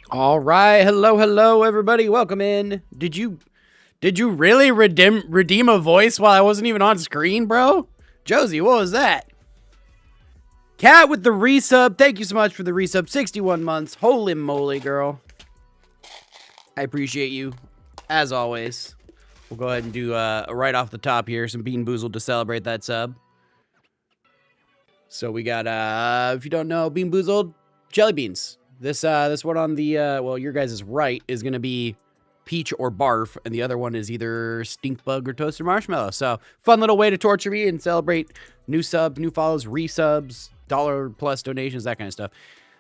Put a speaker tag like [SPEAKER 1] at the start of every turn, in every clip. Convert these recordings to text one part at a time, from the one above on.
[SPEAKER 1] All right, hello, everybody. Welcome in. Did you really redeem a voice while I wasn't even on screen, bro? Josie, what was that? Cat with the resub. Thank you so much for the resub. 61 months. Holy moly, girl. I appreciate you, as always. We'll go ahead and do right off the top here some Bean Boozled to celebrate that sub. So we got, if you don't know, Bean Boozled jelly beans. This one on the, well, your guys' right is going to be peach or barf, and the other one is either stink bug or toasted marshmallow. So, fun little way to torture me and celebrate new subs, new follows, resubs, $1+ donations, that kind of stuff.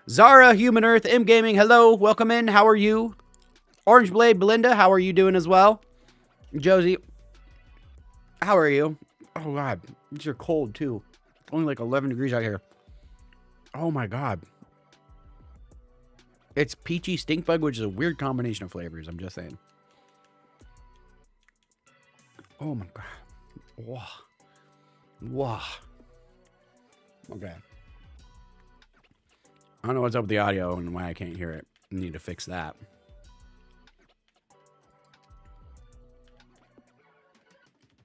[SPEAKER 1] Zara, Human Earth, M Gaming, hello, welcome in, how are you? Orange Blade, Belinda, how are you doing as well? Josie, how are you? Oh, God, these are cold, too. It's only like 11 degrees out here. Oh, my God. It's peachy stink bug, which is a weird combination of flavors. I'm just saying. Oh my god. Wow. Wow. Okay. I don't know what's up with the audio and why I can't hear it. I need to fix that.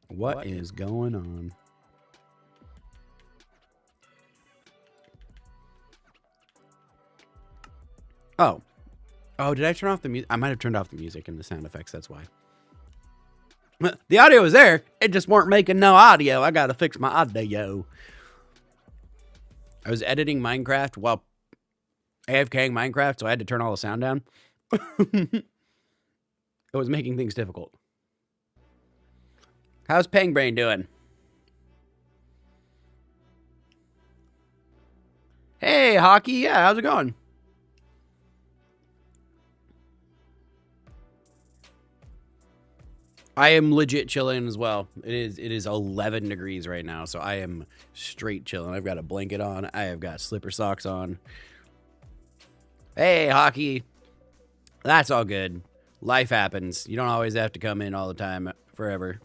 [SPEAKER 1] What is going on? Oh, did I turn off the music? I might have turned off the music and the sound effects, that's why. The audio was there, it just weren't making no audio. I gotta fix my audio. I was editing Minecraft while AFKing Minecraft, so I had to turn all the sound down. It was making things difficult. How's Pangbrain doing? Hey, Hockey, yeah, how's it going? I am legit chilling as well. It is 11 degrees right now, so I am straight chilling. I've got a blanket on. I have got slipper socks on. Hey, Hockey. That's all good. Life happens. You don't always have to come in all the time forever.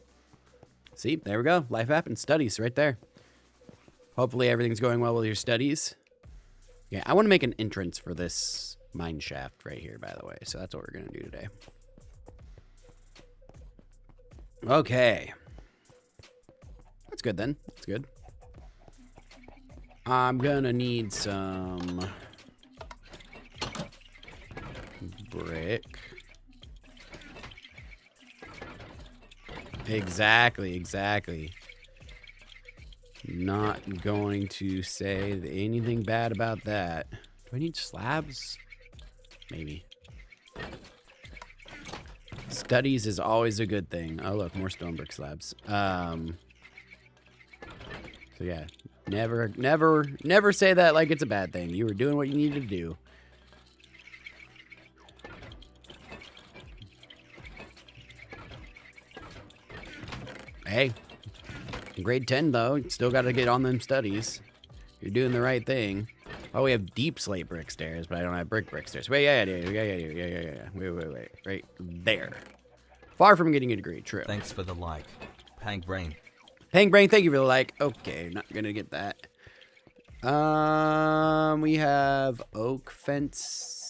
[SPEAKER 1] See, there we go. Life happens. Studies right there. Hopefully everything's going well with your studies. Yeah, I want to make an entrance for this mine shaft right here, by the way. So that's what we're going to do today. Okay. That's good then. That's good. I'm gonna need some brick. Exactly, exactly. Not going to say anything bad about that. Do I need slabs? Maybe. Studies is always a good thing. Oh, look, more stone brick slabs. So yeah, never say that like it's a bad thing. You were doing what you needed to do. Hey, grade 10 though, you still got to get on them studies. You're doing the right thing. Oh, we have deep slate brick stairs, but I don't have brick stairs. Wait, yeah. Wait. Right there. Far from getting a degree, true.
[SPEAKER 2] Thanks for the like. Pang Brain.
[SPEAKER 1] Pang Brain, thank you for the like. Okay, not gonna get that. We have oak fence.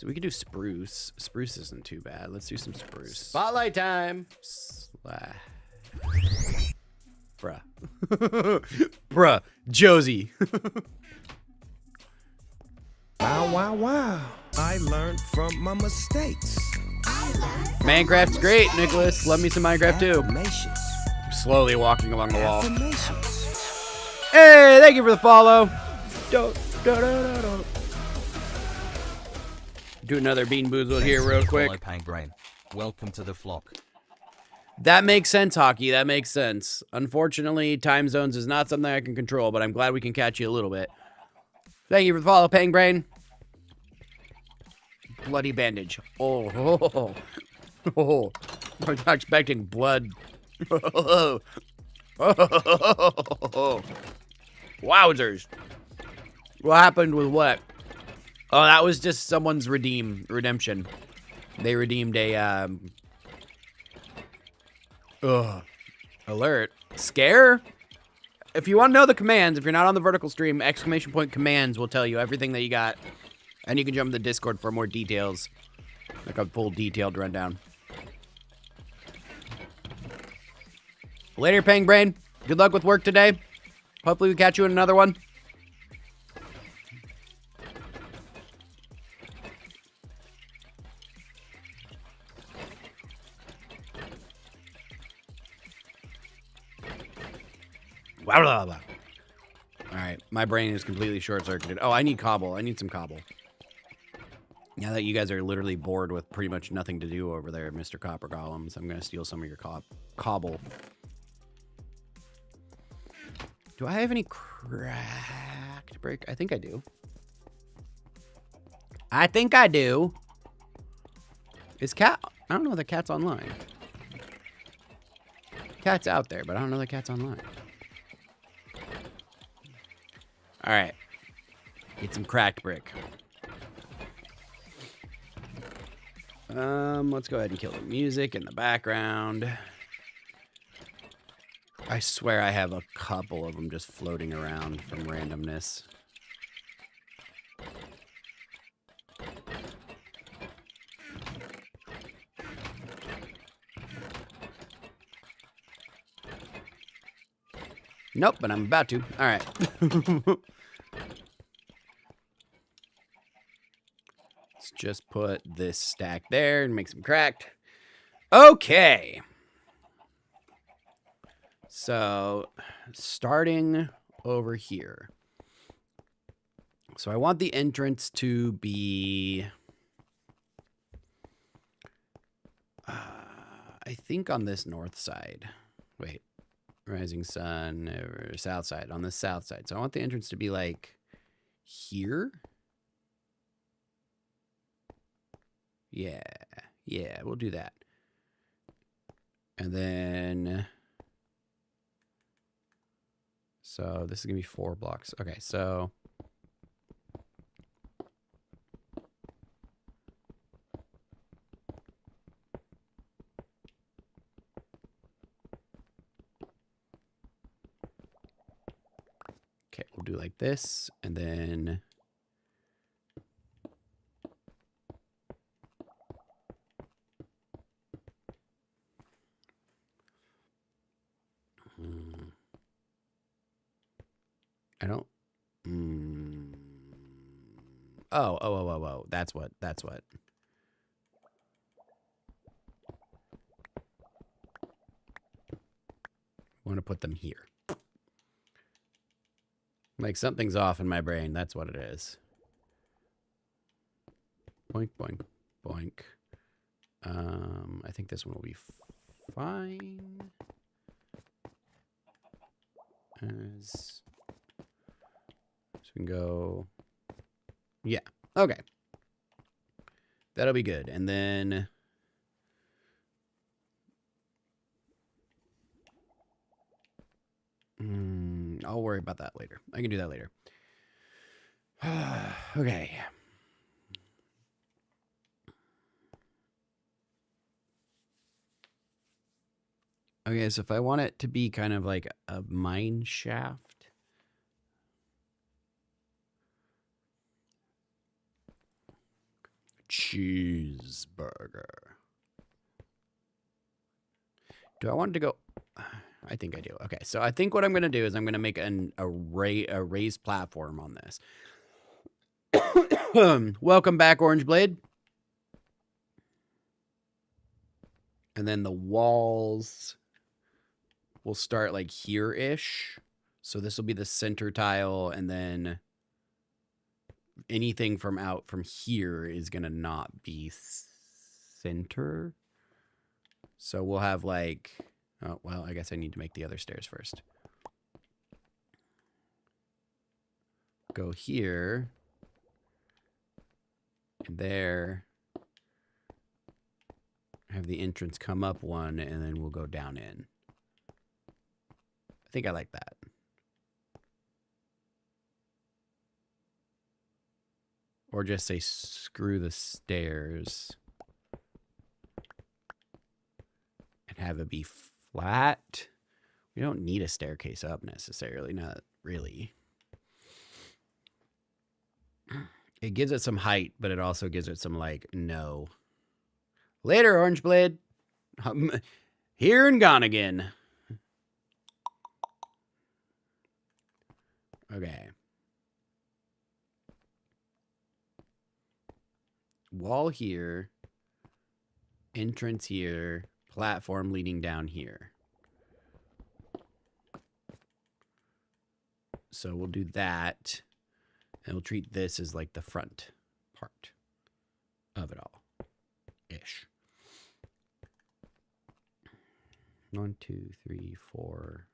[SPEAKER 1] We could do spruce. Spruce isn't too bad. Let's do some spruce.
[SPEAKER 3] Spotlight time.
[SPEAKER 1] Bruh. Bruh. Josie.
[SPEAKER 4] Wow. I learned from my mistakes.
[SPEAKER 1] Minecraft's great, Nicholas. Love me some Minecraft too. I'm slowly walking along the wall. Hey, thank you for the follow. Do another Bean Boozled here real quick.
[SPEAKER 2] Follow Pang Brain. Welcome to the flock.
[SPEAKER 1] That makes sense, Hockey. That makes sense. Unfortunately, time zones is not something I can control, but I'm glad we can catch you a little bit. Thank you for the follow, Pang Brain. Bloody bandage. Oh. I'm not expecting blood. Wowzers. What happened with what? Oh, that was just someone's redemption. They redeemed a, alert. Scare? If you want to know the commands, if you're not on the vertical stream, ! Commands will tell you everything that you got. And you can jump to the Discord for more details. Like a full detailed rundown. Later, Pang Brain. Good luck with work today. Hopefully we catch you in another one. All right, my brain is completely short-circuited. Oh, I need cobble. I need some cobble. Now that you guys are literally bored with pretty much nothing to do over there, Mr. Copper Golems, I'm going to steal some of your cobble. Do I have any cracked brick? I think I do. Is Cat... I don't know if the Cat's online. Cat's out there, but I don't know the Cat's online. All right. Get some cracked brick. Let's go ahead and kill the music in the background. I swear I have a couple of them just floating around from randomness. Nope, but I'm about to. All right. Let's just put this stack there and make some cracked. Okay. So, starting over here. So I want the entrance to be... I think on this north side. Wait. Rising sun, or south side, on the south side. So I want the entrance to be like here. Yeah, we'll do that. And then, so this is gonna be 4 blocks. Okay, so okay, we'll do like this, and then I don't. Oh. That's what. want to put them here. Like something's off in my brain. That's what it is. Boink, boink, boink. I think this one will be fine. So we can go. Yeah. Okay. That'll be good. And then I'll worry about that later. I can do that later. Okay. Okay, so if I want it to be kind of like a mine shaft. Cheeseburger. Do I want it to go? I think I do. Okay, so I think what I'm going to do is I'm going to make a raised platform on this. Welcome back, Orange Blade. And then the walls will start like here-ish. So this will be the center tile, and then anything from here is going to not be center. So we'll have like, oh, well, I guess I need to make the other stairs first. Go here. And there. Have the entrance come up one, and then we'll go down in. I think I like that. Or just say screw the stairs. And have it be flat. We don't need a staircase up necessarily, not really. It gives it some height, but it also gives it some like, no. Later, Orange Blade. Here and gone again. Okay. Wall here. Entrance here. Platform leading down here. So we'll do that. And we'll treat this as like the front part of it all. Ish. 1, 2, 3, 4.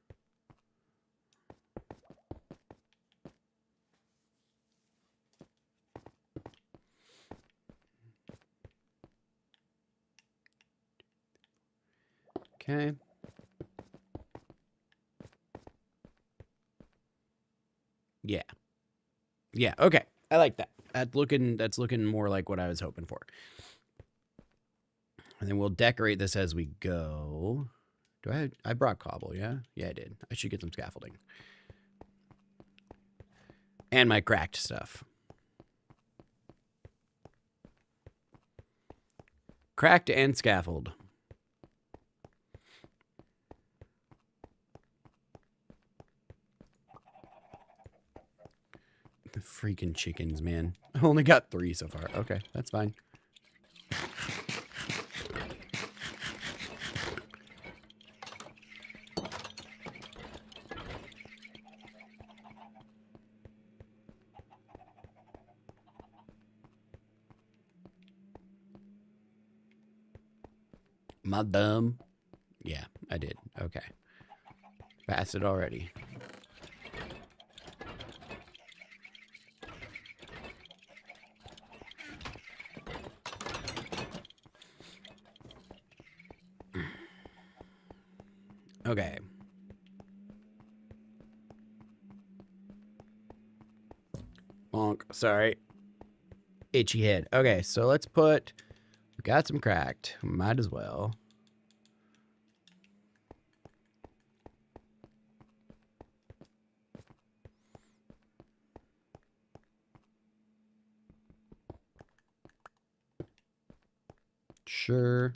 [SPEAKER 1] Okay. Yeah. Yeah, okay. I like that. That's looking more like what I was hoping for. And then we'll decorate this as we go. I brought cobble, yeah? Yeah, I did. I should get some scaffolding. And my cracked stuff. Cracked and scaffold. The freaking chickens, man. I only got 3 so far. Okay, that's fine. Am I dumb? Yeah, I did. Okay. Passed it already. Okay. Bonk. Sorry. Itchy head. Okay, so let's put... We got some cracked. Might as well. Sure.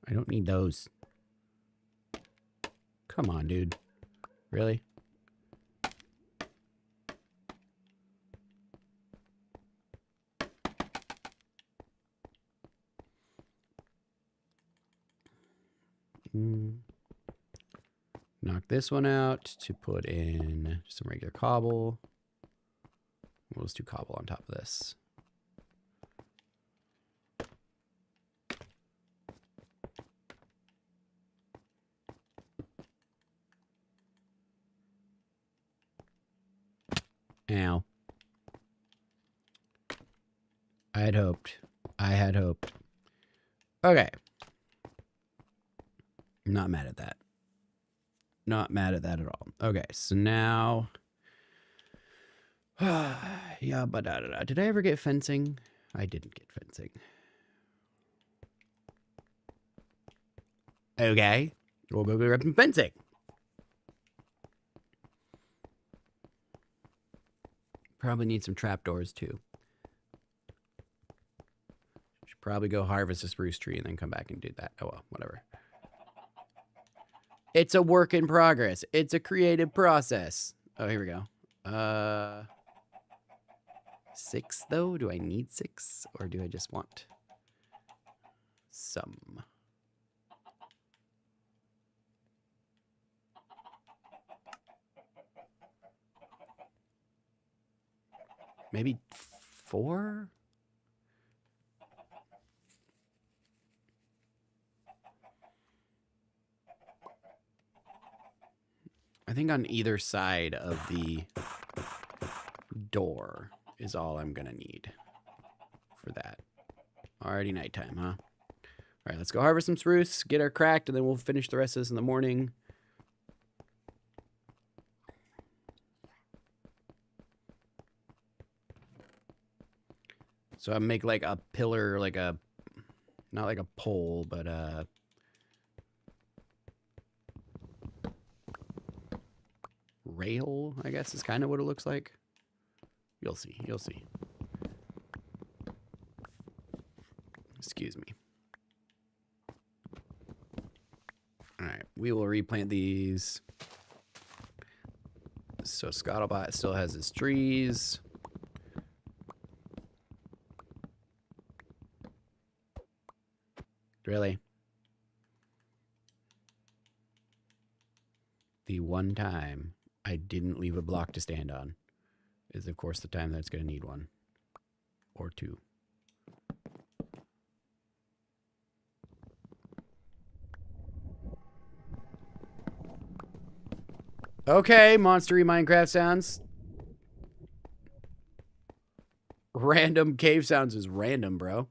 [SPEAKER 1] I don't need those. Come on, dude. Really? Knock this one out to put in some regular cobble. We'll just do cobble on top of this. Ow. I had hoped. I had hoped. Okay. Not mad at that. Not mad at that at all. Okay, so now... yeah, but did I ever get fencing? I didn't get fencing. Okay. We'll go grab some fencing. Probably need some trapdoors too. Should probably go harvest a spruce tree and then come back and do that. Oh well, whatever. It's a work in progress. It's a creative process. Oh, here we go. 6 though? Do I need 6 or do I just want some? Maybe 4? I think on either side of the door is all I'm gonna need for that. Already nighttime, huh? All right, let's go harvest some spruce, get our cracked, and then we'll finish the rest of this in the morning. So I make like a pillar, like a, not like a pole, but rail, I guess is kind of what it looks like. You'll see, you'll see. Excuse me. All right, we will replant these. So Scuttlebot still has his trees. Really? The one time I didn't leave a block to stand on is, of course, the time that it's going to need one. Or 2. Okay, monstery Minecraft sounds. Random cave sounds is random, bro.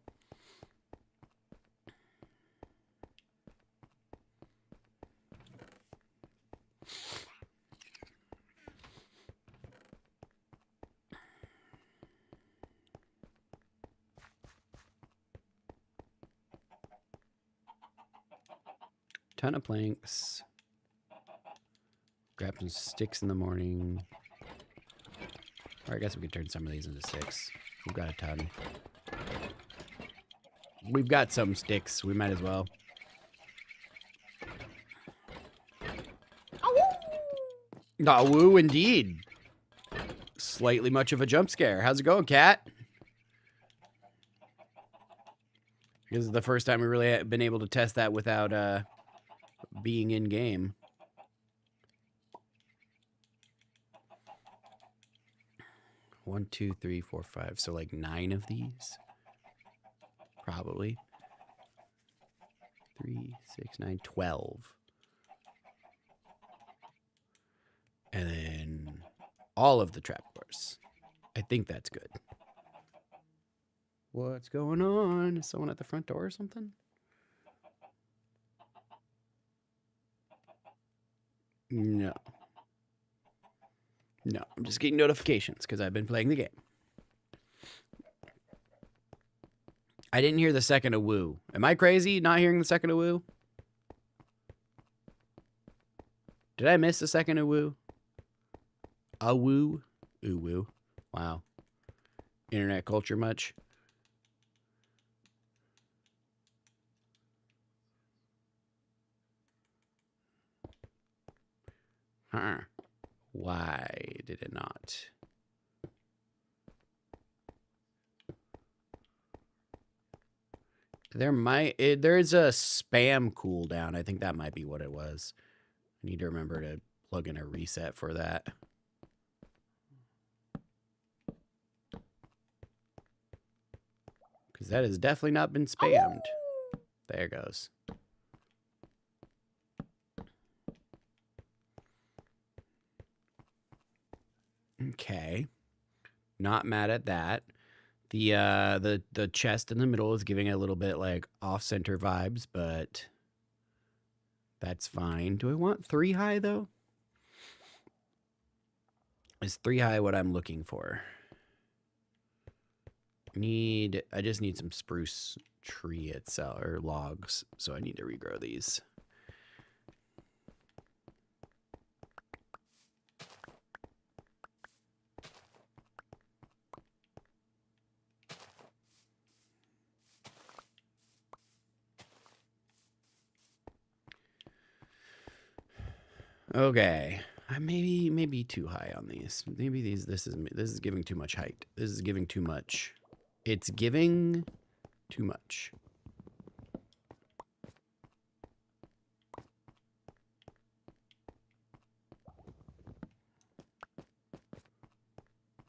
[SPEAKER 1] Ton of planks. Grab some sticks in the morning. Or I guess we could turn some of these into sticks. We've got a ton. We've got some sticks. We might as well. Oh, woo, indeed. Slightly much of a jump scare. How's it going, cat? This is the first time we really have been able to test that without being in game. One, 2, 3, 4, 5. So like 9 of these, probably. 3, 6, 9, 12. And then all of the trapdoors. I think that's good. What's going on? Is someone at the front door or something? No. No, I'm just getting notifications because I've been playing the game. I didn't hear the second of woo. Am I crazy not hearing the second of woo? Did I miss the second of woo? A woo? Ooh woo. Wow. Internet culture much? Huh. Why did it not? There is a spam cooldown. I think that might be what it was. I need to remember to plug in a reset for that. Because that has definitely not been spammed. There it goes. Okay. Not mad at that. The chest in the middle is giving a little bit like off-center vibes, but that's fine. Do I want 3 high though? Is 3 high what I'm looking for? I just need some spruce tree itself or logs, so I need to regrow these. Okay. Maybe too high on these. Maybe this is giving too much height. This is giving too much. It's giving too much.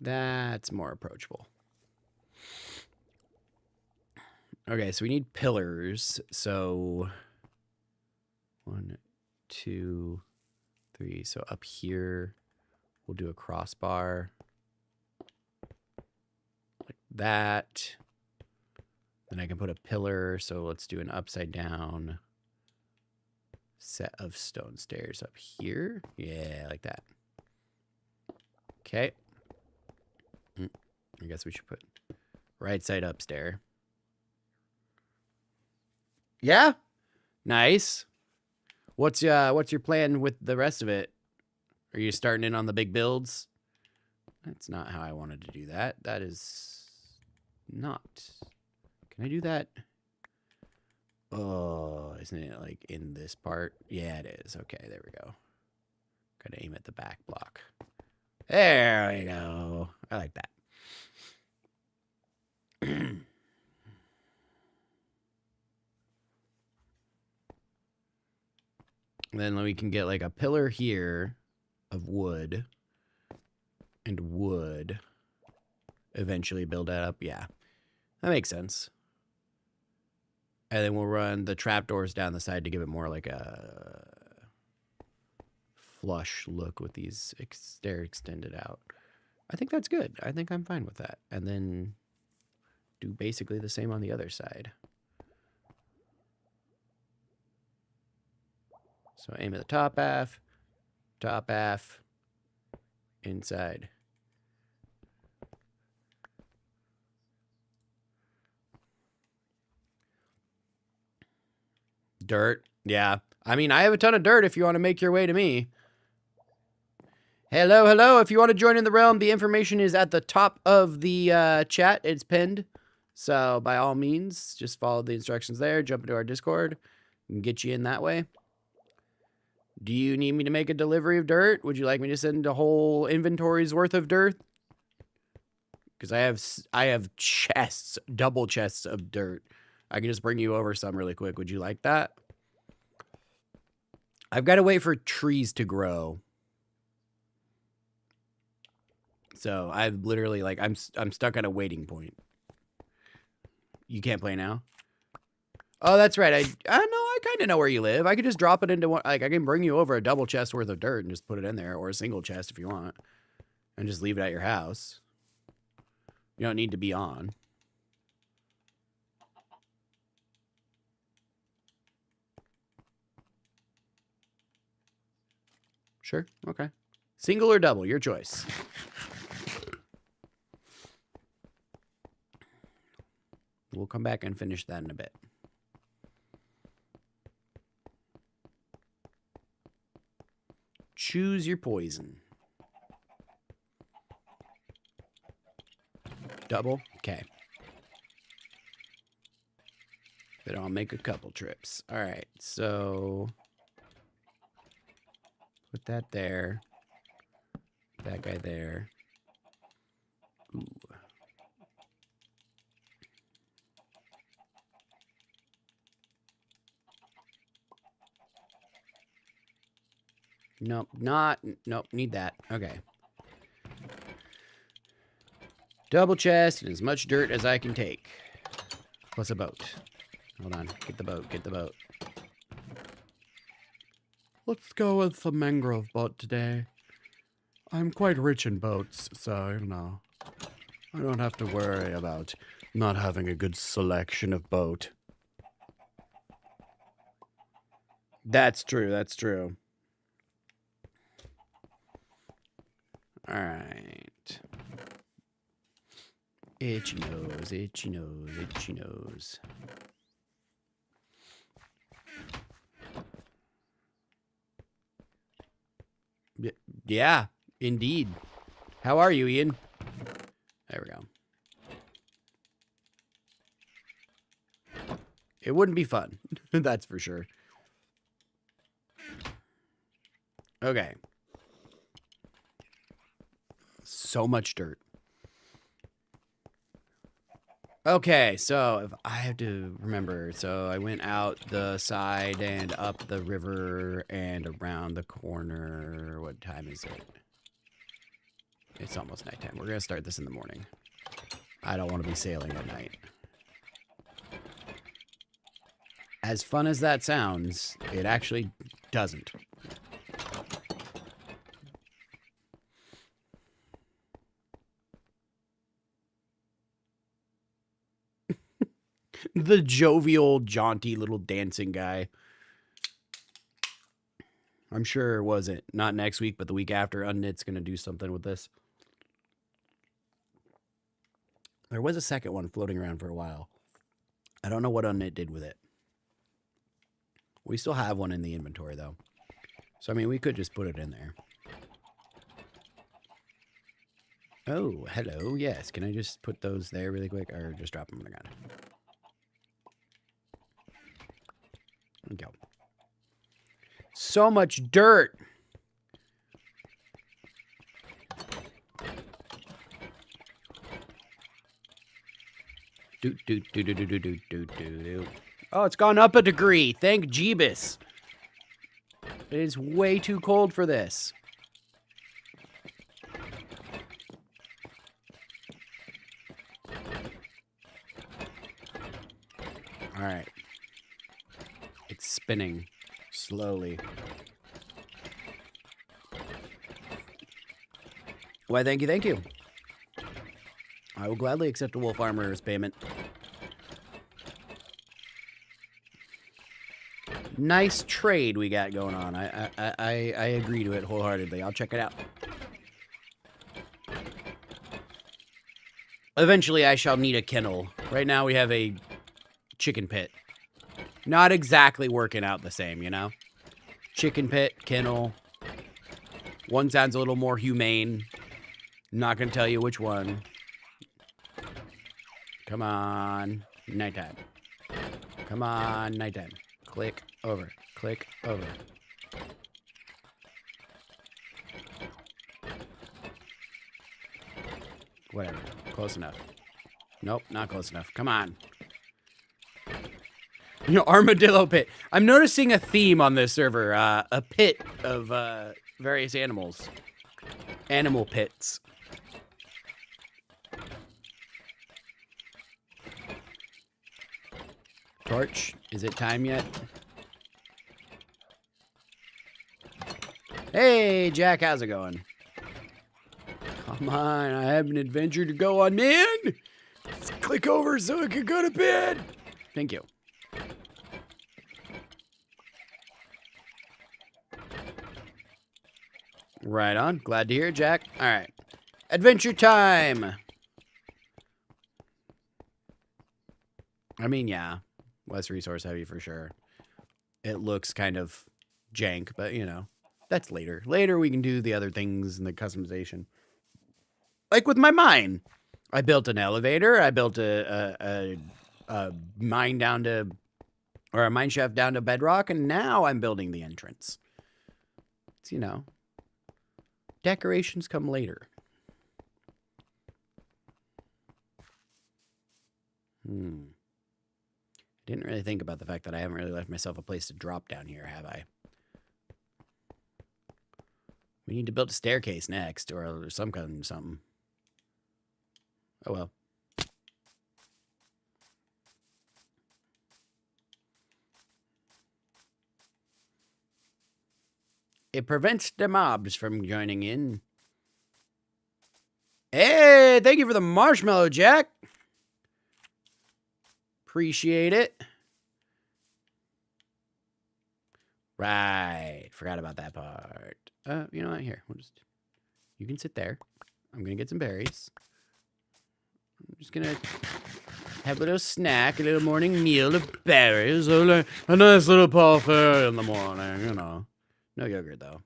[SPEAKER 1] That's more approachable. Okay, so we need pillars. So 1, 2, 3. So up here, we'll do a crossbar like that. Then I can put a pillar. So let's do an upside down set of stone stairs up here. Yeah, like that. Okay. I guess we should put right side upstairs. Yeah. Nice. What's your plan with the rest of it? Are you starting in on the big builds? That's not how I wanted to do that. That is not. Can I do that? Oh, isn't it like in this part? Yeah, it is. Okay, there we go. Gotta aim at the back block. There we go. I like that. Then we can get like a pillar here of wood and wood. Eventually build that up. Yeah, that makes sense. And then we'll run the trapdoors down the side to give it more like a flush look with these stair extended out. I think that's good. I think I'm fine with that. And then do basically the same on the other side. So aim at the top half, inside. Dirt. Yeah. I mean, I have a ton of dirt if you want to make your way to me. Hello, hello. If you want to join in the realm, the information is at the top of the chat. It's pinned. So by all means, just follow the instructions there. Jump into our Discord and get you in that way. Do you need me to make a delivery of dirt? Would you like me to send a whole inventory's worth of dirt? Because I have chests, double chests of dirt. I can just bring you over some really quick. Would you like that? I've got to wait for trees to grow. So I've literally like I'm stuck at a waiting point. You can't play now? Oh, that's right. I know I kind of know where you live. I could just drop it into one. Like I can bring you over a double chest worth of dirt and just put it in there, or a single chest if you want, and just leave it at your house. You don't need to be on. Sure. Okay. Single or double, your choice. We'll come back and finish that in a bit. Choose your poison. Double? Okay. Then I'll make a couple trips. All right, so Put that there. That guy there. Ooh. Nope, nope, need that. Okay. Double chest and as much dirt as I can take. Plus a boat. Hold on, get the boat, get the boat. Let's go with the mangrove boat today. I'm quite rich in boats, so, you know, I don't have to worry about not having a good selection of boat. That's true, that's true. Alright. Itchy nose, itchy nose, itchy nose. Yeah, indeed. How are you, Ian? There we go. It wouldn't be fun. That's for sure. Okay. So much dirt. Okay, so if I have to remember, so I went out the side and up the river and around the corner. What time is it? It's almost nighttime. We're gonna start this in the morning. I don't want to be sailing at night. As fun as that sounds, it actually doesn't. The jovial, jaunty little dancing guy. I'm sure it wasn't. Not next week, but the week after. Unknit's going to do something with this. There was a second one floating around for a while. I don't know what Unknit did with it. We still have one in the inventory, though. So, I mean, we could just put it in there. Oh, hello. Yes. Can I just put those there really quick? Or just drop them on the ground? There we go. So much dirt. Oh, it's gone up a degree. Thank Jeebus. It is way too cold for this. All right. It's spinning slowly. Why, thank you, thank you. I will gladly accept a wolf armor as payment. Nice trade we got going on. I agree to it wholeheartedly. I'll check it out. Eventually, I shall need a kennel. Right now, we have a chicken pit. Not exactly working out the same, you know? Chicken pit, kennel. One sounds a little more humane. Not going to tell you which one. Come on. Nighttime. Come on. Nighttime. Click over. Click over. Whatever. Close enough. Nope, not close enough. Come on. You know, armadillo pit. I'm noticing a theme on this server. A pit of various animals. Animal pits. Torch, is it time yet? Hey, Jack, how's it going? Come on, I have an adventure to go on, man. Let's click over so I can go to bed. Thank you. Right on. Glad to hear it, Jack. All right. Adventure time. I mean, yeah. Less resource heavy for sure. It looks kind of jank, but you know, that's later. Later we can do the other things and the customization. Like with my mine. I built an elevator. I built a mine down to, or a mine shaft down to bedrock, and now I'm building the entrance. It's, you know, decorations come later. Didn't really think about the fact that I haven't really left myself a place to drop down here, have I? We need to build a staircase next, or some kind of something. Oh well. It prevents the mobs from joining in. Hey, thank you for the marshmallow, Jack. Appreciate it. Right. Forgot about that part. You know what? Here, you can sit there. I'm gonna get some berries. I'm just gonna have a little snack, a little morning meal of berries. A nice little parfait in the morning, you know. No yogurt, though.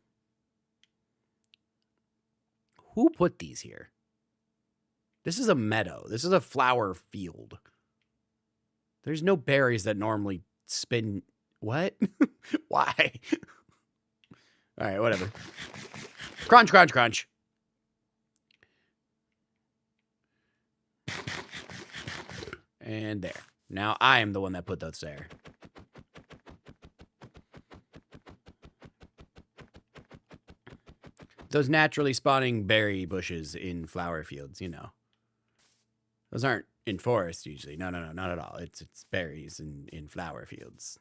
[SPEAKER 1] Who put these here? This is a meadow. This is a flower field. There's no berries that normally spin. What? Why? All right, whatever. Crunch, crunch, crunch. And there. Now I am the one that put those there. Those naturally spawning berry bushes in flower fields, you know. Those aren't in forests usually. No, not at all. It's berries in flower fields.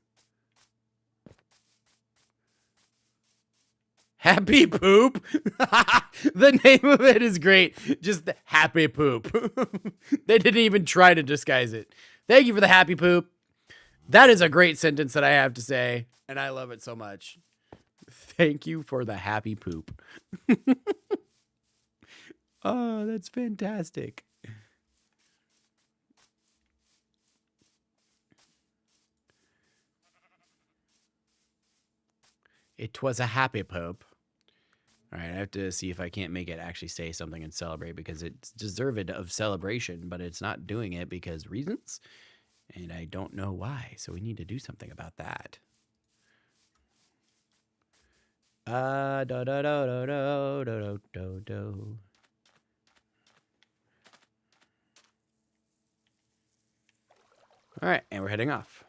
[SPEAKER 1] Happy Poop? The name of it is great. Just the Happy Poop. They didn't even try to disguise it. Thank you for the Happy Poop. That is a great sentence that I have to say, and I love it so much. Thank you for the Happy Poop. Oh, that's fantastic. It was a happy poop. All right, I have to see if I can't make it actually say something and celebrate because it's deserved of celebration, but it's not doing it because reasons, and I don't know why. So we need to do something about that. Do do do do do do do do. All right, and we're heading off.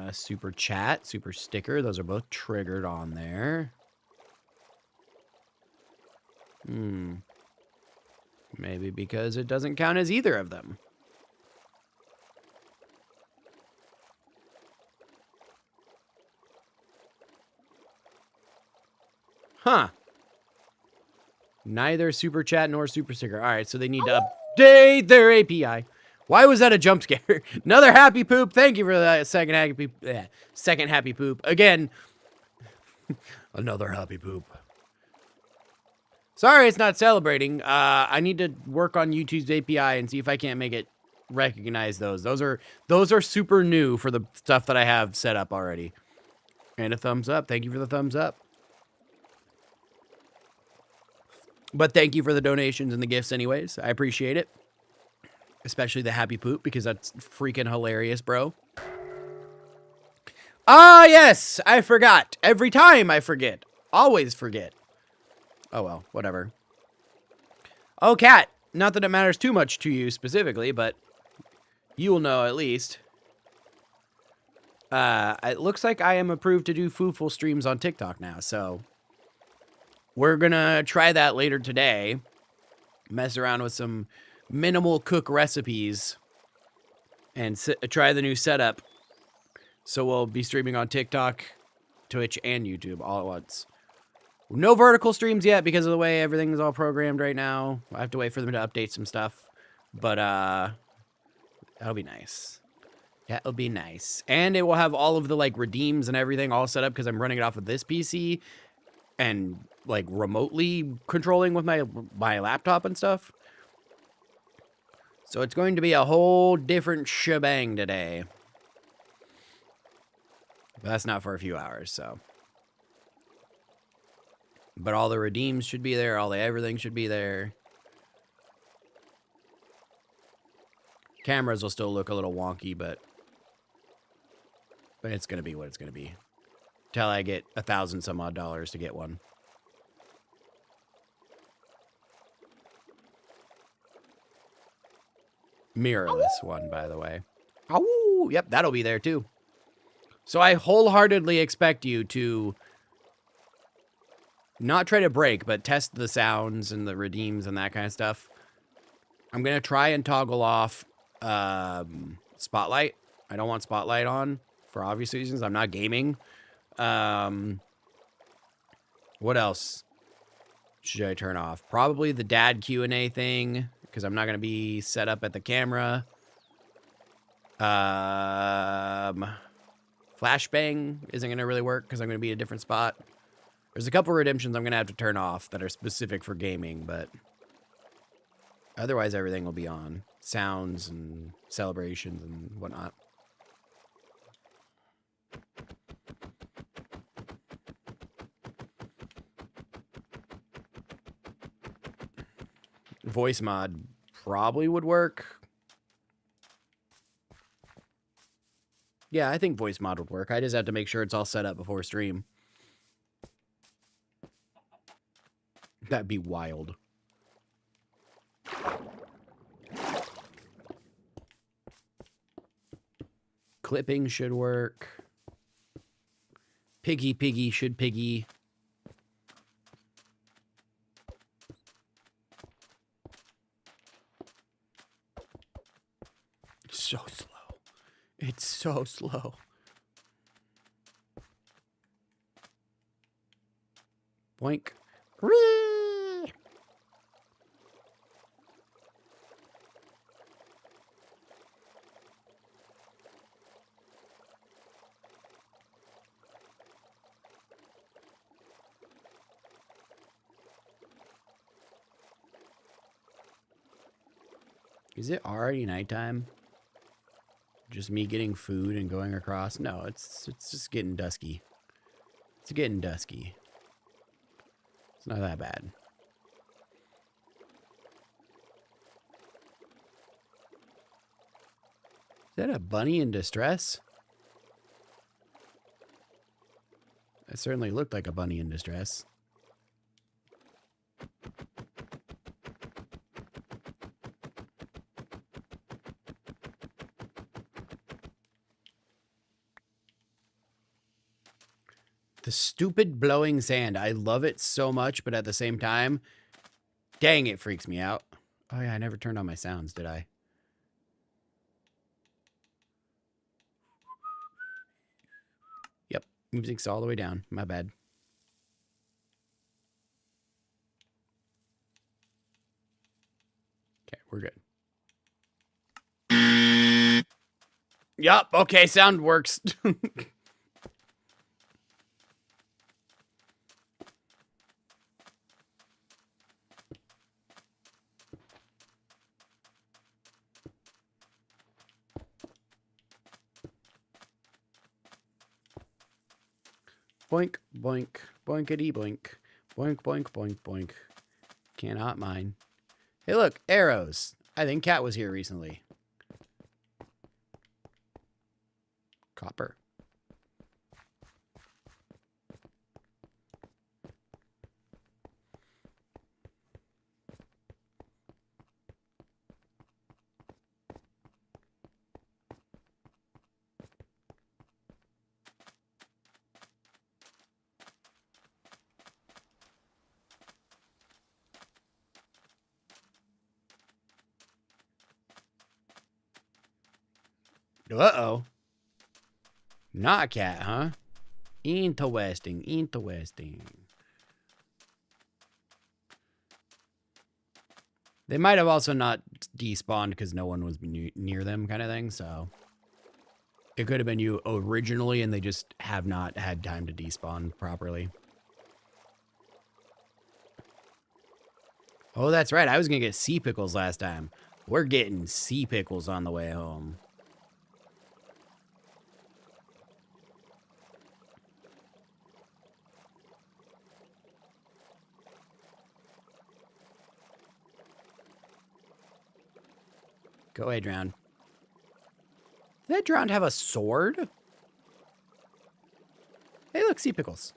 [SPEAKER 1] Super chat, super sticker. Those are both triggered on there. Maybe because it doesn't count as either of them. Huh. Neither super chat nor super sticker. All right, so they need to update their API. Why was that a jump scare? Another happy poop. Thank you for that second happy poop. Second happy poop. Again. Another happy poop. Sorry it's not celebrating. I need to work on YouTube's API and see if I can't make it recognize those. Those are super new for the stuff that I have set up already. And a thumbs up. Thank you for the thumbs up. But thank you for the donations and the gifts anyways. I appreciate it. Especially the happy poop, because that's freaking hilarious, bro. Ah, yes! I forgot. Every time I forget. Always forget. Oh, well, whatever. Oh, Cat. Not that it matters too much to you specifically, but you will know at least. It looks like I am approved to do foodful streams on TikTok now, so we're gonna try that later today. Mess around with some minimal cook recipes and try the new setup. So we'll be streaming on TikTok, Twitch, and YouTube all at once. No vertical streams yet because of the way everything is all programmed right now. I have to wait for them to update some stuff. But that'll be nice. That'll be nice. And it will have all of the like redeems and everything all set up because I'm running it off of this PC and like remotely controlling with my laptop and stuff. So it's going to be a whole different shebang today. But that's not for a few hours, so. But all the redeems should be there. All the everything should be there. Cameras will still look a little wonky, but it's going to be what it's going to be. Till I get $1,000 some odd to get one. Mirrorless one, by the way. Oh, yep, that'll be there too. So I wholeheartedly expect you to not try to break, but test the sounds and the redeems and that kind of stuff. I'm going to try and toggle off Spotlight. I don't want Spotlight on for obvious reasons. I'm not gaming. What else should I turn off? Probably the dad Q&A thing, because I'm not going to be set up at the camera. Flashbang isn't going to really work because I'm going to be at a different spot. There's a couple redemptions I'm going to have to turn off that are specific for gaming, but otherwise everything will be on. Sounds and celebrations and whatnot. Voice mod probably would work. Yeah, I think voice mod would work. I just have to make sure it's all set up before stream. That'd be wild. Clipping should work. Piggy should piggy. So slow. It's so slow. Boink. Whee! Is it already nighttime? Just me getting food and going across? No, it's just getting dusky. It's getting dusky. It's not that bad. Is that a bunny in distress? It certainly looked like a bunny in distress. The stupid blowing sand. I love it so much, but at the same time, dang, it freaks me out. Oh yeah, I never turned on my sounds, did I? Yep, music's all the way down. My bad. Okay, we're good. Yup, okay, sound works. Boink, boink, boinkity boink. Boink, boink, boink, boink. Cannot mine. Hey, look, arrows. I think Cat was here recently. Copper. Uh-oh. Not a cat, huh? Interesting, interesting. They might have also not despawned because no one was near them kind of thing, so... It could have been you originally and they just have not had time to despawn properly. Oh, that's right. I was going to get sea pickles last time. We're getting sea pickles on the way home. Go ahead, Drown. drowned have a sword? Hey, look, sea pickles.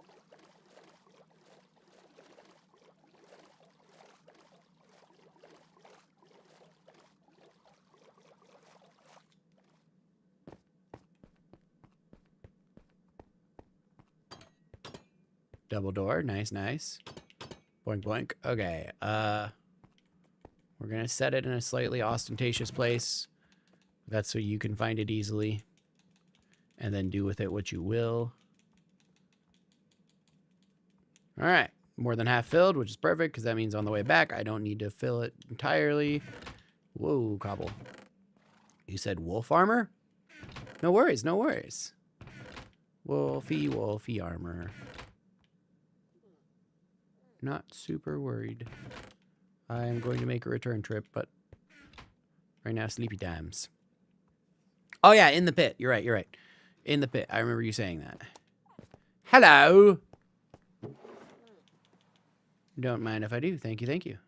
[SPEAKER 1] Double door. Nice, nice. Boink, boink. Okay. We're going to set it in a slightly ostentatious place. That's so you can find it easily. And then do with it what you will. All right. More than half filled, which is perfect because that means on the way back, I don't need to fill it entirely. Whoa, cobble. You said wolf armor? No worries, no worries. Wolfy, wolfy armor. Not super worried. I am going to make a return trip, but right now, sleepy times. Oh, yeah, in the pit. You're right, you're right. In the pit. I remember you saying that. Hello. Don't mind if I do. Thank you, thank you.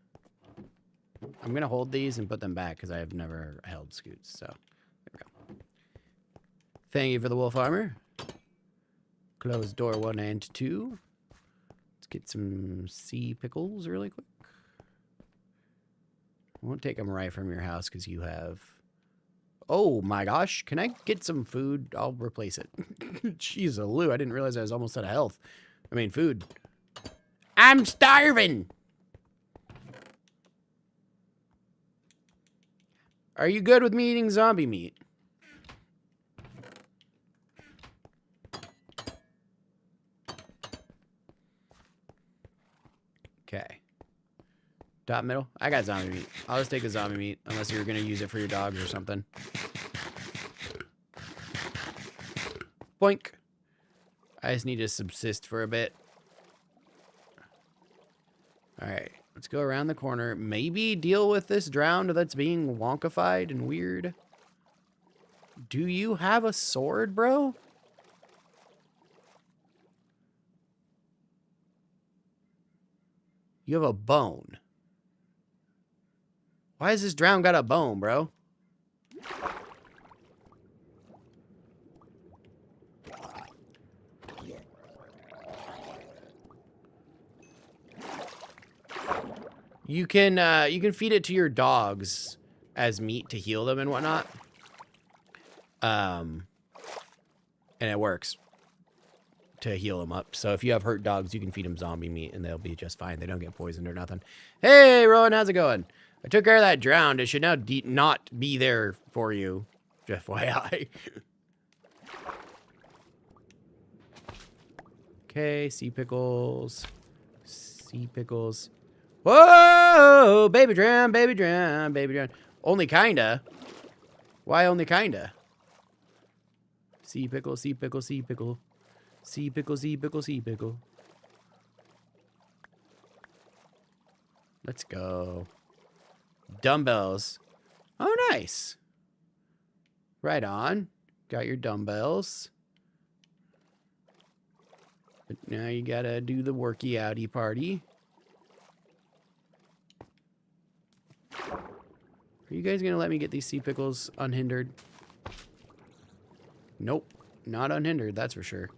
[SPEAKER 1] I'm going to hold these and put them back because I have never held scoots. So, there we go. Thank you for the wolf armor. Close door 1 and 2. Let's get some sea pickles really quick. I won't take them right from your house because you have... Oh my gosh. Can I get some food? I'll replace it. Jeez, Lou. I didn't realize I was almost out of health. I mean, food. I'm starving. Are you good with me eating zombie meat? Okay. Top middle? I got zombie meat. I'll just take the zombie meat, unless you're going to use it for your dogs or something. Boink. I just need to subsist for a bit. Alright, let's go around the corner. Maybe deal with this drowned that's being wonkified and weird. Do you have a sword, bro? You have a bone. Why has this drowned got a bone, bro? You can feed it to your dogs as meat to heal them and whatnot. And it works to heal them up. So if you have hurt dogs, you can feed them zombie meat and they'll be just fine. They don't get poisoned or nothing. Hey, Rowan, how's it going? I took care of that drowned. It should now not be there for you. Just FYI. Okay, sea pickles. Sea pickles. Whoa! Baby drown, baby drown, baby drown. Only kinda. Why only kinda? Sea pickle, sea pickle, sea pickle. Sea pickle, sea pickle, sea pickle. Let's go. Dumbbells. Oh, nice. Right on. Got your dumbbells. But now you gotta do the worky outy party. Are you guys gonna let me get these sea pickles unhindered? Nope. Not unhindered, that's for sure.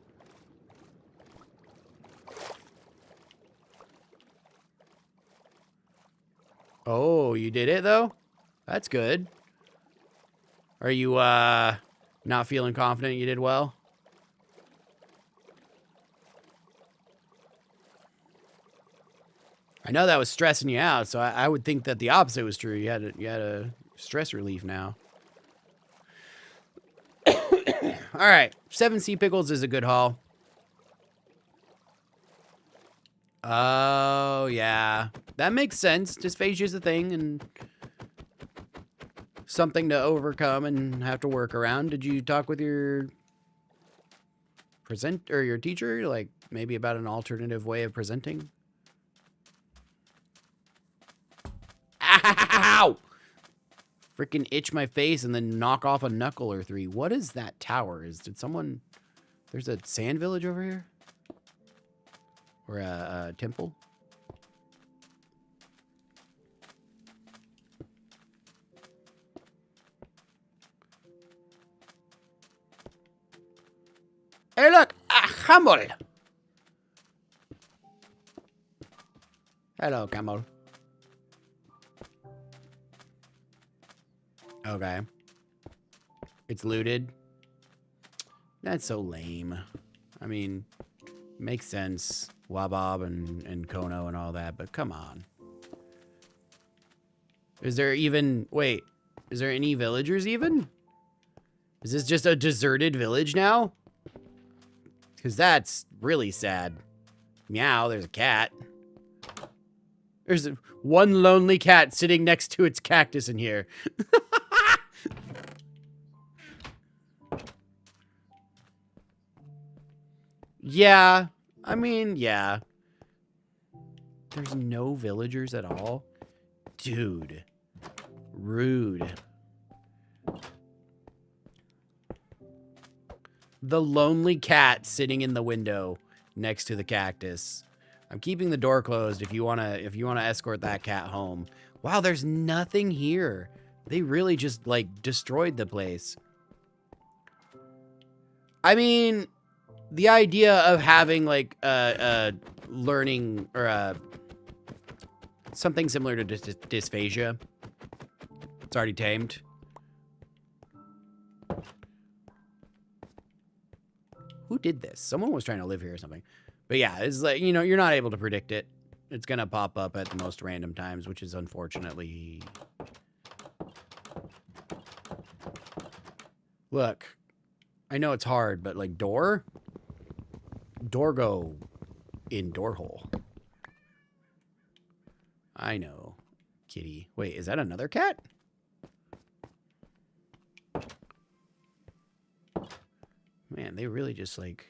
[SPEAKER 1] Oh, you did it though? That's good. Are you not feeling confident you did well? I know that was stressing you out, so I would think that the opposite was true. You had a stress relief now. All right, 7 sea pickles is a good haul. Oh, yeah. That makes sense. Dysphagia is a thing and something to overcome and have to work around. Did you talk with your your teacher, like maybe about an alternative way of presenting? Ow! Freaking itch my face and then knock off a knuckle or 3. What is that tower? Did someone... There's a sand village over here? Or a temple? Hey, look, a camel. Hello, camel. Okay. It's looted. That's so lame. I mean, makes sense. Wabob and Kono and all that, but come on. Is there even... Wait. Is there any villagers even? Is this just a deserted village now? Because that's really sad. Meow, there's a cat. There's one lonely cat sitting next to its cactus in here. Yeah. I mean, yeah. There's no villagers at all? Dude. Rude. The lonely cat sitting in the window next to the cactus. I'm keeping the door closed if you wanna escort that cat home. Wow, there's nothing here. They really just like destroyed the place. I mean, the idea of having like learning or something similar to dysphagia. It's already tamed. Who did this? Someone was trying to live here or something. But yeah, it's like, you know, you're not able to predict it. It's going to pop up at the most random times, which is unfortunately... Look, I know it's hard, but like door? Door go in door hole. I know. Kitty. Wait, is that another cat? Man, they really just like...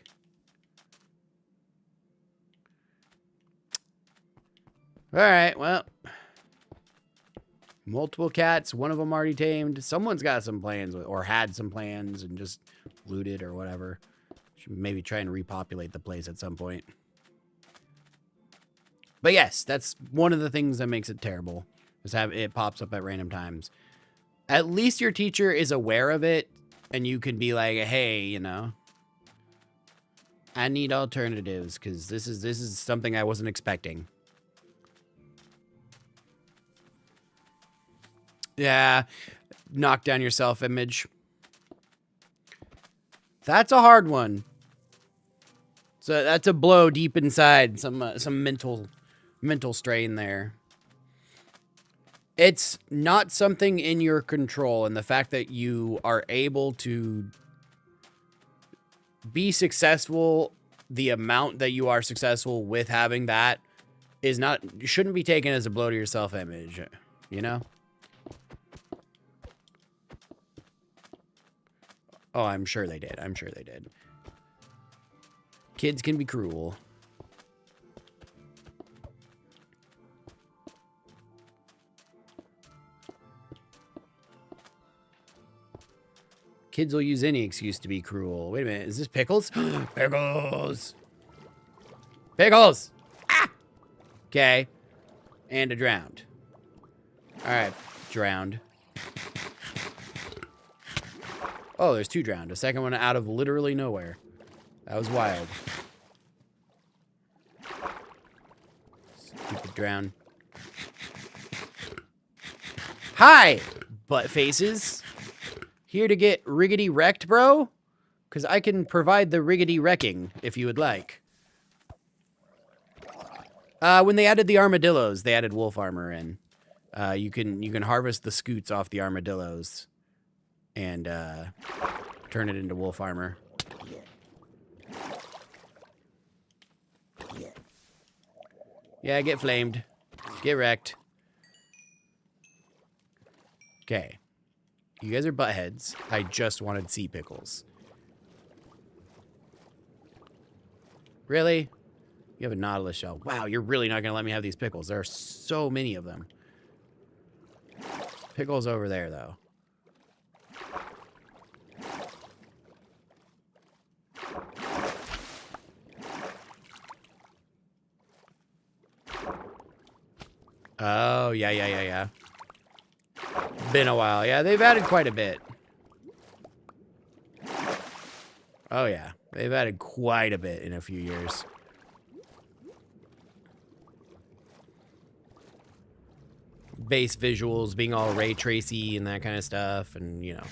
[SPEAKER 1] Alright, well. Multiple cats, one of them already tamed. Someone's got some plans, or had some plans and just looted or whatever. Should maybe try and repopulate the place at some point. But yes, that's one of the things that makes it terrible. Is have it pops up at random times. At least your teacher is aware of it, and you can be like, hey, you know, I need alternatives because this is something I wasn't expecting. Yeah, knock down your self-image. That's a hard one. So that's a blow deep inside, some mental strain there. It's not something in your control, and the fact that you are able to be successful, the amount that you are successful with having that is not, shouldn't be taken as a blow to your self-image, you know? Oh, I'm sure they did. I'm sure they did. Kids can be cruel. Kids will use any excuse to be cruel. Wait a minute. Is this Pickles? Pickles! Pickles! Ah! Okay. And a drowned. Alright. Drowned. Oh, there's two drowned. A second one out of literally nowhere. That was wild. Stupid drown. Hi, butt faces. Here to get riggedy wrecked, bro? Because I can provide the riggedy wrecking if you would like. When they added the armadillos, they added wolf armor in. You can harvest the scoots off the armadillos and turn it into wolf armor. Yeah, get flamed. Get wrecked. Okay. You guys are buttheads. I just wanted sea pickles. Really? You have a nautilus shell. Wow, you're really not going to let me have these pickles. There are so many of them. Pickles over there, though. Oh, yeah. Been a while. Yeah, they've added quite a bit. Oh, yeah. They've added quite a bit in a few years. Base visuals being all ray tracy and that kind of stuff. And, you know,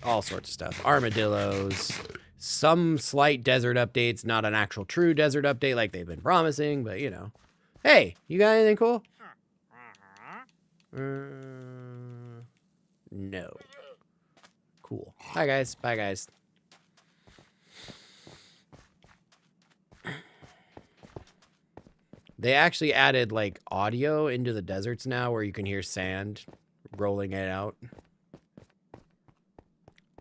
[SPEAKER 1] all sorts of stuff. Armadillos. Some slight desert updates. Not an actual true desert update like they've been promising. But, you know. Hey, you got anything cool? No. Cool. Bye, guys. Bye, guys. They actually added, like, audio into the deserts now where you can hear sand rolling it out.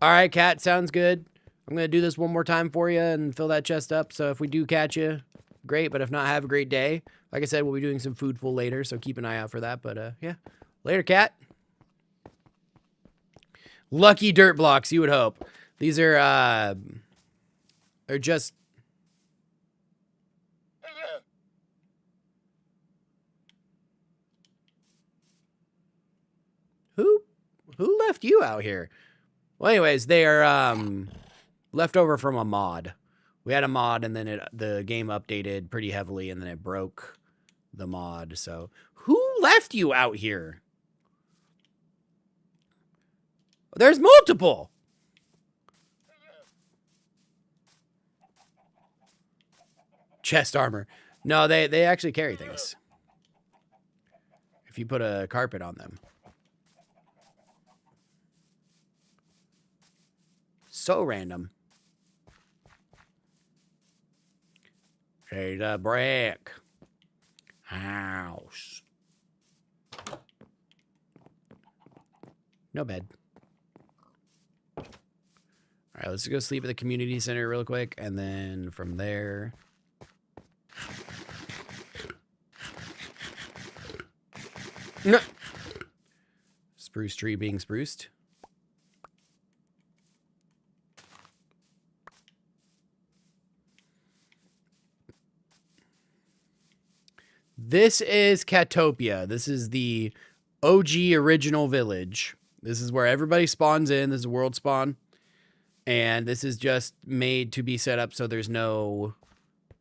[SPEAKER 1] All right, Cat. Sounds good. I'm going to do this one more time for you and fill that chest up. So if we do catch you, great. But if not, have a great day. Like I said, we'll be doing some foodful later, so keep an eye out for that. But, yeah. Later, Cat. Lucky dirt blocks, you would hope. These are just... Who left you out here? Well, anyways, they are left over from a mod. We had a mod, and then the game updated pretty heavily, and then it broke the mod. So, who left you out here? There's multiple. Chest armor. No, they actually carry things. If you put a carpet on them. So random. She's a brick house. No bed. All right, let's go sleep at the community center real quick, and then from there... No. Spruce tree being spruced. This is Catopia. This is the OG original village. This is where everybody spawns in. This is world spawn. And this is just made to be set up so there's no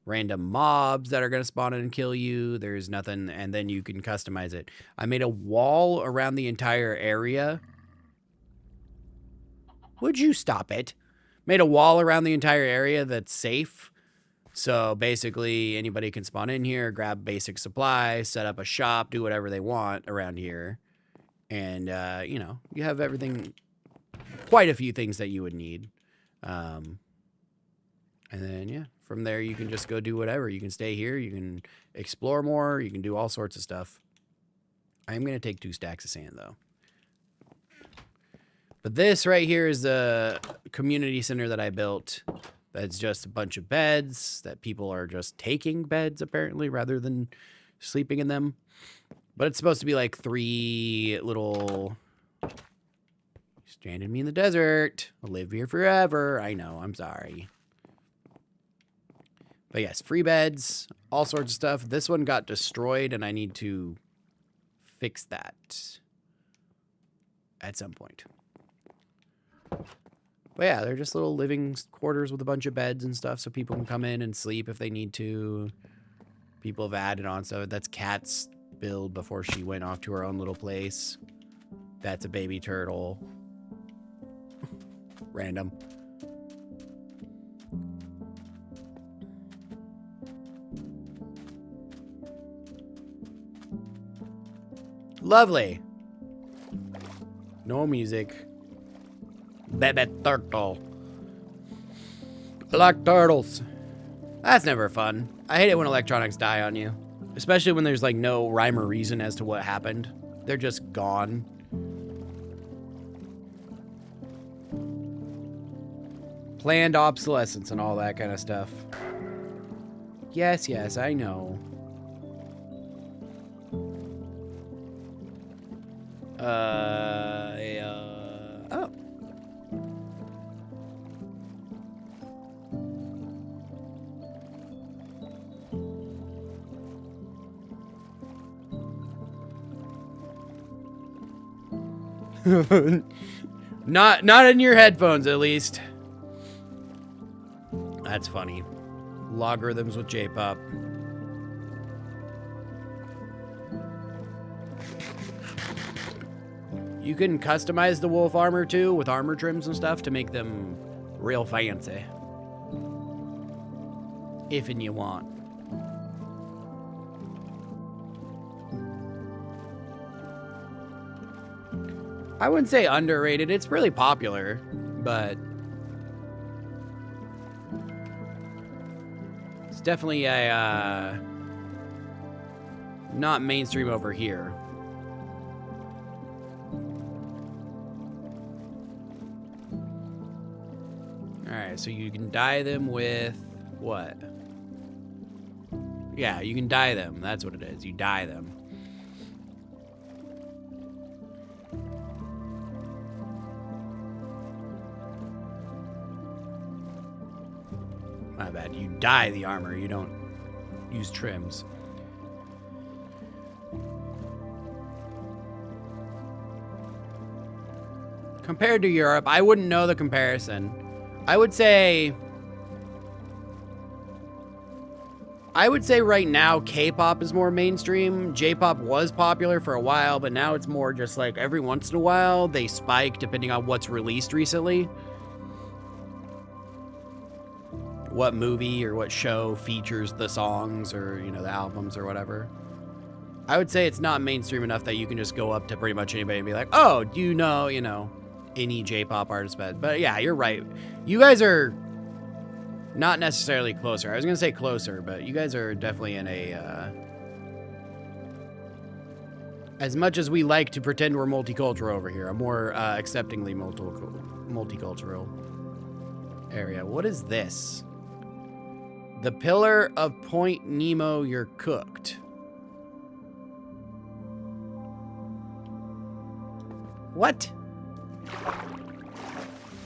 [SPEAKER 1] random mobs that are going to spawn in and kill you. There's nothing, and then you can customize it. I made a wall around the entire area. Would you stop it? Made a wall around the entire area that's safe. So basically anybody can spawn in here, grab basic supplies, set up a shop, do whatever they want around here. And, you know, you have everything, quite a few things that you would need. And then, yeah, from there you can just go do whatever. You can stay here, you can explore more, you can do all sorts of stuff. I am going to take 2 stacks of sand, though. But this right here is the community center that I built. That's just a bunch of beds that people are just taking beds, apparently, rather than sleeping in them. But it's supposed to be like 3 little... Stranded me in the desert. I'll live here forever. I know, I'm sorry. But yes, free beds, all sorts of stuff. This one got destroyed, and I need to fix that at some point. But yeah, they're just little living quarters with a bunch of beds and stuff so people can come in and sleep if they need to. People have added on, so that's Kat's build before she went off to her own little place. That's a baby turtle. Random. Lovely. No music. Baby turtle. I like turtles. That's never fun. I hate it when electronics die on you. Especially when there's like no rhyme or reason as to what happened. They're just gone. Planned obsolescence and all that kind of stuff. Yes, yes, I know. Oh. Not in your headphones, at least. That's funny. Logarithms with J-pop. You can customize the wolf armor too with armor trims and stuff to make them real fancy. If and you want. I wouldn't say underrated. It's really popular, but it's definitely a not mainstream over here. All right, so you can dye them with what? Yeah, you can dye them. That's what it is. You dye them. My bad. You dye the armor. You don't use trims. Compared to Europe, I wouldn't know the comparison. I would say right now K-pop is more mainstream. J-pop was popular for a while, but now it's more just like every once in a while they spike depending on what's released recently. What movie or what show features the songs or, you know, the albums or whatever. I would say it's not mainstream enough that you can just go up to pretty much anybody and be like, oh, do you know, any J-pop artist? But yeah, you're right. You guys are not necessarily closer. I was going to say closer, but you guys are definitely in a, as much as we like to pretend we're multicultural over here, a more acceptingly multicultural area. What is this? The pillar of Point Nemo, you're cooked. What?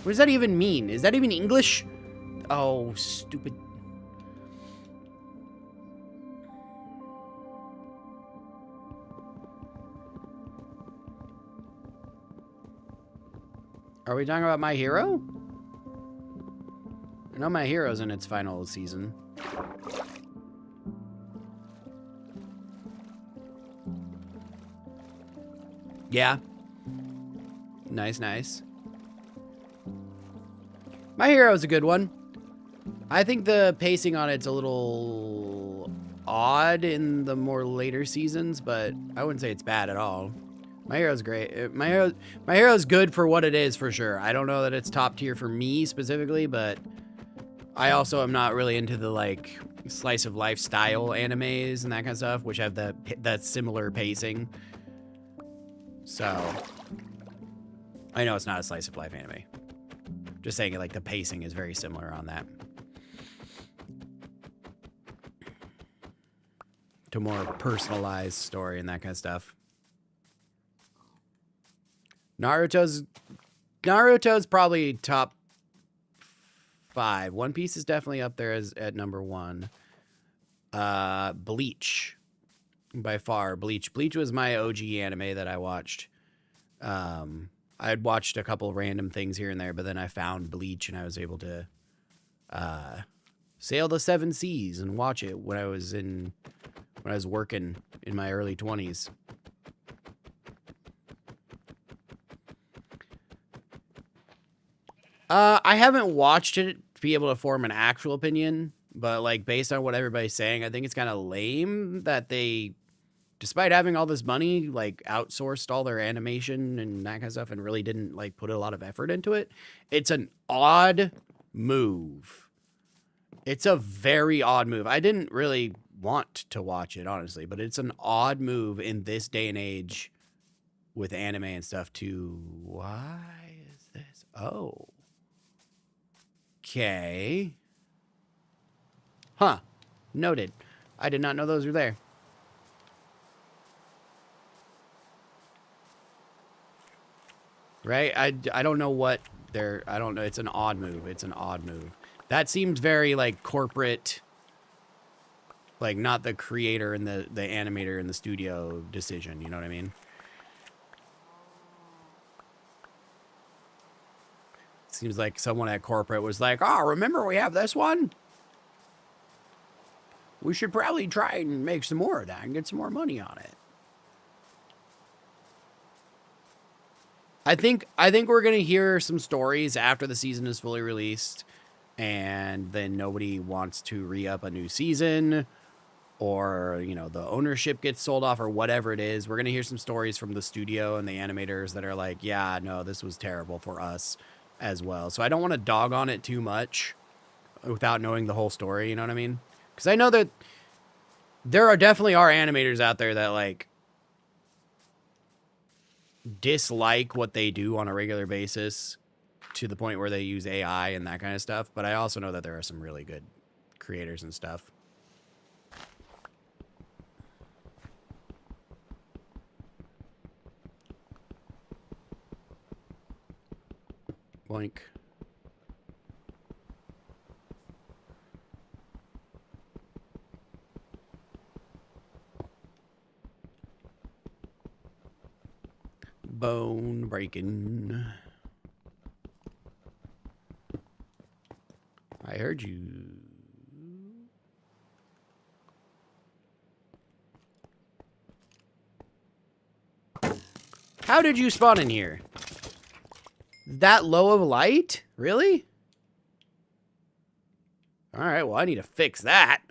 [SPEAKER 1] What does that even mean? Is that even English? Oh, stupid. Are we talking about My Hero? I know My Hero's in its final season. Yeah. Nice, nice. My Hero's a good one. I think the pacing on it's a little odd in the more later seasons, but I wouldn't say it's bad at all. My Hero's great. My Hero's good for what it is, for sure. I don't know that it's top tier for me specifically, but I also am not really into the like slice of life style animes and that kind of stuff, which have that similar pacing. So I know it's not a slice of life anime. Just saying, like, the pacing is very similar on that. To more personalized story and that kind of stuff. Naruto's probably top 5. One Piece is definitely up there at number 1. Bleach, by far. Bleach was my OG anime that I watched. I had watched a couple random things here and there, but then I found Bleach and I was able to sail the 7 seas and watch it when I was working in my early 20s. I haven't watched it to be able to form an actual opinion, but like based on what everybody's saying, I think it's kind of lame that they, despite having all this money, like outsourced all their animation and that kind of stuff and really didn't like put a lot of effort into it. It's an odd move. It's a very odd move. I didn't really want to watch it, honestly, but it's an odd move in this day and age with anime and stuff to, why is this? Oh. Okay. Huh. Noted. I did not know those were there. Right? I don't know what they're, I don't know. It's an odd move. It's an odd move. That seemed very like corporate, like not the creator and the animator and the studio decision. You know what I mean? Seems like someone at corporate was like, oh, remember we have this one? We should probably try and make some more of that and get some more money on it. I think we're going to hear some stories after the season is fully released, and then nobody wants to re-up a new season, or, you know, the ownership gets sold off, or whatever it is. We're going to hear some stories from the studio and the animators that are like, yeah, no, this was terrible for us as well. So I don't want to dog on it too much without knowing the whole story, you know what I mean? Because I know that there definitely are animators out there that, like, dislike what they do on a regular basis to the point where they use AI and that kind of stuff. But I also know that there are some really good creators and stuff. Boink. Bone breaking. I heard you. How did you spawn in here? That low of light? Really? All right, well, I need to fix that.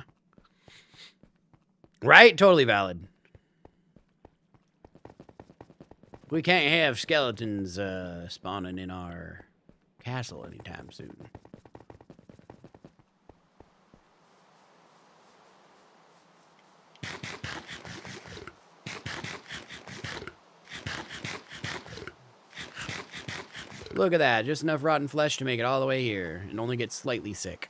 [SPEAKER 1] Right? Totally valid. We can't have skeletons spawning in our castle anytime soon. Look at that, just enough rotten flesh to make it all the way here and only get slightly sick.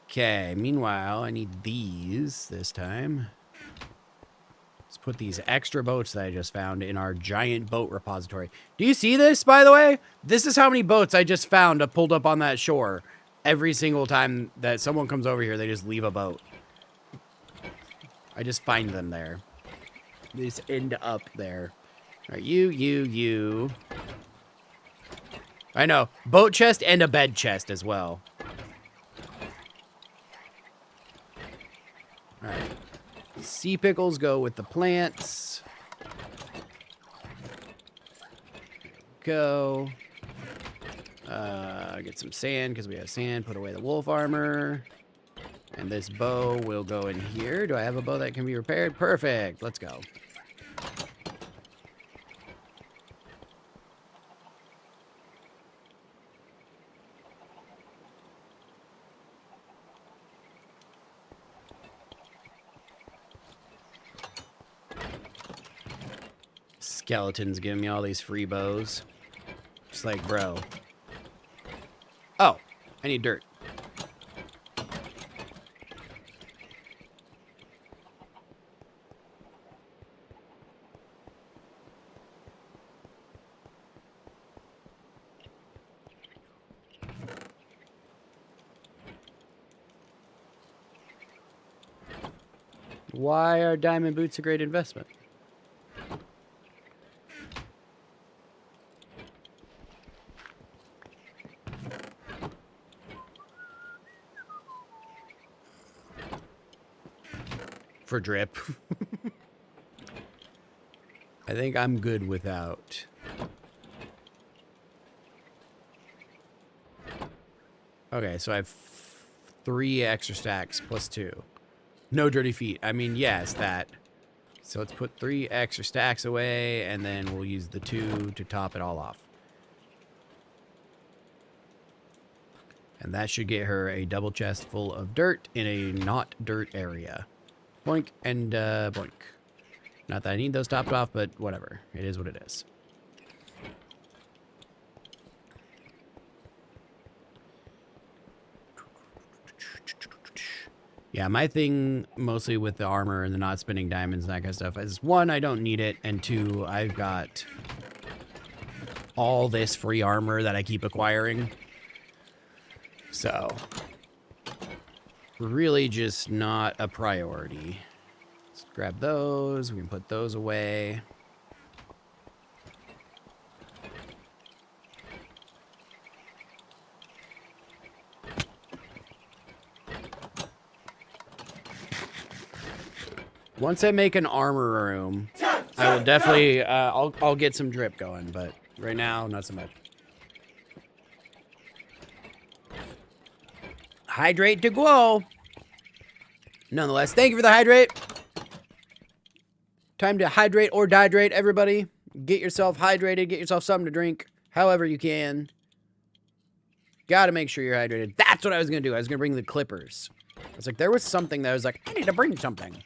[SPEAKER 1] Okay, meanwhile, I need these this time. Let's put these extra boats that I just found in our giant boat repository. Do you see this, by the way? This is how many boats I just found pulled up on that shore. Every single time that someone comes over here, they just leave a boat. I just find them there. They just end up there. All right, you. I know. Boat chest and a bed chest as well. All right. Sea pickles go with the plants. Go. Get some sand because we have sand. Put away the wolf armor. And this bow will go in here. Do I have a bow that can be repaired? Perfect. Let's go. Skeletons giving me all these free bows. Just like, bro. Oh, I need dirt. Why are diamond boots a great investment? For drip. I think I'm good without. Okay, so I have 3 extra stacks plus 2. No dirty feet. I mean, yes, that. So let's put 3 extra stacks away, and then we'll use the 2 to top it all off. And that should get her a double chest full of dirt in a not dirt area. Boink and boink. Not that I need those topped off, but whatever. It is what it is. Yeah, my thing mostly with the armor and the not spinning diamonds and that kind of stuff is, 1, I don't need it, and 2, I've got all this free armor that I keep acquiring. So, really just not a priority. Let's grab those. We can put those away. Once I make an armor room, I will definitely, I'll get some drip going, but right now, not so much. Hydrate to glow. Nonetheless, thank you for the hydrate. Time to hydrate or dehydrate, everybody. Get yourself hydrated. Get yourself something to drink however you can. Gotta make sure you're hydrated. That's what I was gonna do. I was gonna bring the clippers. I was like, there was something that I was like, I need to bring something.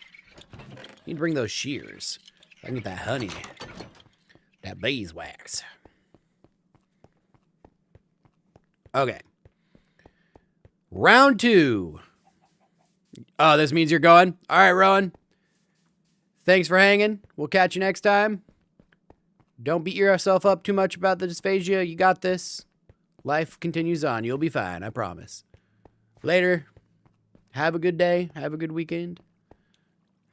[SPEAKER 1] I need to bring those shears. I can get that honey. That beeswax. Okay. Round 2. Oh, this means you're going? All right, Rowan. Thanks for hanging. We'll catch you next time. Don't beat yourself up too much about the dysphagia. You got this. Life continues on. You'll be fine. I promise. Later. Have a good day. Have a good weekend.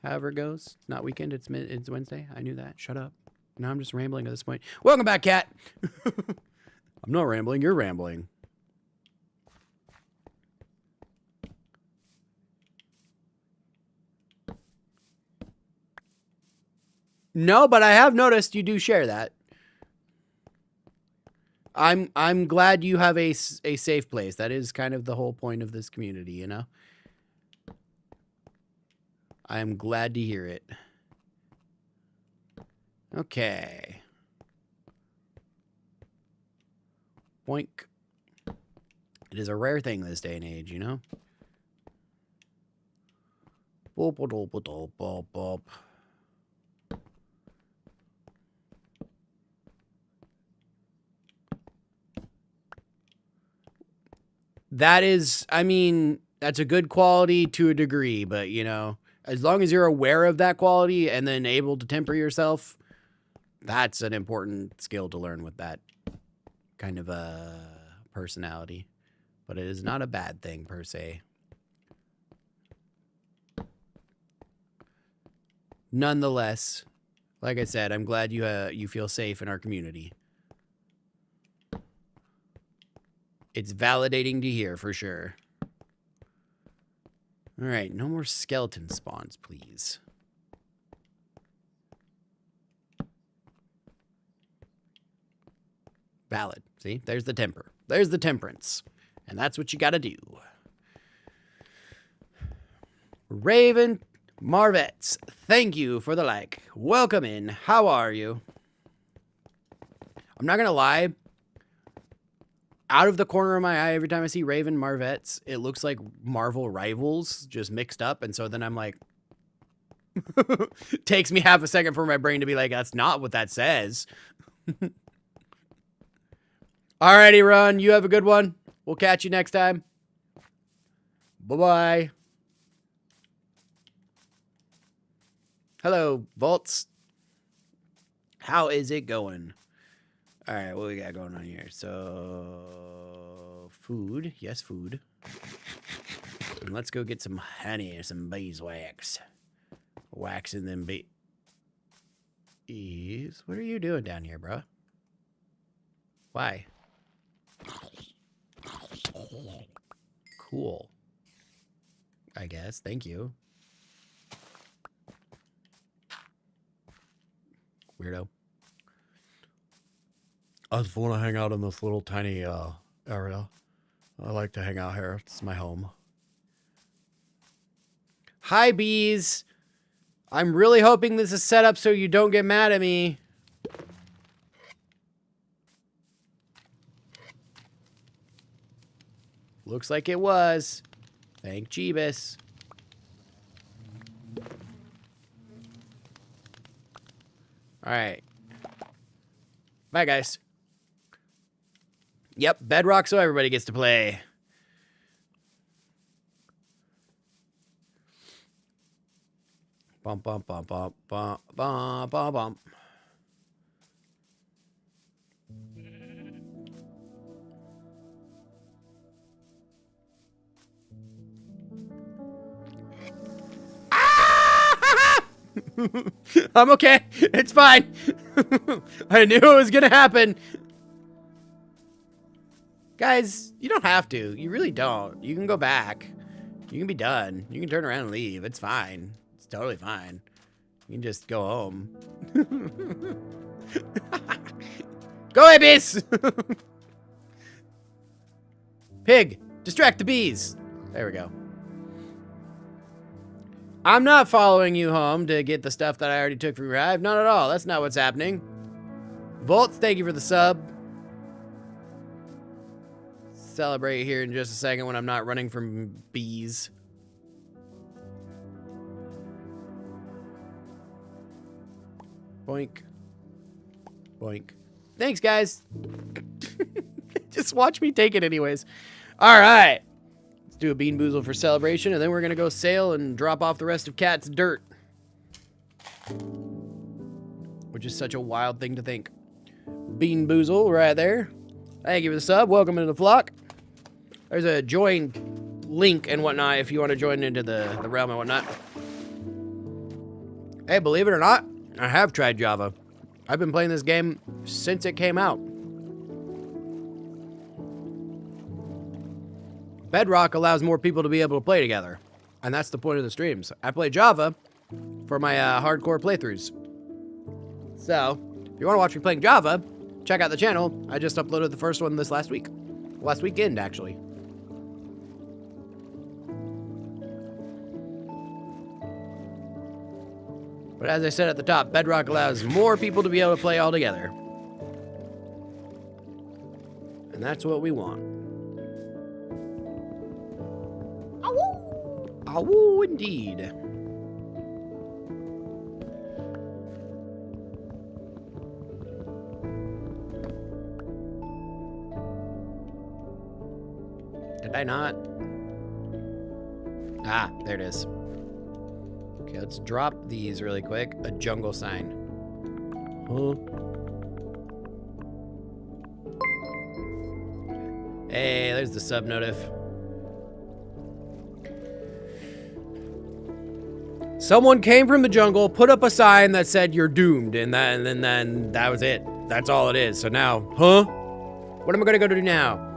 [SPEAKER 1] However it goes. It's not weekend. It's Wednesday. I knew that. Shut up. Now I'm just rambling at this point. Welcome back, Cat. I'm not rambling. You're rambling. No, but I have noticed you do share that. I'm glad you have a safe place. That is kind of the whole point of this community, you know? I am glad to hear it. Okay. Boink. It is a rare thing this day and age, you know? Boop, boop, boop, boop, boop, boop. That is, I mean, that's a good quality to a degree, but, you know, as long as you're aware of that quality and then able to temper yourself, that's an important skill to learn with that kind of a personality. But it is not a bad thing, per se. Nonetheless, like I said, I'm glad you feel safe in our community. It's validating to hear, for sure. All right, no more skeleton spawns, please. Valid. See, there's the temper. There's the temperance. And that's what you gotta do. Raven Marvets, thank you for the like. Welcome in. How are you? I'm not gonna lie. Out of the corner of my eye, every time I see Raven Marvets, it looks like Marvel Rivals just mixed up. And so then I'm like, takes me half a second for my brain to be like, that's not what that says. Alrighty, Ron, you have a good one. We'll catch you next time. Bye-bye. Hello, Vaults. How is it going? All right, what we got going on here? So, food. Yes, food. And let's go get some honey or some beeswax. Waxing them bees. What are you doing down here, bro? Why? Cool. I guess. Thank you. Weirdo. I just want to hang out in this little tiny area. I like to hang out here. It's my home. Hi, bees. I'm really hoping this is set up so you don't get mad at me. Looks like it was. Thank Jeebus. All right. Bye, guys. Yep, bedrock so everybody gets to play. Bump, bump, bump, bump, bump, bump, bump, bump. I'm okay. It's fine. I knew it was gonna happen. Guys, you don't have to. You really don't. You can go back. You can be done. You can turn around and leave. It's fine. It's totally fine. You can just go home. Go away, bees! Pig, distract the bees. There we go. I'm not following you home to get the stuff that I already took from your hive. Not at all. That's not what's happening. Volts, thank you for the sub. Celebrate here in just a second when I'm not running from bees. Boink. Boink. Thanks, guys. Just watch me take it anyways. All right. Let's do a bean boozle for celebration, and then we're going to go sail and drop off the rest of Cat's dirt. Which is such a wild thing to think. Bean boozle right there. Thank you for the sub. Welcome into the flock. There's a join link and whatnot if you want to join into the realm and whatnot. Hey, believe it or not, I have tried Java. I've been playing this game since it came out. Bedrock allows more people to be able to play together. And that's the point of the streams. I play Java for my hardcore playthroughs. So, if you want to watch me playing Java, check out the channel. I just uploaded the first one this last week. Last weekend, actually. But as I said at the top, Bedrock allows more people to be able to play all together. And that's what we want. Ow! Ow, indeed. Did I not? Ah, there it is. Okay, let's drop these really quick. A jungle sign. Huh? Hey, there's the sub notif. Someone came from the jungle, put up a sign that said you're doomed, and then that was it. That's all it is. So now, huh? What am I gonna go do now?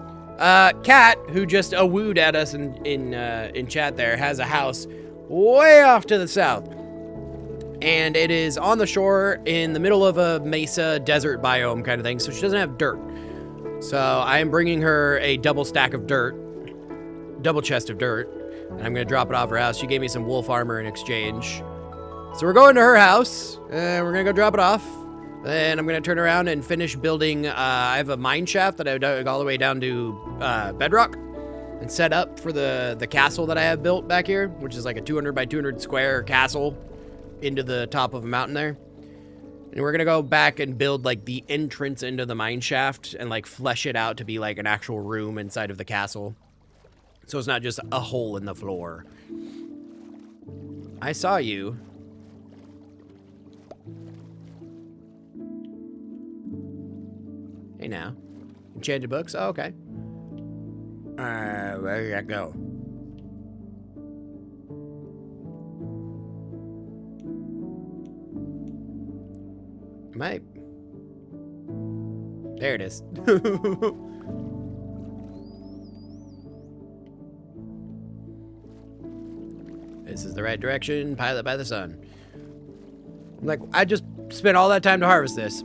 [SPEAKER 1] Kat, who just wooed at us in chat there, has a house way off to the south. And it is on the shore in the middle of a mesa desert biome kind of thing, so she doesn't have dirt. So I am bringing her a double stack of dirt, double chest of dirt, and I'm gonna drop it off her house. She gave me some wolf armor in exchange. So we're going to her house, and we're gonna go drop it off. Then I'm gonna turn around and finish building, I have a mine shaft that I dug all the way down to bedrock and set up for the castle that I have built back here, which is like a 200 by 200 square castle into the top of a mountain there. And we're gonna go back and build like the entrance into the mine shaft and like flesh it out to be like an actual room inside of the castle. So it's not just a hole in the floor. I saw you. Hey now. Enchanted books? Oh, okay. Where did that go? Might. There it is. This is the right direction. Pilot by the sun. Like, I just spent all that time to harvest this.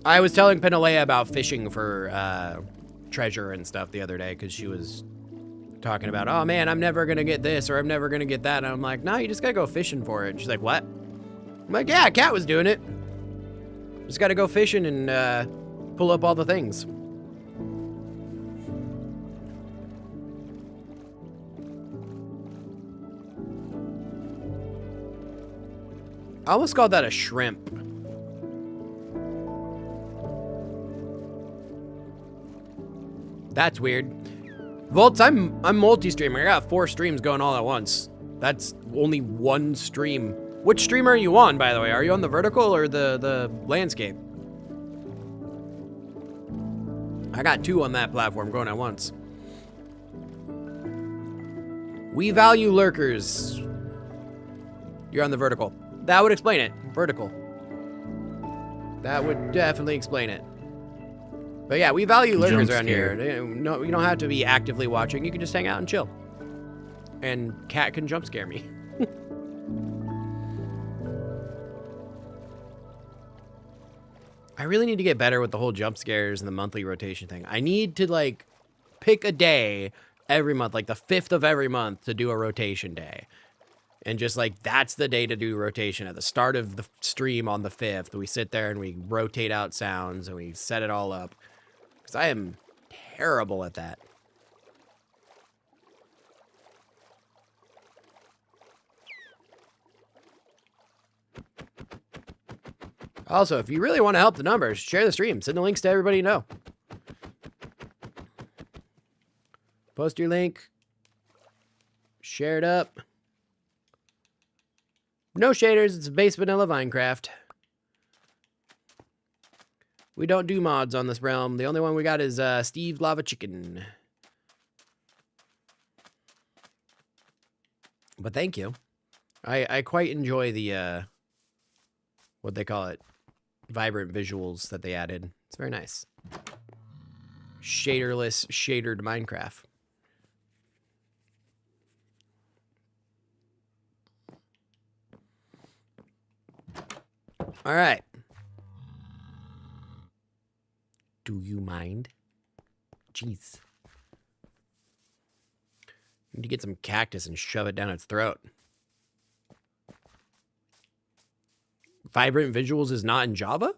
[SPEAKER 1] I was telling Penelea about fishing for treasure and stuff the other day because she was talking about, oh man, I'm never gonna get this or I'm never gonna get that. And I'm like, no, you just gotta go fishing for it. And she's like, what? I'm like, yeah, Cat was doing it. Just gotta go fishing and pull up all the things. I almost called that a shrimp. That's weird. Volts, I'm multi-streaming. I got 4 streams going all at once. That's only one stream. Which stream are you on, by the way? Are you on the vertical or the landscape? I got 2 on that platform going at once. We value lurkers. You're on the vertical. That would explain it. Vertical. That would definitely explain it. But yeah, we value lurkers around here. No, you don't have to be actively watching. You can just hang out and chill. and cat can jump scare me. I really need to get better with the whole jump scares and the monthly rotation thing. I need to like pick a day every month, like the 5th of every month, to do a rotation day. And just like, that's the day to do rotation. At the start of the stream on the 5th, we sit there and we rotate out sounds and we set it all up. Because I am terrible at that. Also, if you really want to help the numbers, share the stream. Send the links to everybody you know. Post your link. Share it up. No shaders. It's base vanilla Minecraft. We don't do mods on this realm. The only one we got is Steve Lava Chicken. But thank you. I quite enjoy the, what they call it, vibrant visuals that they added. It's very nice. Shaderless, shadered Minecraft. All right. Do you mind? Jeez. Need to get some cactus and shove it down its throat. Vibrant visuals is not in Java?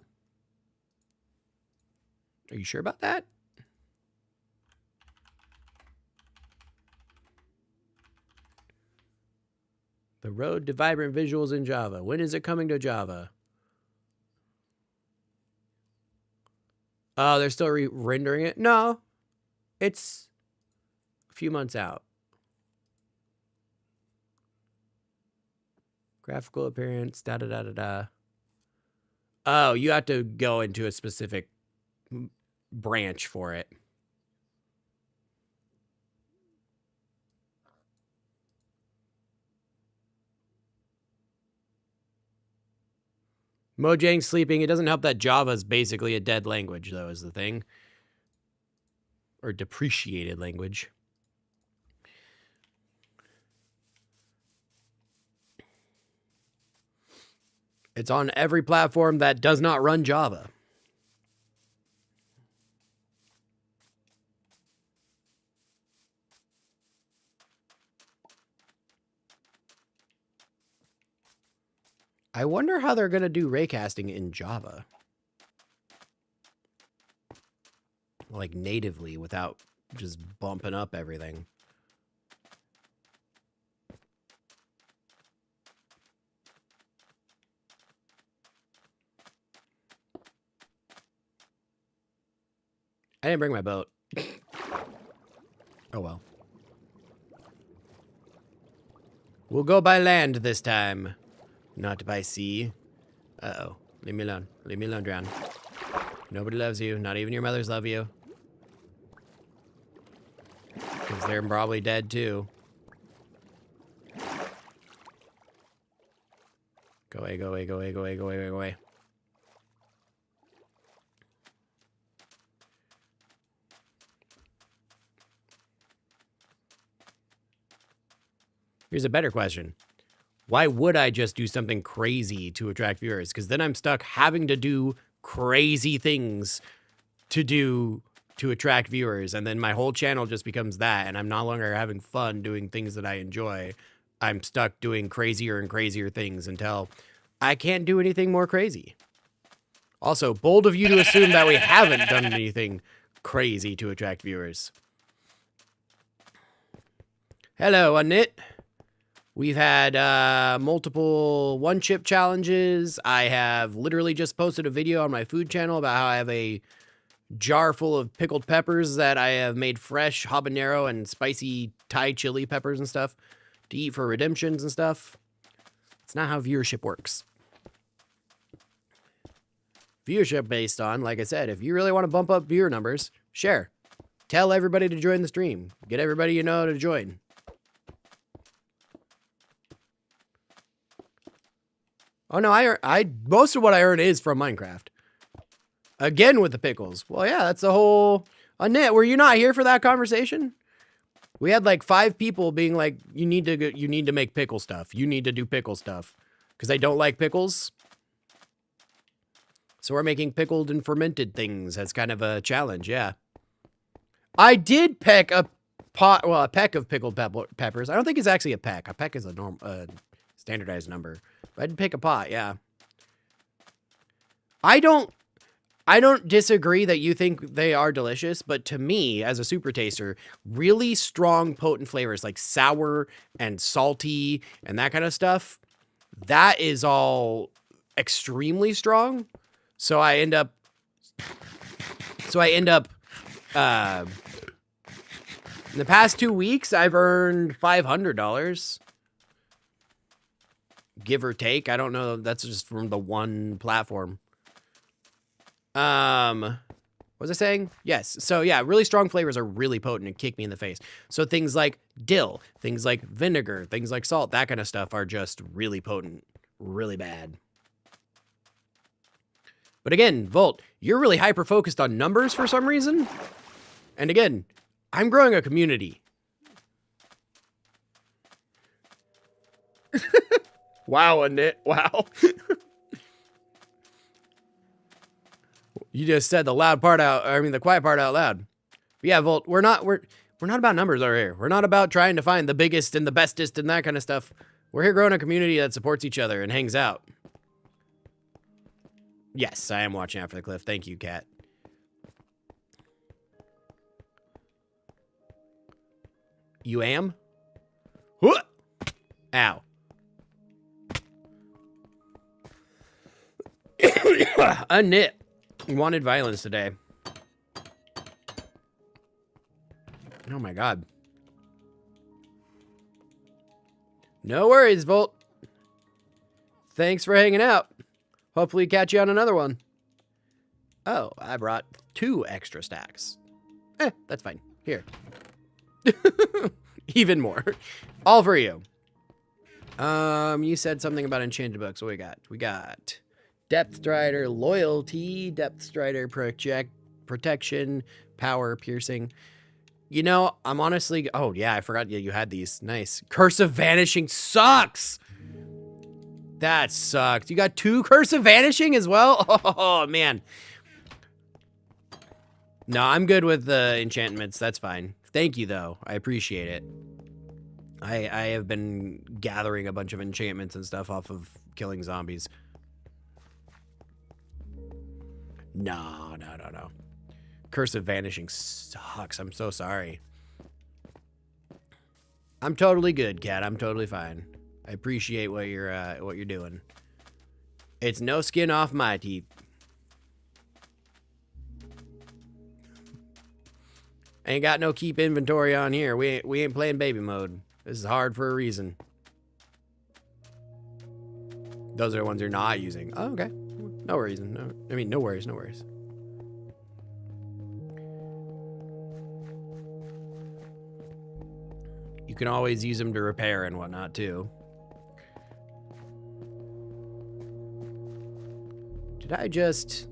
[SPEAKER 1] Are you sure about that? The road to vibrant visuals in Java. When is it coming to Java? Oh, they're still rendering it? No. It's a few months out. Graphical appearance, da-da-da-da-da. Oh, you have to go into a specific branch for it. Mojang's sleeping. It doesn't help that Java is basically a dead language, though, is the thing. Or depreciated language. It's on every platform that does not run Java. I wonder how they're going to do raycasting in Java. Like natively without just bumping up everything. I didn't bring my boat. Oh well. We'll go by land this time. Not by sea. Uh-oh. Leave me alone. Leave me alone, Drown. Nobody loves you. Not even your mothers love you. Because they're probably dead, too. Go away, go away, go away, go away, go away, go away. Here's a better question. Why would I just do something crazy to attract viewers? Because then I'm stuck having to do crazy things to attract viewers. And then my whole channel just becomes that. And I'm no longer having fun doing things that I enjoy. I'm stuck doing crazier and crazier things until I can't do anything more crazy. Also, bold of you to assume that we haven't done anything crazy to attract viewers. Hello, Unknit. We've had multiple one-chip challenges. I have literally just posted a video on my food channel about how I have a jar full of pickled peppers that I have made fresh, habanero and spicy Thai chili peppers and stuff to eat for redemptions and stuff. It's not how viewership works. Viewership based on, like I said, if you really want to bump up viewer numbers, share. Tell everybody to join the stream. Get everybody you know to join. Oh no, I most of what I earn is from Minecraft. Again with the pickles. Well, yeah, that's the whole... Annette, were you not here for that conversation? We had like 5 people being like, you need to make pickle stuff. You need to do pickle stuff. Because I don't like pickles. So we're making pickled and fermented things as kind of a challenge, yeah. I did peck a peck of pickled peppers. I don't think it's actually a peck. A peck is a standardized number. But I did pick a pot, yeah. I don't disagree that you think they are delicious, but to me, as a super taster, really strong, potent flavors like sour and salty and that kind of stuff, that is all extremely strong. So I end up in the past 2 weeks, I've earned $500, give or take. I don't know. That's just from the one platform. What was I saying? Yes. So yeah, really strong flavors are really potent and kick me in the face. So things like dill, things like vinegar, things like salt, that kind of stuff are just really potent, really bad. But again, Volt, you're really hyper-focused on numbers for some reason. And again, I'm growing a community. Wow, Annette. Wow. You just said the loud part out, I mean the quiet part out loud. But yeah, Volt, we're not about numbers over here. We're not about trying to find the biggest and the bestest and that kind of stuff. We're here growing a community that supports each other and hangs out. Yes, I am watching out for the cliff. Thank you, Cat. You am? Ow. Unknit. Wanted violence today. Oh my god. No worries, Volt. Thanks for hanging out. Hopefully catch you on another one. Oh, I brought 2 extra stacks. That's fine. Here. Even more. All for you. You said something about enchanted books. What we got? We got Depth Strider, Loyalty, Depth Strider, Protection, Power, Piercing. You know, I'm honestly... Oh, yeah, I forgot you had these. Nice. Curse of Vanishing sucks! That sucks. You got 2 Curse of Vanishing as well? Oh, man. No, I'm good with the enchantments. That's fine. Thank you, though. I appreciate it. I have been gathering a bunch of enchantments and stuff off of killing zombies. No. Curse of Vanishing sucks. I'm so sorry. I'm totally good, Cat. I'm totally fine. I appreciate what you're doing. It's no skin off my teeth. Ain't got no keep inventory on here. We ain't playing baby mode. This is hard for a reason. Those are the ones you're not using. Oh, okay. No worries. No worries. No worries. You can always use them to repair and whatnot too. Did I just...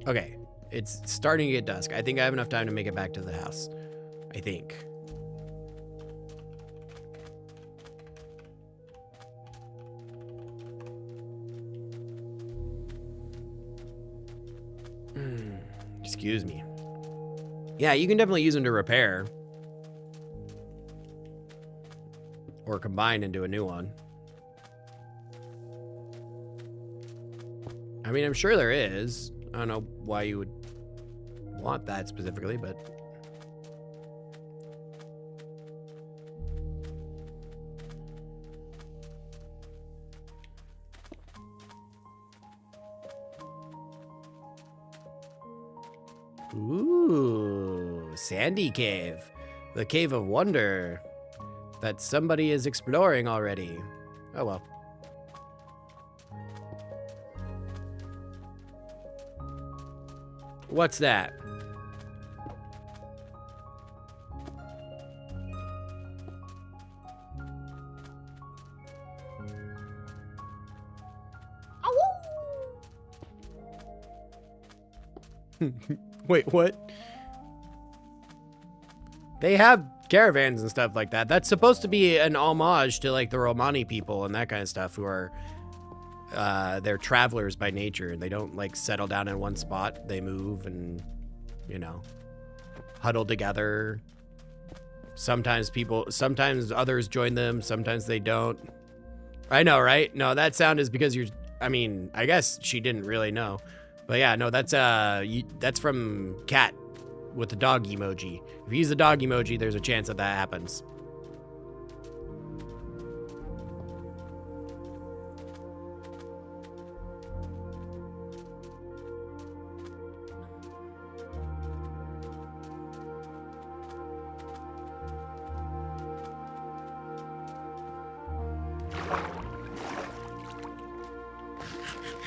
[SPEAKER 1] Okay. It's starting to get dusk. I think I have enough time to make it back to the house. I think. Excuse me. Yeah, you can definitely use them to repair. Or combine into a new one. I mean, I'm sure there is. I don't know why you would want that specifically, but... Ooh, Sandy Cave. The Cave of Wonder that somebody is exploring already. Oh well. What's that? Wait, what? They have caravans and stuff like that. That's supposed to be an homage to like the Romani people and that kind of stuff, who are they're travelers by nature. They don't like settle down in one spot. They move and, you know, huddle together. Sometimes others join them, sometimes they don't. I know, right? No, that sound is because I mean, I guess she didn't really know. But yeah, no, that's from Cat with the dog emoji. If you use the dog emoji, there's a chance that happens.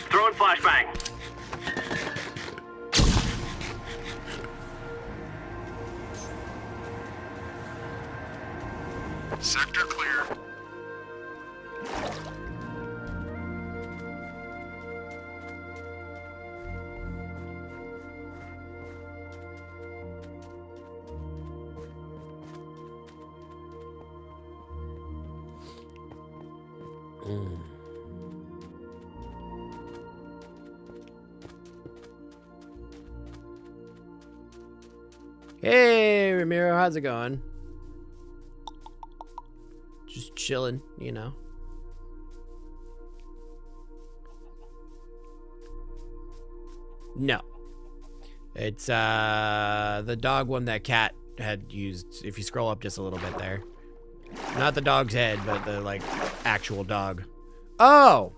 [SPEAKER 3] Throwing flashbang.
[SPEAKER 5] Sector clear.
[SPEAKER 1] Hey, Ramiro, how's it going? Just chilling, you know. No. It's the dog one that Cat had used. If you scroll up just a little bit there. Not the dog's head, but the like actual dog. Oh!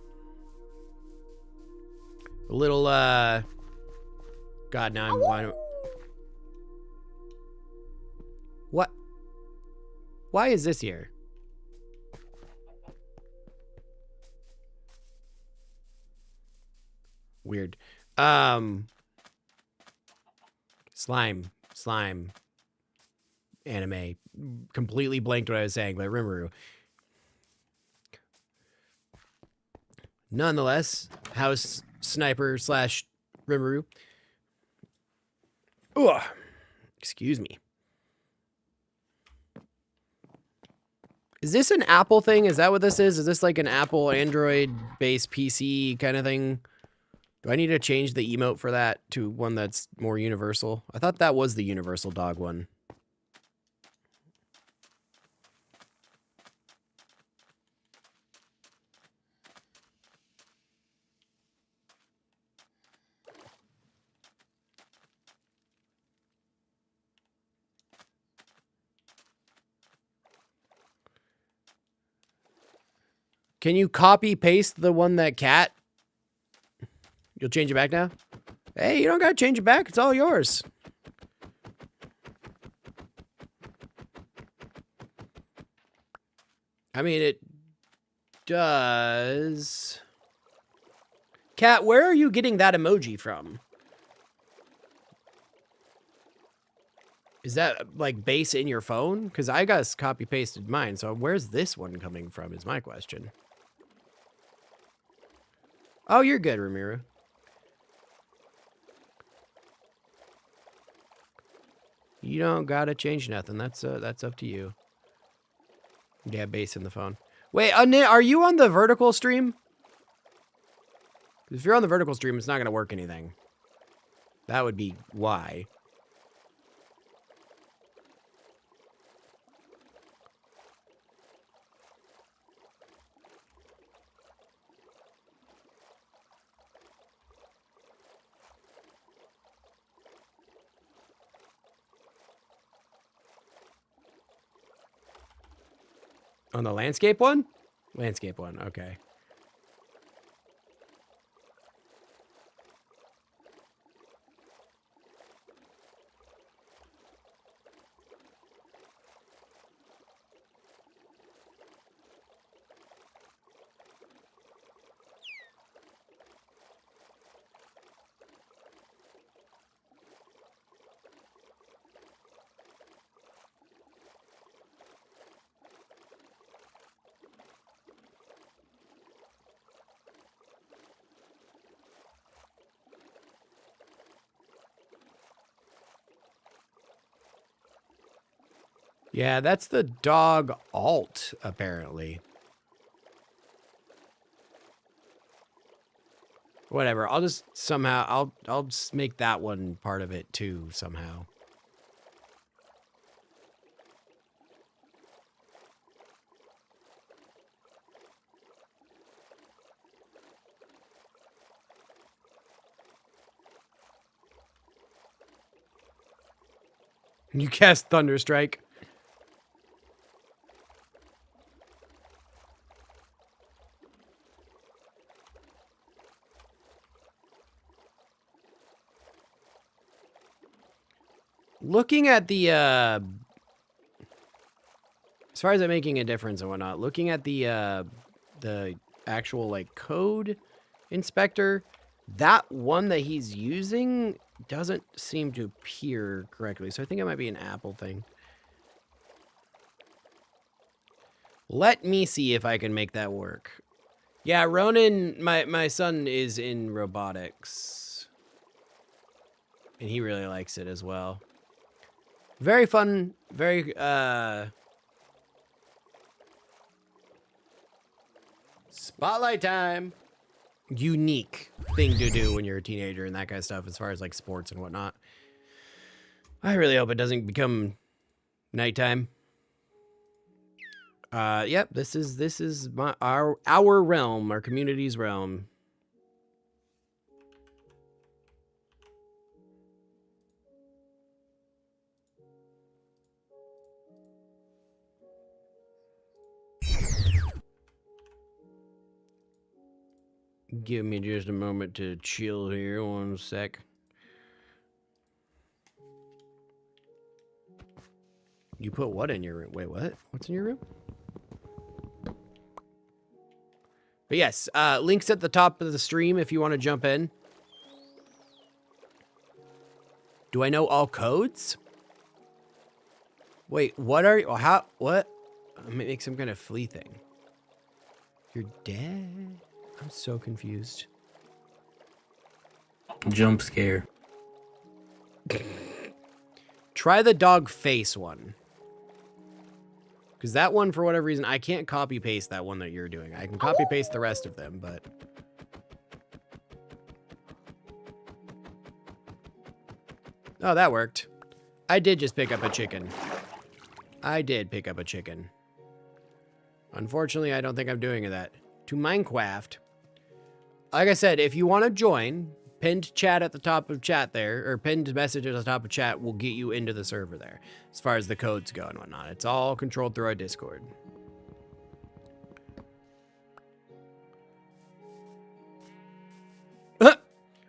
[SPEAKER 1] A little God, now I'm going. What? Why is this here? Weird. Slime anime. Completely blanked what I was saying, but Rimuru. Nonetheless, House Sniper / Rimuru. Ugh. Excuse me. Is this an Apple thing? Is that what this is? Is this like an Apple Android-based PC kind of thing? Do I need to change the emote for that to one that's more universal? I thought that was the universal dog one. Can you copy paste the one that Cat? You'll change it back now? Hey, you don't gotta change it back. It's all yours. I mean, it does. Cat, where are you getting that emoji from? Is that like base in your phone? Because I got copy pasted mine. So where's this one coming from is my question. Oh, you're good, Ramiro. You don't gotta change nothing. That's up to you. Yeah, base in the phone. Wait, are you on the vertical stream? If you're on the vertical stream, it's not gonna work anything. That would be why. On the landscape one? Landscape one, okay. Yeah, that's the dog alt, apparently. Whatever. I'll just somehow I'll just make that one part of it too somehow. You cast Thunderstrike. Looking at the as far as it making a difference and whatnot, looking at the actual like code inspector, that one that he's using doesn't seem to appear correctly. So I think it might be an Apple thing. Let me see if I can make that work. Yeah, Ronan, my son is in robotics. And he really likes it as well. Very fun, very spotlight time. Unique thing to do when you're a teenager and that kind of stuff as far as like sports and whatnot. I really hope it doesn't become nighttime. Yep, this is our realm, our community's realm. Give me just a moment to chill here, 1 sec. You put what in your room? Wait, what? What's in your room? But yes, links at the top of the stream if you want to jump in. Do I know all codes? Wait, what are you? How? What? Make some kind of flea thing. You're dead? I'm so confused.
[SPEAKER 5] Jump scare.
[SPEAKER 1] Try the dog face one. Because that one, for whatever reason, I can't copy paste that one that you're doing. I can copy paste the rest of them, but... Oh, that worked. I did just pick up a chicken. I did pick up a chicken. Unfortunately, I don't think I'm doing that. To Minecwaft. Like I said, if you want to join, pinned chat at the top of chat there, or pinned message at the top of chat will get you into the server there, as far as the codes go and whatnot. It's all controlled through our Discord.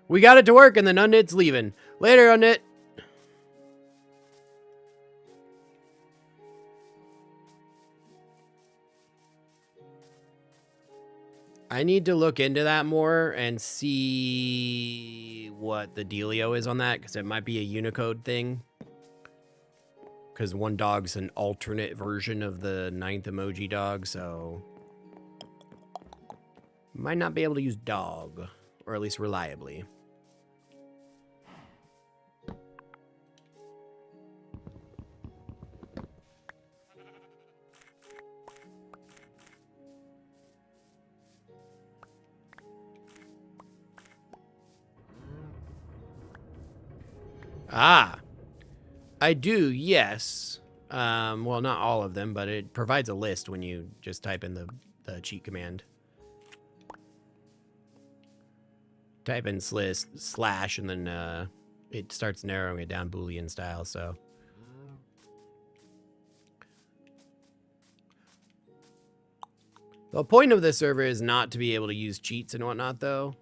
[SPEAKER 1] We got it to work, and then Unknit's leaving. Later, Unknit. I need to look into that more and see what the dealio is on that, because it might be a Unicode thing. Because one dog's an alternate version of the 9th emoji dog, so... Might not be able to use dog, or at least reliably. Ah, I do, yes. Well, not all of them, but it provides a list when you just type in the cheat command. Type in slash, and then it starts narrowing it down Boolean style, so. The point of this server is not to be able to use cheats and whatnot, though.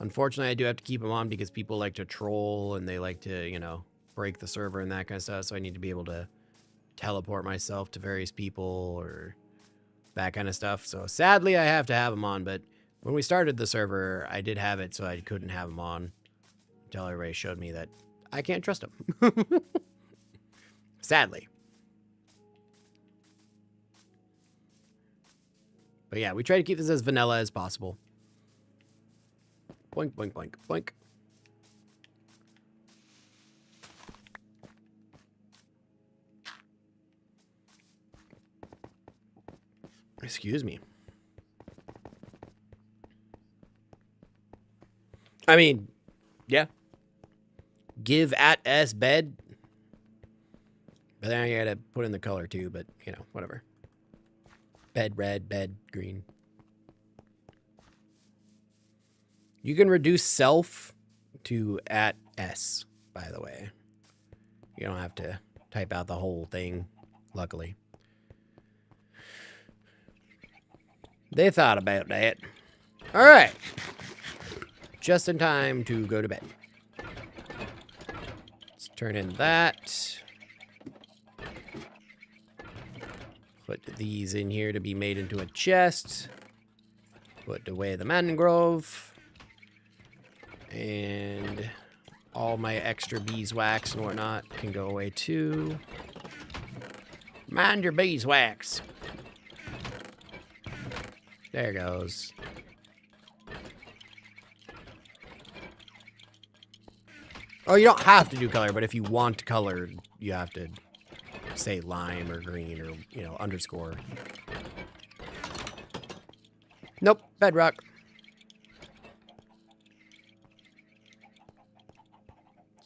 [SPEAKER 1] Unfortunately, I do have to keep them on because people like to troll and they like to, you know, break the server and that kind of stuff. So I need to be able to teleport myself to various people or that kind of stuff. So sadly, I have to have them on. But when we started the server, I did have it so I couldn't have them on until everybody showed me that I can't trust them. Sadly. But yeah, we try to keep this as vanilla as possible. Boink, boink, boink, boink. Excuse me. I mean, yeah. Give at S bed. But then you gotta put in the color too, but you know, whatever. Bed red, bed green. You can reduce self to at S, by the way. You don't have to type out the whole thing, luckily. They thought about that. All right. Just in time to go to bed. Let's turn in that. Put these in here to be made into a chest. Put away the mangrove. And all my extra beeswax and whatnot can go away too. Mind your beeswax. There goes. Oh, you don't have to do color, but if you want color, you have to say lime or green or, you know, underscore. Nope, bedrock.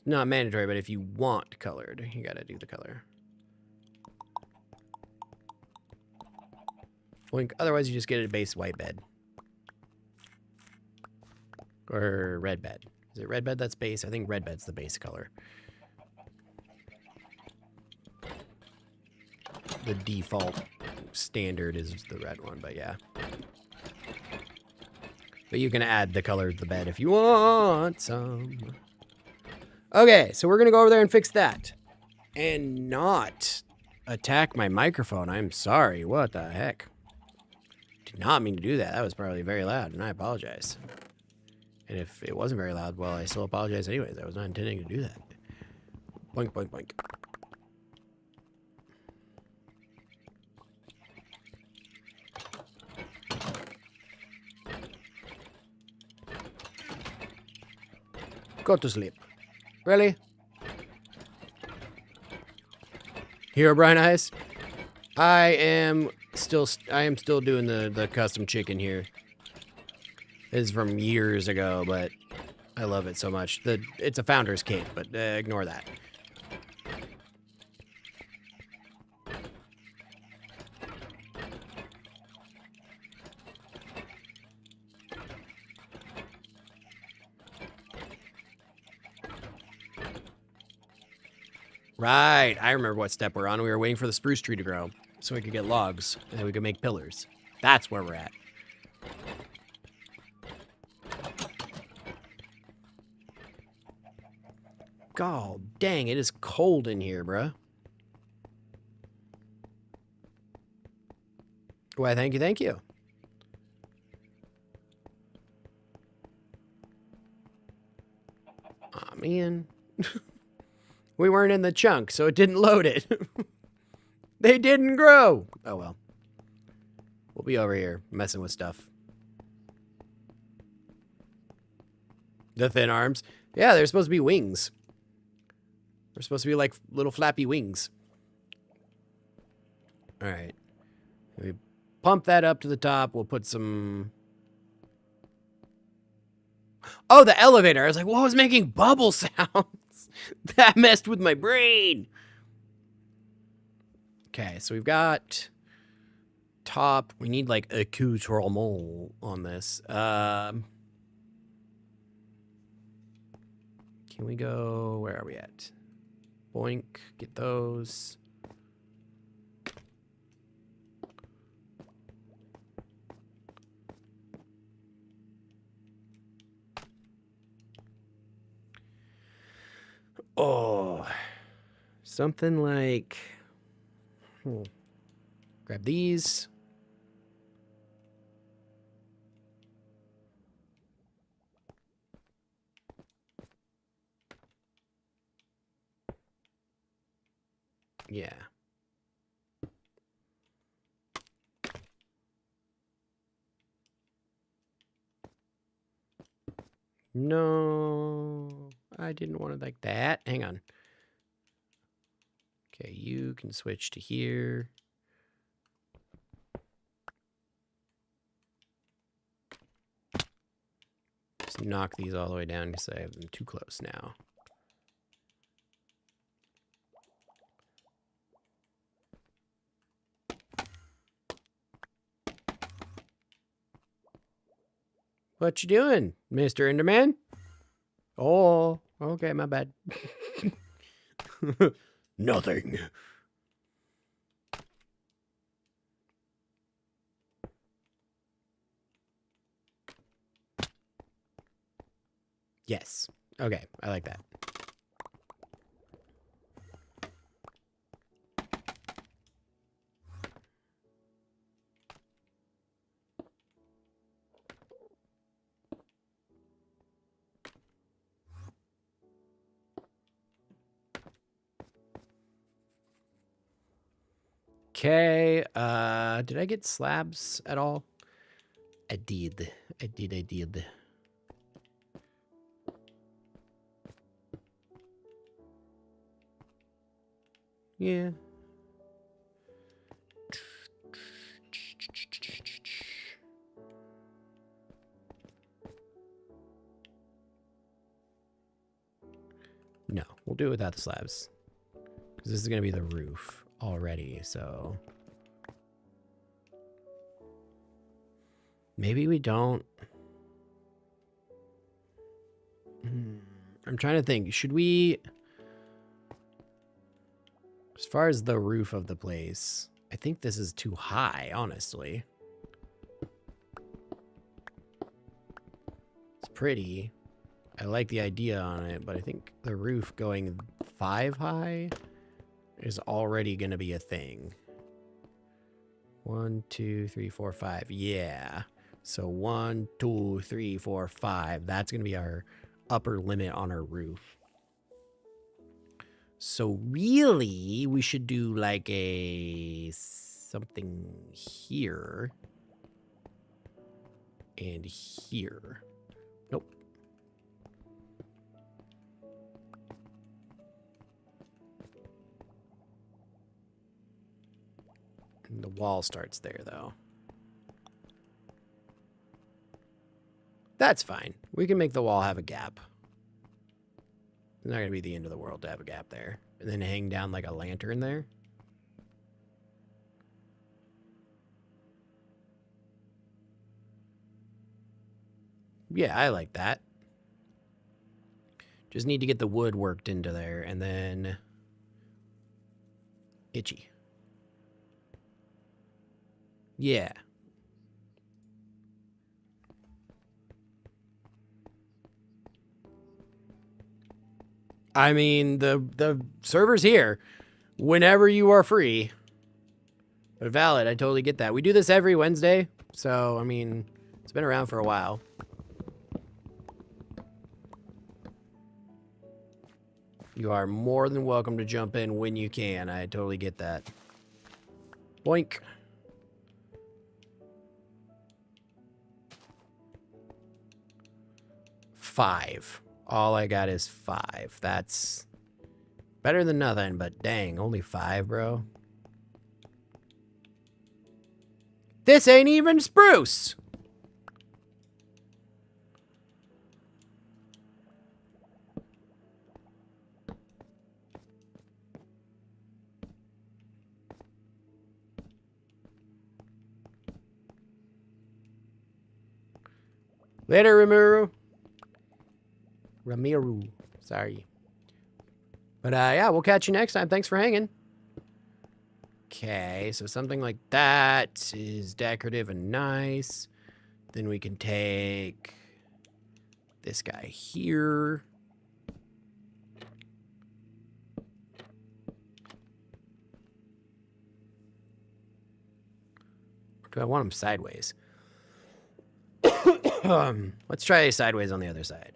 [SPEAKER 1] Not mandatory, but if you want colored, you gotta do the color. Boink. Otherwise, you just get a base white bed. Or red bed. Is it red bed that's base? I think red bed's the base color. The default standard is the red one, but yeah. But you can add the color of the bed if you want some. Okay, so we're going to go over there and fix that. And not attack my microphone. I'm sorry. What the heck? Did not mean to do that. That was probably very loud, and I apologize. And if it wasn't very loud, well, I still apologize anyways. I was not intending to do that. Boink, boink, boink. Go to sleep. Really? Hero Brian Eyes? I am still doing the custom chicken here. This is from years ago, but I love it so much. It's a founder's kit, but ignore that. Right, I remember what step we're on. We were waiting for the spruce tree to grow so we could get logs and then we could make pillars. That's where we're at. God dang, it is cold in here, bruh. Why, thank you, thank you. Aw, man. We weren't in the chunk, so it didn't load it. They didn't grow. Oh, well. We'll be over here messing with stuff. The thin arms. Yeah, they're supposed to be wings. They're supposed to be like little flappy wings. All right. We pump that up to the top. We'll put some... Oh, the elevator. I was like, what was making bubble sounds? That messed with my brain. Okay, so we've got top. We need like accoutrement on this. Can we go? Where are we at? Boink. Get those. Oh, something like, grab these. Yeah. No, I didn't want it like that. Hang on. Okay, you can switch to here. just knock these all the way down because I have them too close now. What you doing, Mr. Enderman? Oh, okay, my bad. Nothing. Yes. Okay, I like that. Okay, did I get slabs at all? I did. I did. Yeah. No, we'll do it without the slabs. Because this is going to be the roof already, so... Maybe we don't... I'm trying to think. Should we... As far as the roof of the place, I think this is too high, honestly. It's pretty. I like the idea on it, but I think the roof going 5 high is already going to be a thing. 1, 2, 3, 4, 5. Yeah. So 1, 2, 3, 4, 5. That's going to be our upper limit on our roof. So really, we should do like a something here and here. Nope. And the wall starts there, though. That's fine. We can make the wall have a gap. It's not going to be the end of the world to have a gap there. And then hang down like a lantern there. Yeah, I like that. Just need to get the wood worked into there and then... Itchy. Yeah. I mean, the server's here whenever you are free. But valid, I totally get that. We do this every Wednesday, so, I mean, it's been around for a while. You are more than welcome to jump in when you can. I totally get that. Boink. Five. All I got is 5. That's better than nothing, but dang, only 5, bro. This ain't even spruce. Later, Ramiru. Sorry. But, yeah, we'll catch you next time. Thanks for hanging. Okay, so something like that is decorative and nice. Then we can take this guy here. Or do I want him sideways? Let's try sideways on the other side.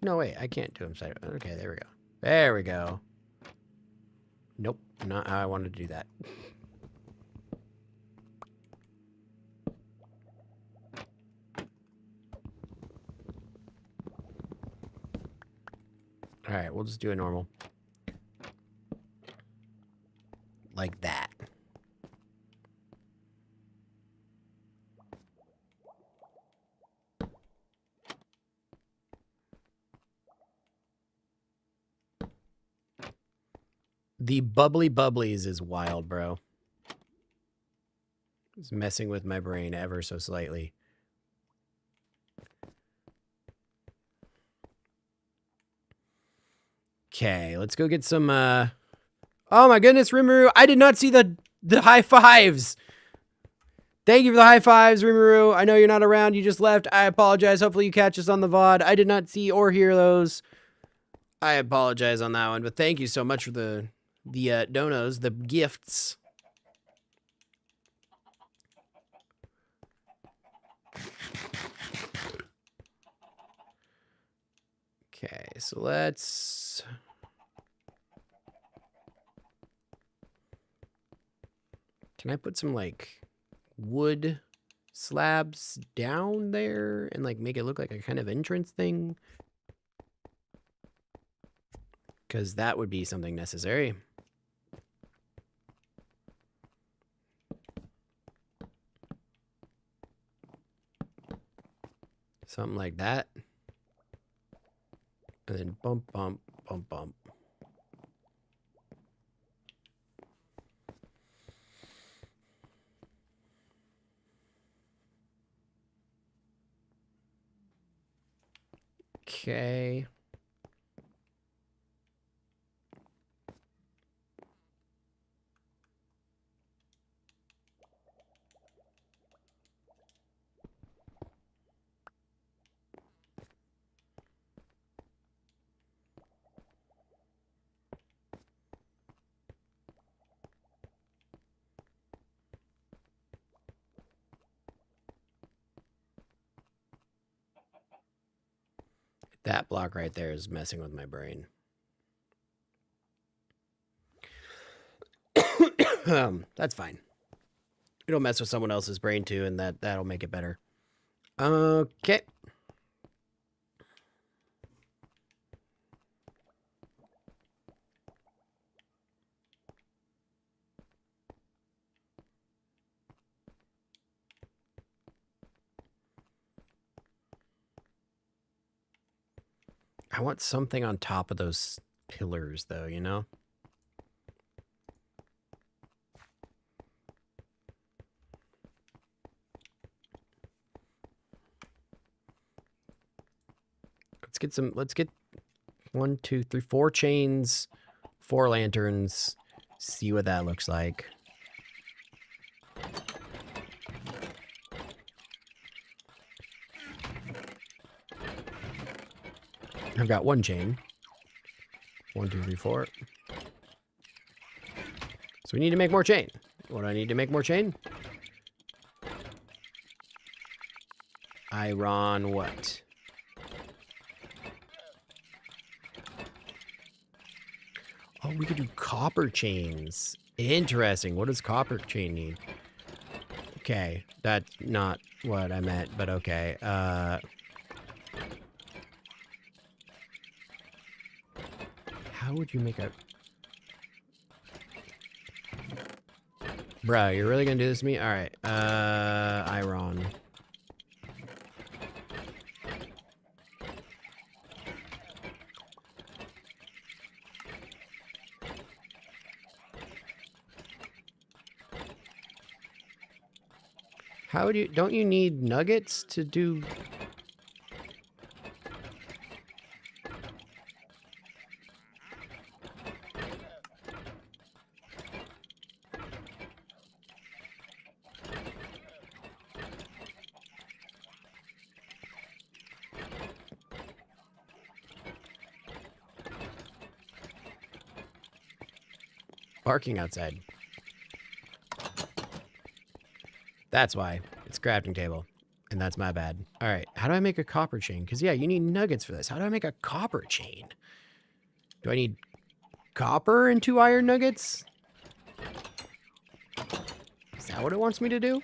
[SPEAKER 1] No, wait, I can't do him sideways. Okay, there we go. There we go. Nope. Not how I wanted to do that. All right, we'll just do a normal. Like that. The bubbly bubblies is wild, bro. It's messing with my brain ever so slightly. Okay, let's go get some, Oh my goodness, Rimuru, I did not see the high fives! Thank you for the high fives, Rimuru. I know you're not around, you just left. I apologize, hopefully you catch us on the VOD. I did not see or hear those. I apologize on that one, but thank you so much for the donos, the gifts. Okay, so let's... Can I put some, like, wood slabs down there and, like, make it look like a kind of entrance thing? Because that would be something necessary. Something like that. And then bump, bump, bump, bump. Okay. That block right there is messing with my brain. That's fine. It'll mess with someone else's brain too, and that'll make it better. Okay. I want something on top of those pillars, though, you know? Let's get 1, 2, 3, 4 chains, 4 lanterns, see what that looks like. I've got 1 chain. 1, 2, 3, 4. So we need to make more chain. What do I need to make more chain? Iron what? Oh, we could do copper chains. Interesting. What does copper chain need? Okay, that's not what I meant, but okay. How would you make a... Bruh, you're really gonna do this to me? Alright, iron. How would you... Don't you need nuggets to do... Barking outside. That's why. It's crafting table. And that's my bad. Alright, how do I make a copper chain? Because, yeah, you need nuggets for this. How do I make a copper chain? Do I need copper and 2 iron nuggets? that what it wants me to do?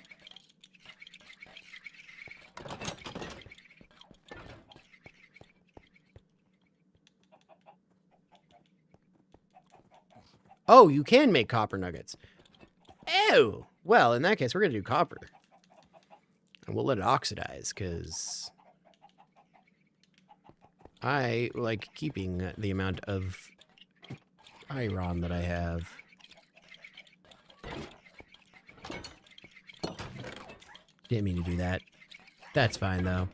[SPEAKER 1] Oh, you can make copper nuggets. Oh, well, in that case, we're going to do copper. And we'll let it oxidize, because I like keeping the amount of iron that I have. Didn't mean to do that. That's fine, though.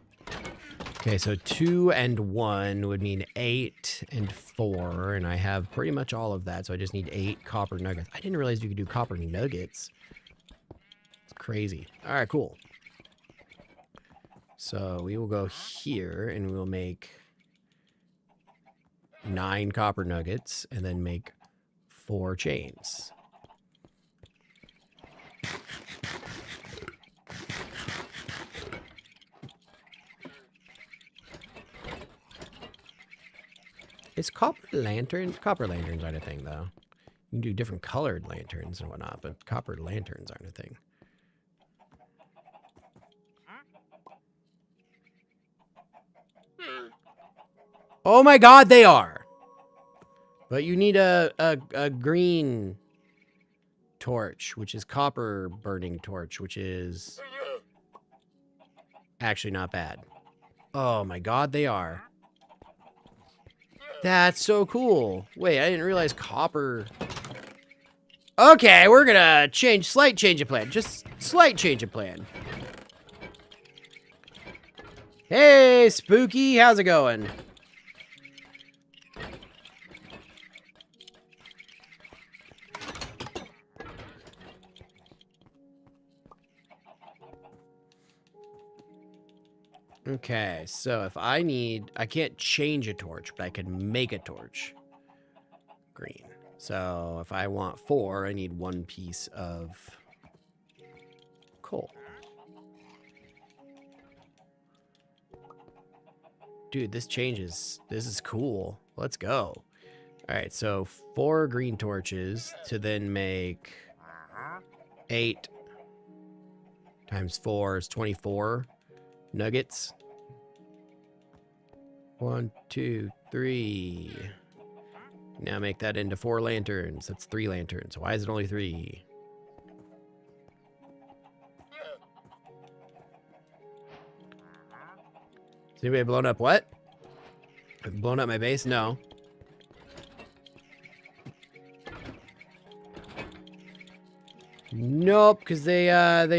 [SPEAKER 1] Okay, so 2 and 1 would mean 8 and 4, and I have pretty much all of that, so I just need 8 copper nuggets. I didn't realize you could do copper nuggets. It's crazy. All right, cool. So we will go here, and we'll make 9 copper nuggets, and then make 4 chains. Is copper lanterns? Copper lanterns aren't a thing, though. You can do different colored lanterns and whatnot, but copper lanterns aren't a thing. Oh my god, they are! But you need a green torch, which is copper burning torch, which is actually not bad. Oh my god, they are. That's so cool. Wait, I didn't realize copper... Okay, we're gonna slight change of plan. Just slight change of plan. Hey, Spooky, how's it going? Okay, so if I can't change a torch, but I can make a torch. Green. So if I want 4, I need 1 piece of coal. Dude, this changes. This is cool. Let's go. All right, so 4 green torches to then make 8 times 4 is 24 nuggets. 1, 2, 3. Now make that into 4 lanterns. That's 3 lanterns. Why is it only 3? Has anybody blown up what? Blown up my base? No. Nope, because they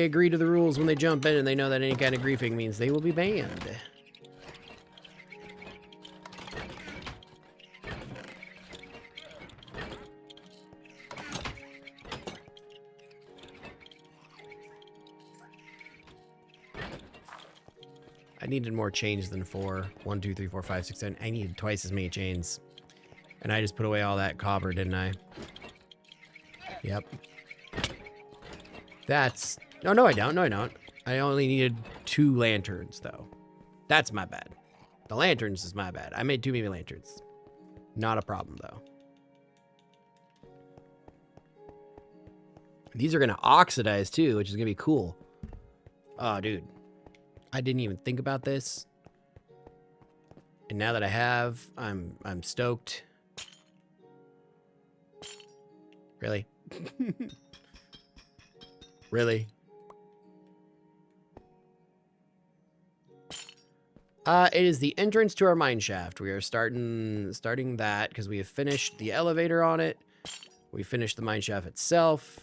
[SPEAKER 1] agree to the rules when they jump in, and they know that any kind of griefing means they will be banned. I needed more chains than 4. 1, 2, 3, 4, 5, 6, 7. I needed twice as many chains. And I just put away all that copper, didn't I? Yep. That's... Oh, no, I don't. No, I don't. I only needed 2 lanterns, though. That's my bad. The lanterns is my bad. I made too many lanterns. Not a problem, though. These are going to oxidize, too, which is going to be cool. Oh, dude. I didn't even think about this. And now that I have, I'm stoked. Really? Really? It is the entrance to our mine shaft. We are starting that because we have finished the elevator on it. We finished the mine shaft itself.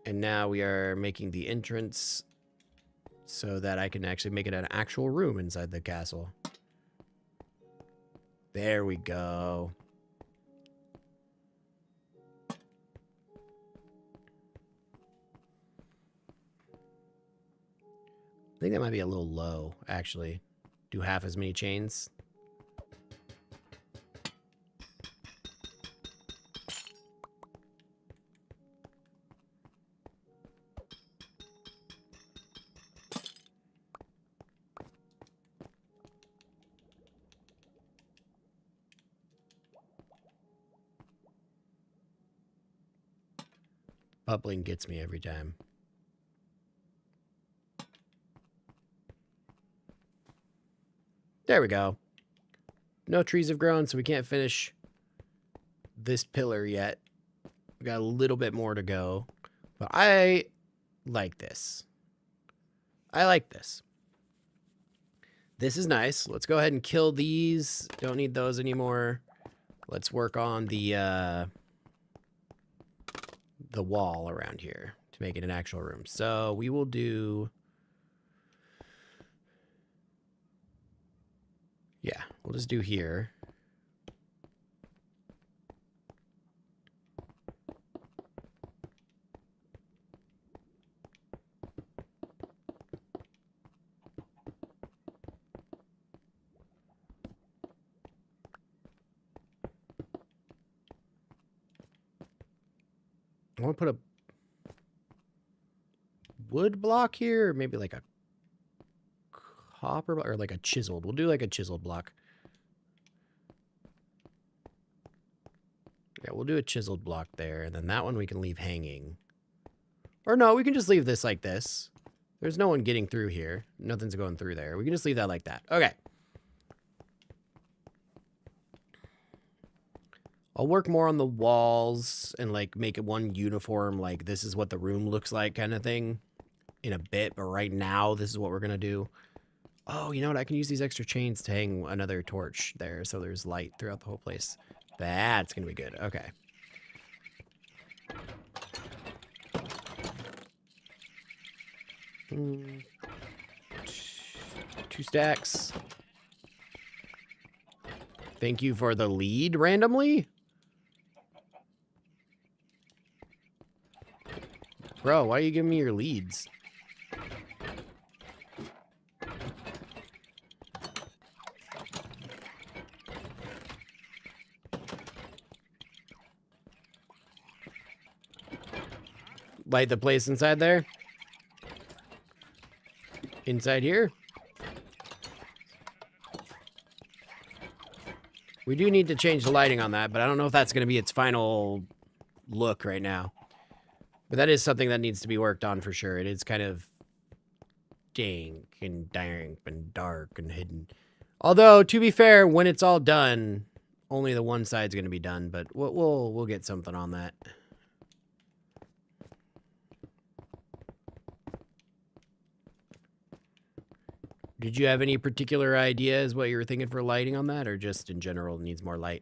[SPEAKER 1] And now we are making the entrance so that I can actually make it an actual room inside the castle. There we go. I think that might be a little low, actually. Do half as many chains. Bubbling gets me every time. There we go. No trees have grown, so we can't finish this pillar yet. We got a little bit more to go. But I like this. I like this. This is nice. Let's go ahead and kill these. Don't need those anymore. Let's work on the wall around here to make it an actual room. So we will do... Yeah, we'll just do here. I want to put a wood block here, or maybe like a copper or like a chiseled. We'll do like a chiseled block. Yeah, we'll do a chiseled block there, and then that one we can leave hanging. Or no, we can just leave this like this. There's no one getting through here. Nothing's going through there. We can just leave that like that. Okay. I'll work more on the walls and like make it one uniform, like this is what the room looks like kind of thing in a bit. But right now, this is what we're going to do. Oh, you know what? I can use these extra chains to hang another torch there so there's light throughout the whole place. That's going to be good. Okay. Two stacks. Thank you for the lead randomly. Bro, why are you giving me your leads? Light the place inside there? Inside here? We do need to change the lighting on that, but I don't know if that's going to be its final look right now. But that is something that needs to be worked on for sure. It is kind of dank and dark and hidden. Although, to be fair, when it's all done, only the one side's going to be done. But we'll get something on that. Did you have any particular ideas what you were thinking for lighting on that, or just in general needs more light?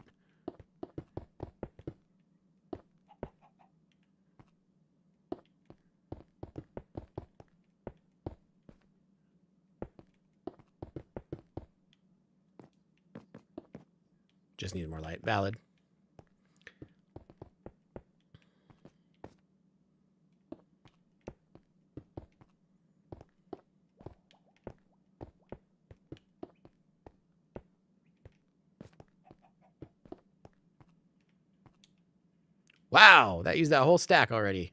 [SPEAKER 1] Just needs more light. Valid. Wow, that used that whole stack already.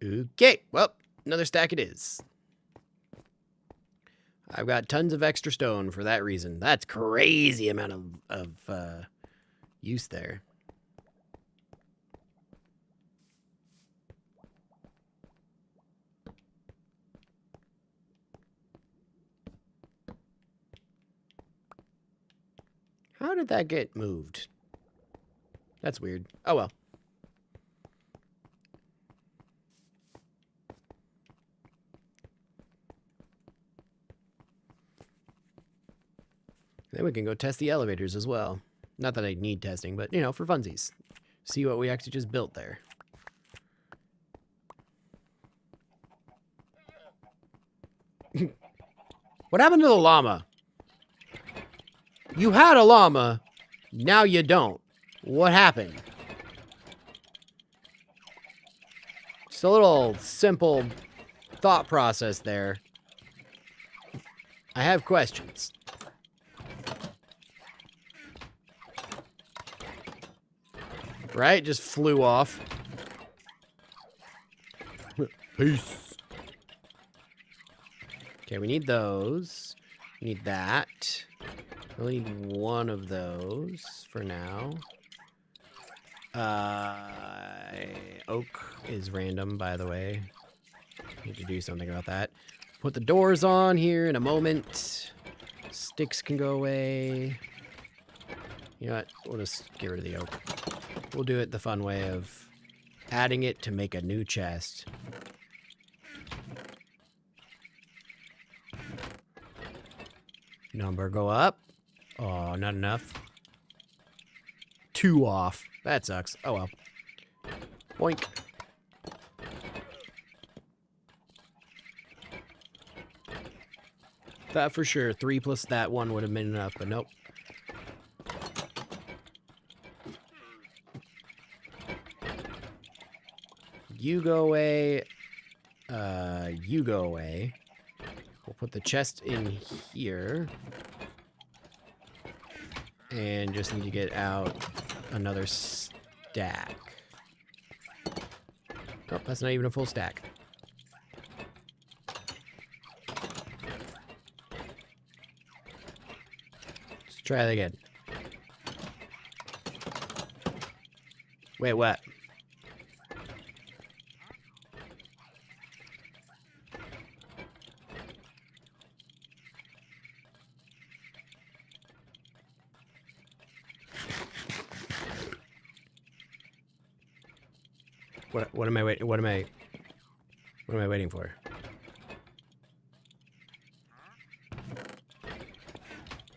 [SPEAKER 1] Okay, well, another stack it is. I've got tons of extra stone for that reason. That's crazy amount of use there. How did that get moved? That's weird. Oh well. Then we can go test the elevators as well. Not that I need testing, but, you know, for funsies. See what we actually just built there. What happened to the llama? You had a llama, now you don't. What happened? Just a little simple thought process there. I have questions. Right? Just flew off. Peace. Okay, we need those. We need that. We only need one of those for now. Oak is random, by the way. Need to do something about that. Put the doors on here in a moment. Sticks can go away. You know what? We'll just get rid of the oak. We'll do it the fun way of adding it to make a new chest. Number go up. Oh, not enough. 2 off. That sucks. Oh well. Boink. That for sure. 3 plus that 1 would have been enough, but nope. You go away. You go away. We'll put the chest in here. And just need to get out another stack. Oh, that's not even a full stack. Let's try that again. Wait, what? What am I waiting? What am I waiting for?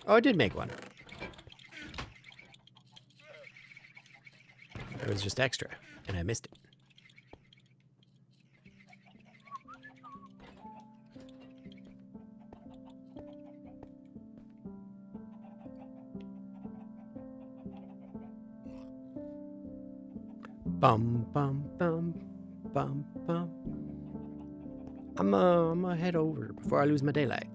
[SPEAKER 1] Oh, I did make one. It was just extra, and I missed it. Bum bum bum bum bum. I'm gonna head over before I lose my daylight.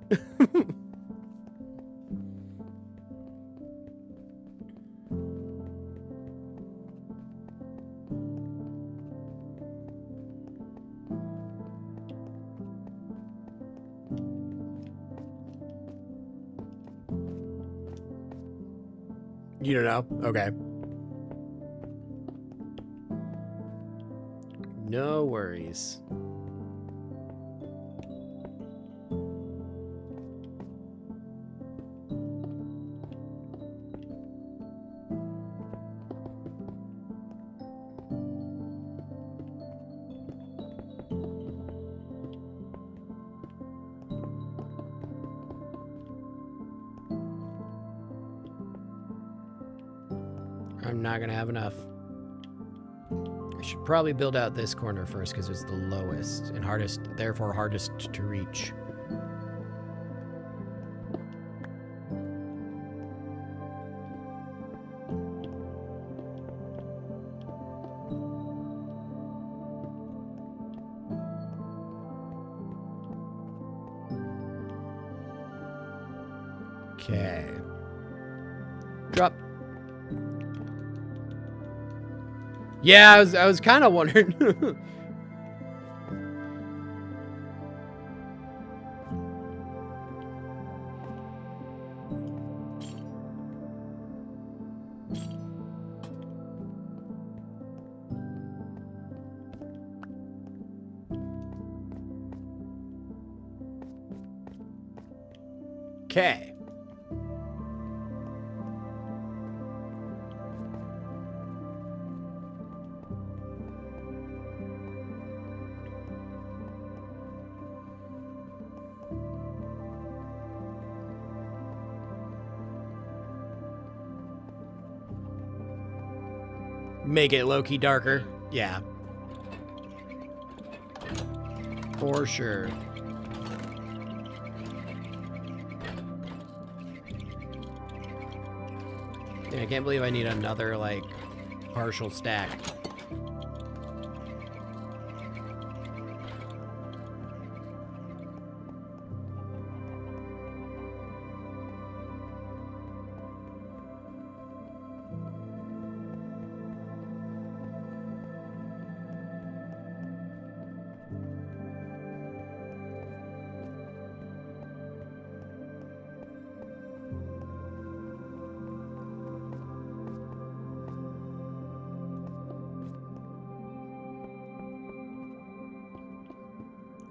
[SPEAKER 1] You don't know? Okay. No worries. I'm not gonna have enough. I should probably build out this corner first because it's the lowest and hardest, therefore hardest to reach. Okay. Drop. Yeah, I was kind of wondering. Okay. Make it low-key darker. Yeah. For sure. Yeah, I can't believe I need another, like, partial stack.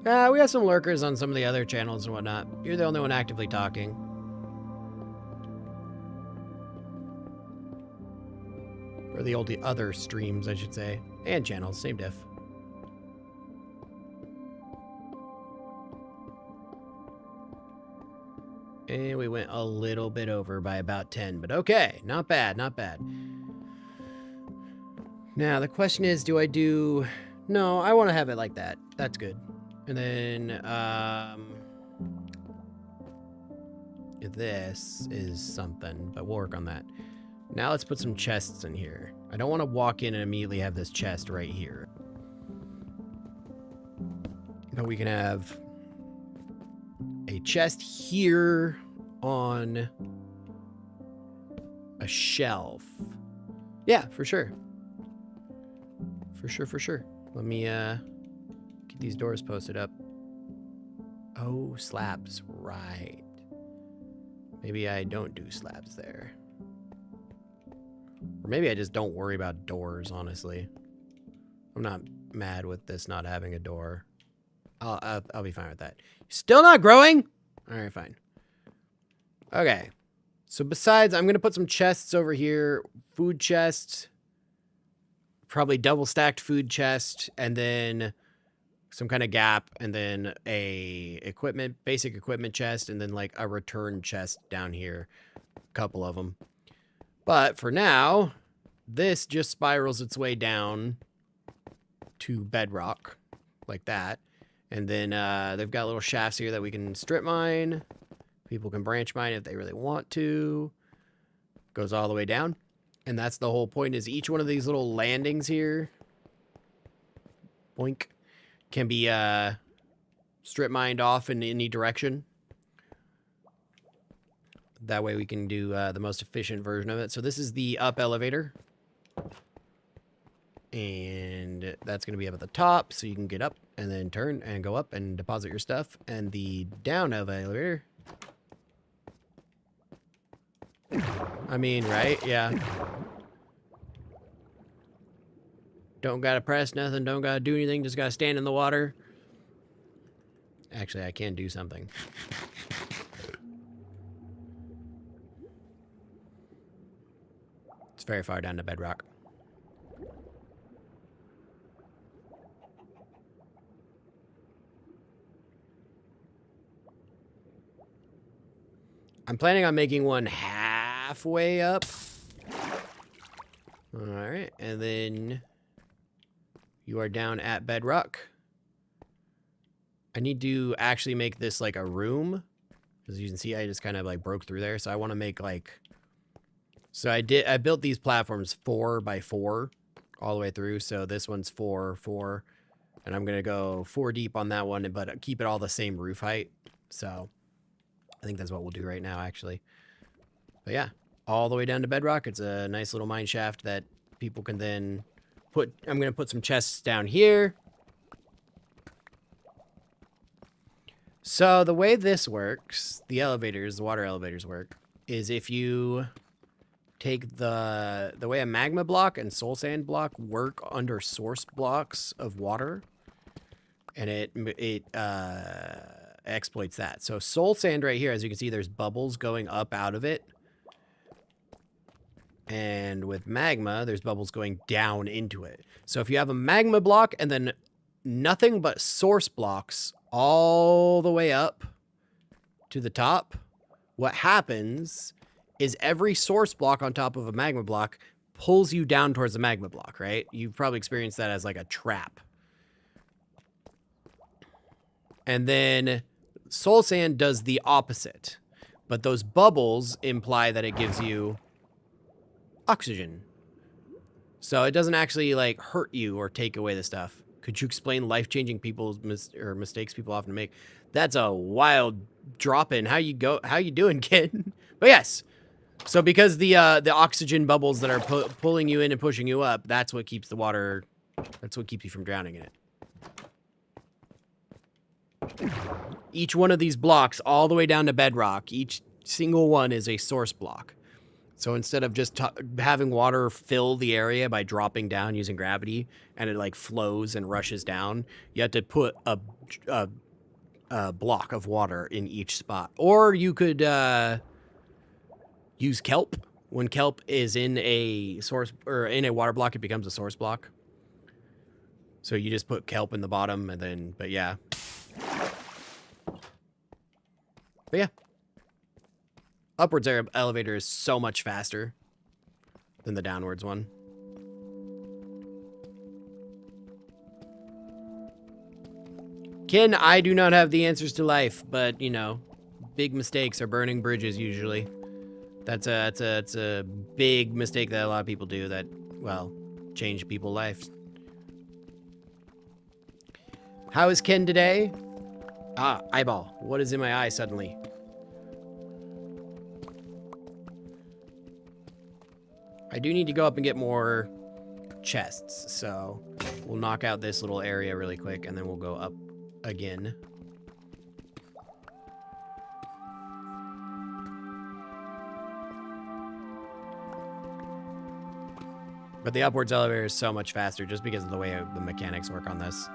[SPEAKER 1] We have some lurkers on some of the other channels and whatnot. You're the only one actively talking. Or the other streams, I should say. And channels, same diff. And we went a little bit over by about 10, but okay. Not bad, not bad. Now, the question is, do I do... No, I want to have it like that. That's good. And then, this is something, but we'll work on that. Now let's put some chests in here. I don't want to walk in and immediately have this chest right here. But we can have a chest here on a shelf. Yeah, for sure. For sure, for sure. Let me, get these doors posted up. Oh, slabs. Right. Maybe I don't do slabs there. Or maybe I just don't worry about doors, honestly. I'm not mad with this not having a door. I'll be fine with that. Still not growing? All right, fine. Okay. So besides, I'm going to put some chests over here. Food chest. Probably double stacked food chest. And then some kind of gap. And then a basic equipment chest. And then like a return chest down here. A couple of them. But for now, this just spirals its way down to bedrock. Like that. And then they've got little shafts here that we can strip mine. People can branch mine if they really want to. Goes all the way down. And that's the whole point, is each one of these little landings here, boink, can be strip mined off in any direction. That way we can do the most efficient version of it. So this is the up elevator. And that's going to be up at the top, so you can get up and then turn and go up and deposit your stuff. And the down elevator... I mean, right? Yeah. Don't gotta press nothing, don't gotta do anything, just gotta stand in the water. Actually, I can do something. It's very far down to bedrock. I'm planning on making one halfway up. Alright, and then you are down at bedrock. I need to actually make this like a room. As you can see, I just kind of like broke through there. So I want to make like... So I built these platforms 4 by 4 all the way through. So this one's 4, 4. And I'm going to go 4 deep on that one, but keep it all the same roof height. So... I think that's what we'll do right now, actually. But yeah, all the way down to bedrock. It's a nice little mine shaft that people can then put... I'm going to put some chests down here. So the way this works, the water elevators work, is if you take the way a magma block and soul sand block work under source blocks of water, and it exploits that. So soul sand right here, as you can see, there's bubbles going up out of it. And with magma, there's bubbles going down into it. So if you have a magma block and then nothing but source blocks all the way up to the top, what happens is every source block on top of a magma block pulls you down towards the magma block, right? You've probably experienced that as like a trap. And then soul sand does the opposite, but those bubbles imply that it gives you oxygen. So it doesn't actually like hurt you or take away the stuff. Could you explain life-changing mistakes people often make? That's a wild drop in. How you doing, kid? But yes. So because the oxygen bubbles that are pulling you in and pushing you up, that's what keeps the water, that's what keeps you from drowning in it. Each one of these blocks, all the way down to bedrock, each single one is a source block. So instead of just having water fill the area by dropping down using gravity, and it like flows and rushes down, you have to put a block of water in each spot. Or you could use kelp. When kelp is in a source or in a water block, it becomes a source block. So you just put kelp in the bottom, and then, but yeah. But yeah. Upwards elevator is so much faster than the downwards one. Ken, I do not have the answers to life, but, you know, big mistakes are burning bridges usually. That's a big mistake that a lot of people do that, well, change people's lives. How is Ken today? Ah, eyeball. What is in my eye suddenly? I do need to go up and get more chests, so we'll knock out this little area really quick, and then we'll go up again. But the upwards elevator is so much faster just because of the way the mechanics work on this.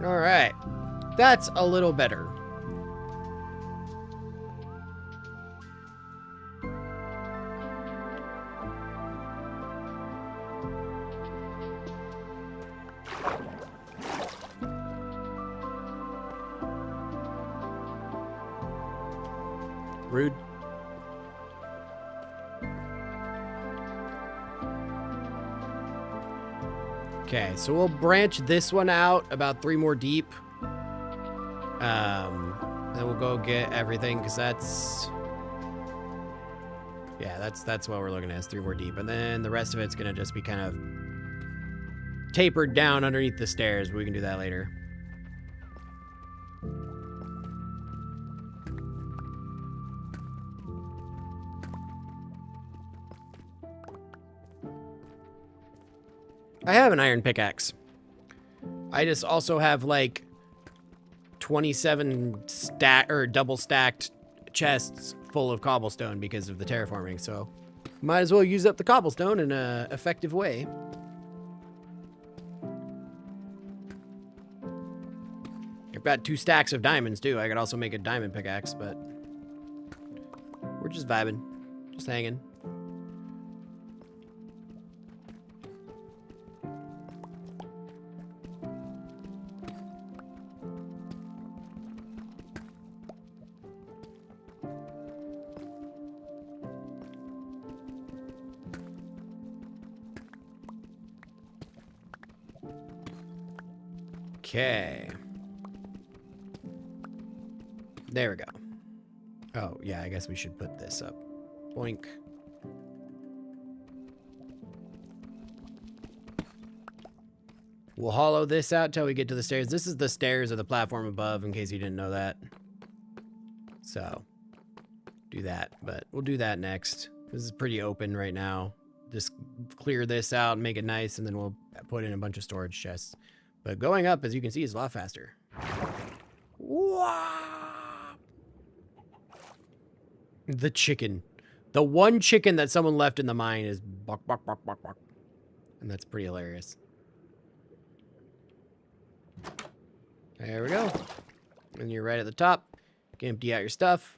[SPEAKER 1] All right, that's a little better. Rude. Okay, so we'll branch this one out about 3 more deep. Then we'll go get everything, because that's... Yeah, that's what we're looking at, is 3 more deep. And then the rest of it's going to just be kind of tapered down underneath the stairs, but we can do that later. I have an iron pickaxe. I just also have like 27 double stacked chests full of cobblestone because of the terraforming, so might as well use up the cobblestone in a effective way. I've got 2 stacks of diamonds too. I could also make a diamond pickaxe, but we're just vibing, just hanging. Okay. There we go. Oh, yeah, I guess we should put this up. Boink. We'll hollow this out till we get to the stairs. This is the stairs of the platform above, in case you didn't know that. So, do that. But we'll do that next. This is pretty open right now. Just clear this out and make it nice, and then we'll put in a bunch of storage chests. But going up, as you can see, is a lot faster. Wow. The chicken. The one chicken that someone left in the mine is bark, bark, bark, bark, bark. And that's pretty hilarious. There we go. And you're right at the top. You can empty out your stuff.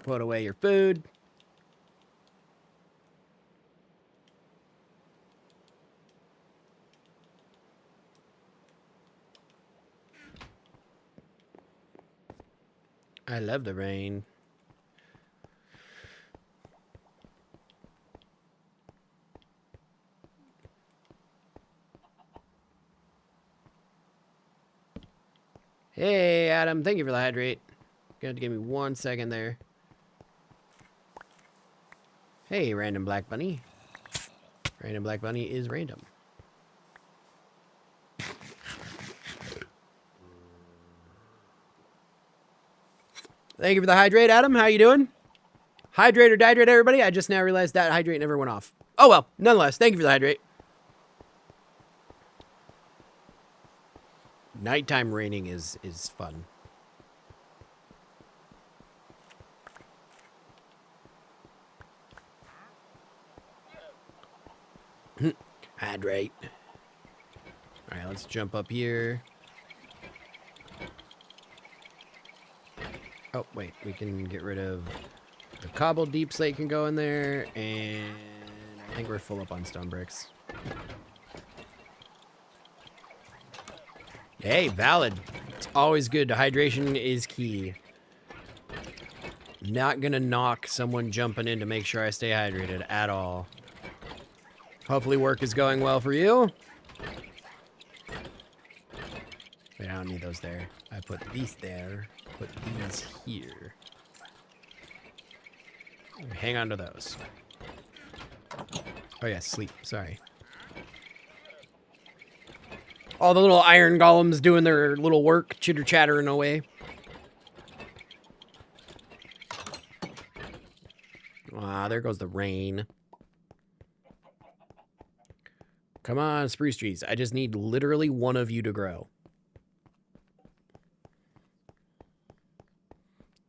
[SPEAKER 1] Put away your food. I love the rain. Hey, Adam. Thank you for the hydrate. Gonna have to give me 1 second there. Hey, random black bunny. Random black bunny is random. Thank you for the hydrate, Adam. How you doing? Hydrate or dihydrate, everybody. I just now realized that hydrate never went off. Oh, well. Nonetheless, thank you for the hydrate. Nighttime raining is fun. Hydrate. All right, let's jump up here. Oh, wait. We can get rid of the cobble deep slate can go in there. And I think we're full up on stone bricks. Hey, valid. It's always good. Hydration is key. Not gonna knock someone jumping in to make sure I stay hydrated at all. Hopefully work is going well for you. Wait, I don't need those there. I put these there. Put these here. Hang on to those. Oh yeah, sleep. Sorry. All the little iron golems doing their little work, chitter-chattering away. Ah, there goes the rain. Come on, spruce trees. I just need literally one of you to grow.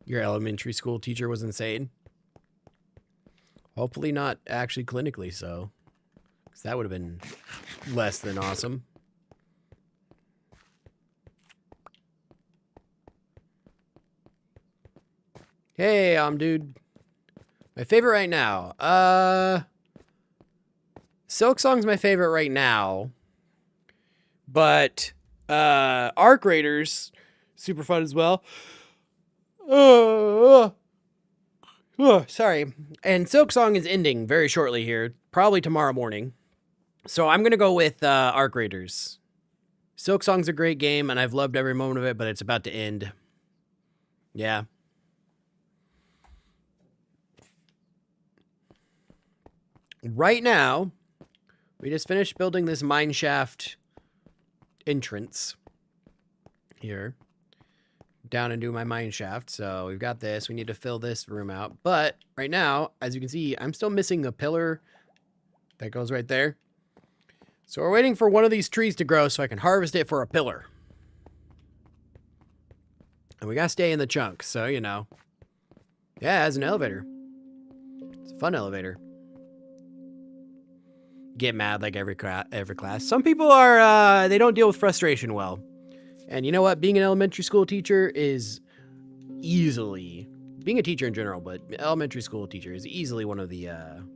[SPEAKER 1] Your elementary school teacher was insane. Hopefully not actually clinically so. Because that would have been less than awesome. Hey, dude. My favorite right now. Silk Song's my favorite right now. But Arc Raiders, super fun as well. Sorry. And Silk Song is ending very shortly here, probably tomorrow morning. So I'm gonna go with Arc Raiders. Silk Song's a great game, and I've loved every moment of it, but it's about to end. Yeah. Right now, we just finished building this mine shaft entrance here. Down into my mine shaft. So we've got this. We need to fill this room out. But right now, as you can see, I'm still missing a pillar that goes right there. So we're waiting for one of these trees to grow so I can harvest it for a pillar. And we gotta stay in the chunk. So, you know. Yeah, it has an elevator. It's a fun elevator. Get mad like every class. Some people are, they don't deal with frustration well. And you know what? Being an elementary school teacher is easily, being a teacher in general, but elementary school teacher is easily one of the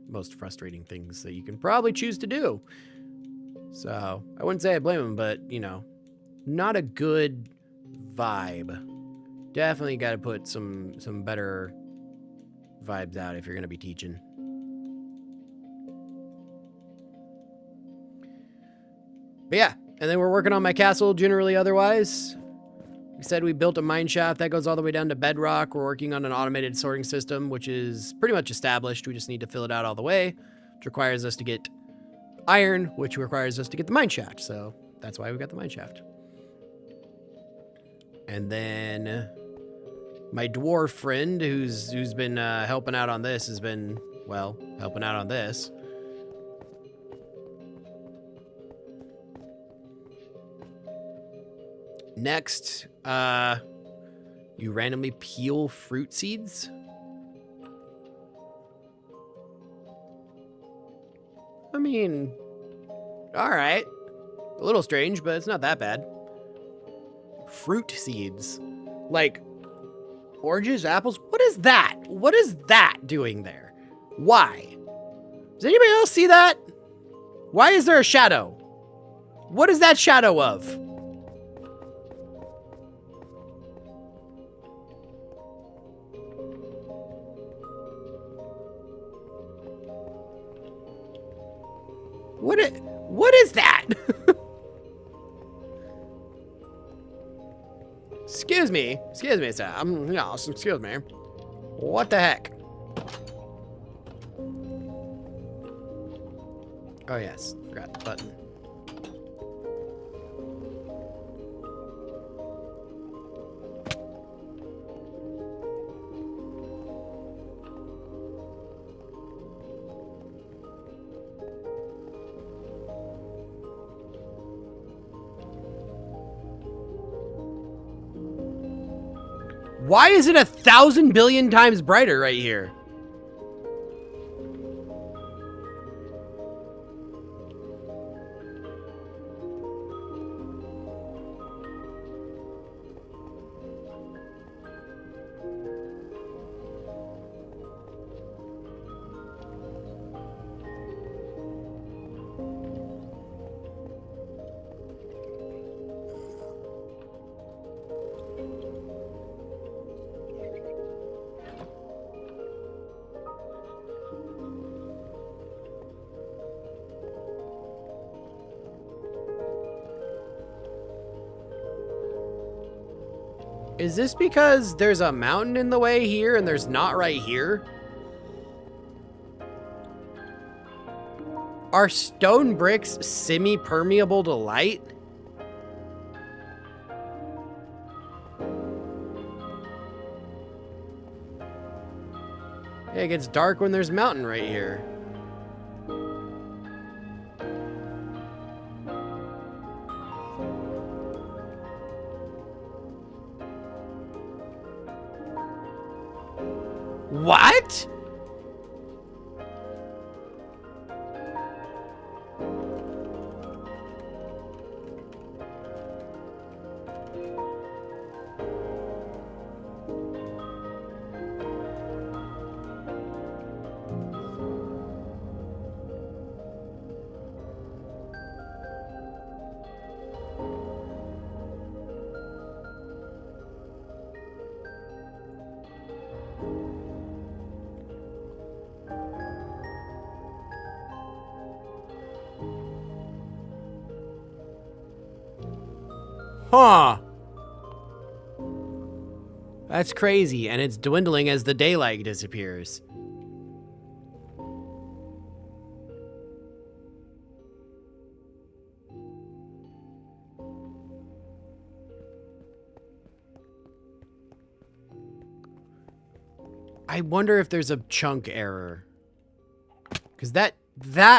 [SPEAKER 1] most frustrating things that you can probably choose to do. So I wouldn't say I blame them, but you know, not a good vibe. Definitely got to put some better vibes out if you're going to be teaching. But yeah, and then we're working on my castle generally otherwise. We said we built a mine shaft that goes all the way down to bedrock. We're working on an automated sorting system, which is pretty much established. We just need to fill it out all the way, which requires us to get iron, which requires us to get the mine shaft. So that's why we got the mine shaft. And then my dwarf friend, who's been helping out on this, has been, well, helping out on this. Next, you randomly peel fruit seeds. I mean, all right. A little strange, but it's not that bad. Fruit seeds. Like oranges, apples. What is that? What is that doing there? Why? Does anybody else see that? Why is there a shadow? What is that shadow of? What is that? Excuse me, sir. Yes, excuse me. What the heck? Oh yes, grab the button. Why is it 1,000 billion times brighter right here? Is this because there's a mountain in the way here and there's not right here? Are stone bricks semi-permeable to light? Yeah, it gets dark when there's mountain right here. What? Huh. That's crazy, and it's dwindling as the daylight disappears. I wonder if there's a chunk error. Because that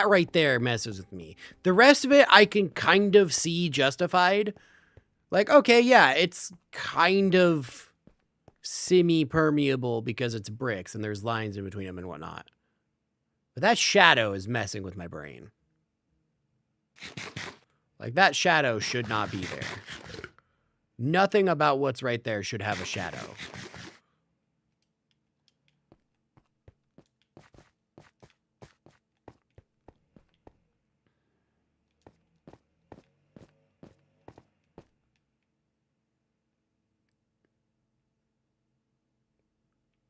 [SPEAKER 1] right there messes with me. The rest of it I can kind of see justified. Like, okay, yeah, it's kind of semi-permeable because it's bricks and there's lines in between them and whatnot. But that shadow is messing with my brain. Like, that shadow should not be there. Nothing about what's right there should have a shadow.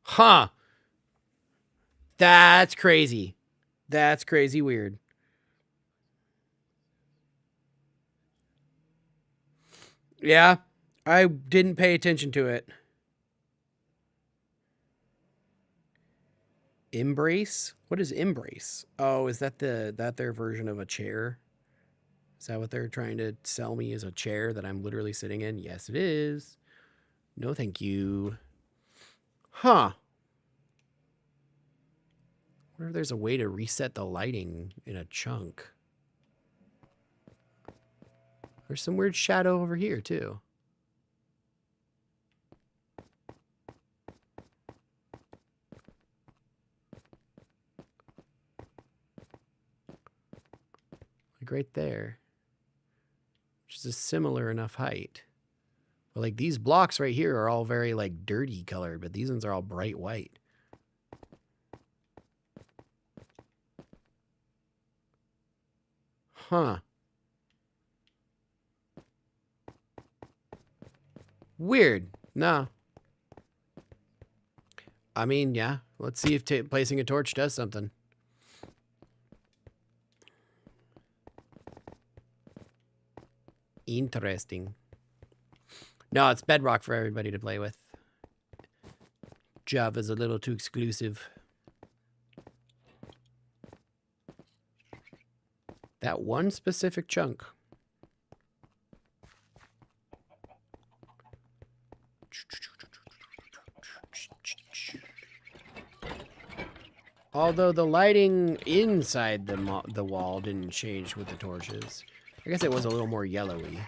[SPEAKER 1] Huh. That's crazy. That's crazy weird. Yeah, I didn't pay attention to it. Embrace? What is embrace? Oh, is that their version of a chair? Is that what they're trying to sell me, as a chair that I'm literally sitting in? Yes, it is. No, thank you. Huh. I wonder if there's a way to reset the lighting in a chunk. There's some weird shadow over here, too. Like right there. Which is a similar enough height. But like these blocks right here are all very like dirty colored, but these ones are all bright white. Huh. Weird. No. I mean, yeah. Let's see if placing a torch does something. Interesting. No, it's Bedrock for everybody to play with. Java's a little too exclusive. That one specific chunk. Although the lighting inside the wall didn't change with the torches. I guess it was a little more yellowy.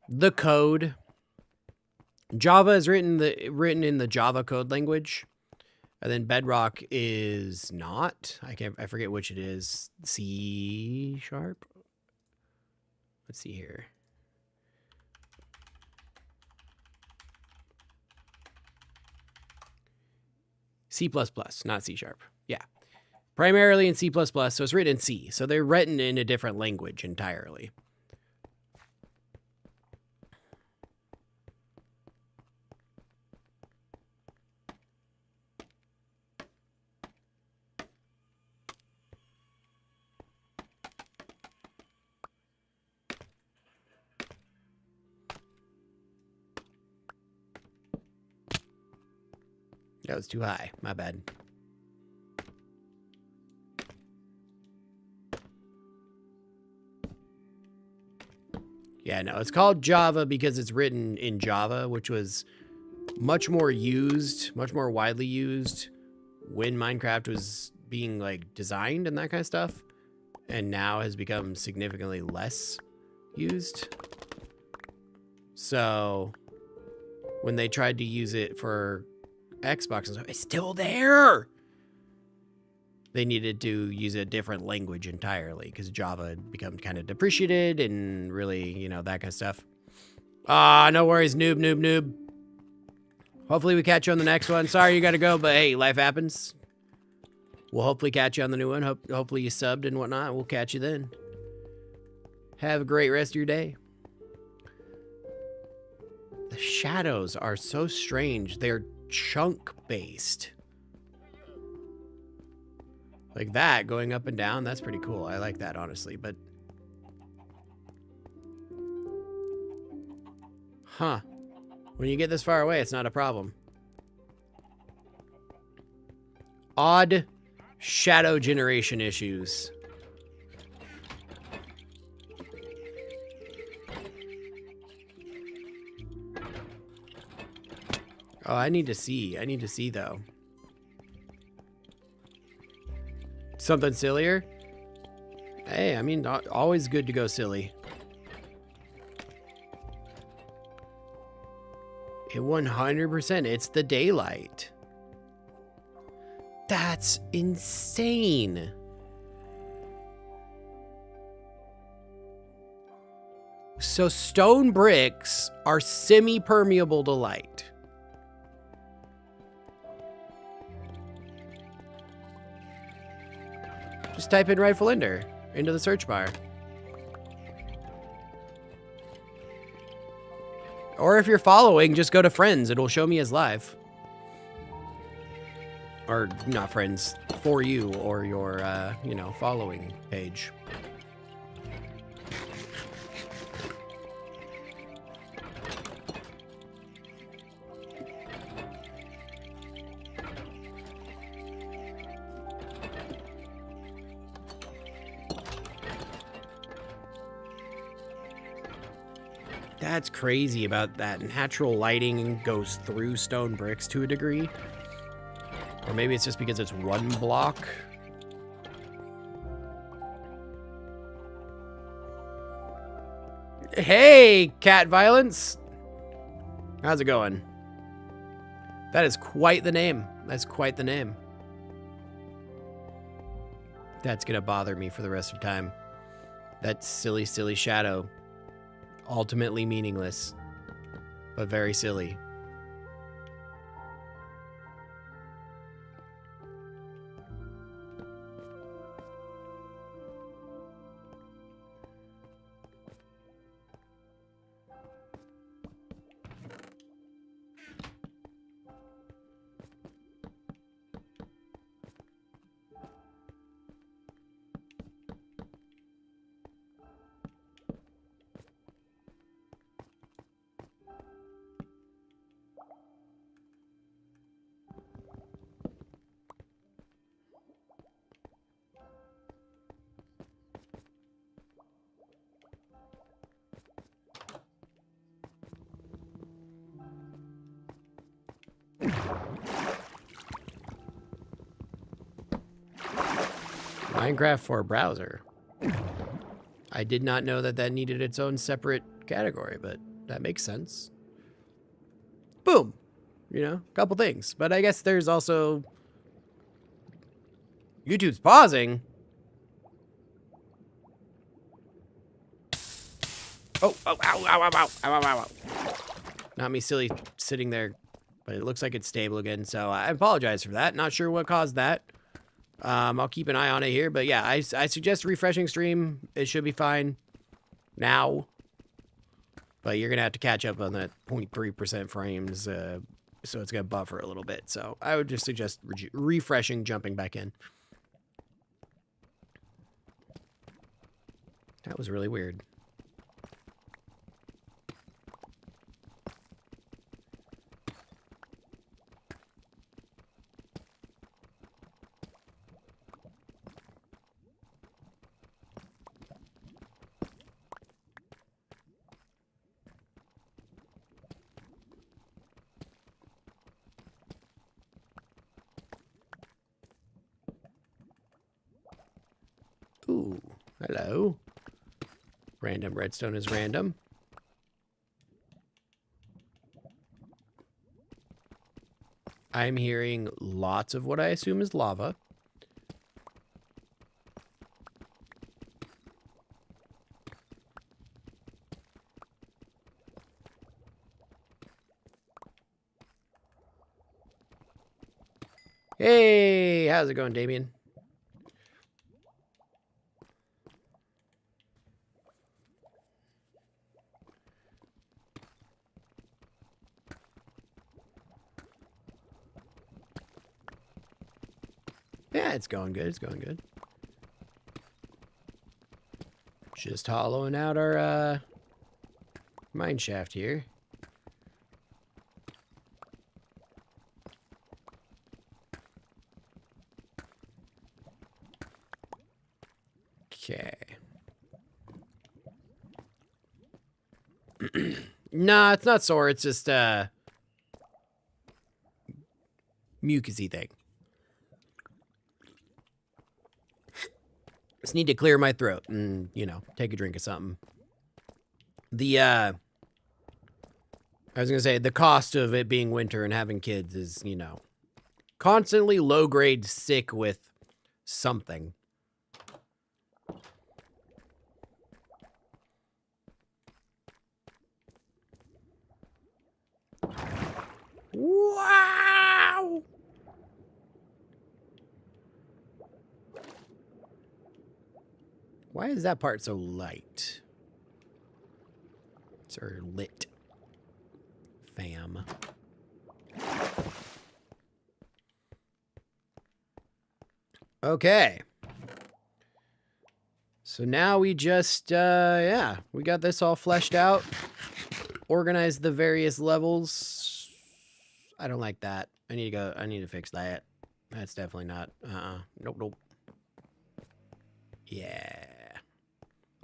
[SPEAKER 1] The code. Java is written in the Java code language. And then Bedrock is not. I forget which it is. C#. Let's see here. C++, not C#. Yeah. Primarily in C++, so it's written in C. So they're written in a different language entirely. That was too high. My bad. Yeah, no, it's called Java because it's written in Java, which was much more widely used when Minecraft was being like designed and that kind of stuff, and now has become significantly less used. So when they tried to use it for Xbox and stuff, it's still there. They needed to use a different language entirely because Java had become kind of depreciated and really, you know, that kind of stuff. No worries, noob. Hopefully we catch you on the next one. Sorry you got to go, but hey, life happens. We'll hopefully catch you on the new one. Hopefully you subbed and whatnot. We'll catch you then. Have a great rest of your day. The shadows are so strange. They're chunk-based. Like that, going up and down, that's pretty cool. I like that, honestly, but... Huh. When you get this far away, it's not a problem. Odd shadow generation issues. Oh, I need to see, though. Something sillier? Hey, I mean, always good to go silly. It 100%, it's the daylight. That's insane. So stone bricks are semi-permeable to light. Just type in Rightful Ender into the search bar. Or if you're following, just go to friends. It'll show me as live. Or not friends, for you or your, you know, following page. That's crazy about that. Natural lighting goes through stone bricks to a degree. Or maybe it's just because it's one block. Hey, cat violence. How's it going? That is quite the name. That's quite the name. That's gonna bother me for the rest of time. That silly, silly shadow. Ultimately meaningless, but very silly. Minecraft for browser. I did not know that that needed its own separate category, but that makes sense. Boom. You know, a couple things. But I guess there's also... YouTube's pausing. Oh, ow, ow, ow, ow, ow, ow, ow. Not me silly sitting there, but it looks like it's stable again, so I apologize for that. Not sure what caused that. I'll keep an eye on it here, but yeah, I suggest refreshing stream. It should be fine now, but you're gonna have to catch up on that 0.3% frames, so it's gonna buffer a little bit. So I would just suggest refreshing, jumping back in. That was really weird. Ooh, hello. Random redstone is random. I'm hearing lots of what I assume is lava. Hey, how's it going, Damien? Yeah, it's going good. It's going good. Just hollowing out our mine shaft here. Okay. Nah, it's not sore. It's just mucusy thing. Just need to clear my throat and, you know, take a drink of something. I was gonna say, the cost of it being winter and having kids is, you know, constantly low-grade sick with something. Wow! Why is that part so light? Or lit? Fam. Okay. So now we just, yeah, we got this all fleshed out. Organized the various levels. I don't like that. I need to fix that. That's definitely not, nope, nope. Yeah.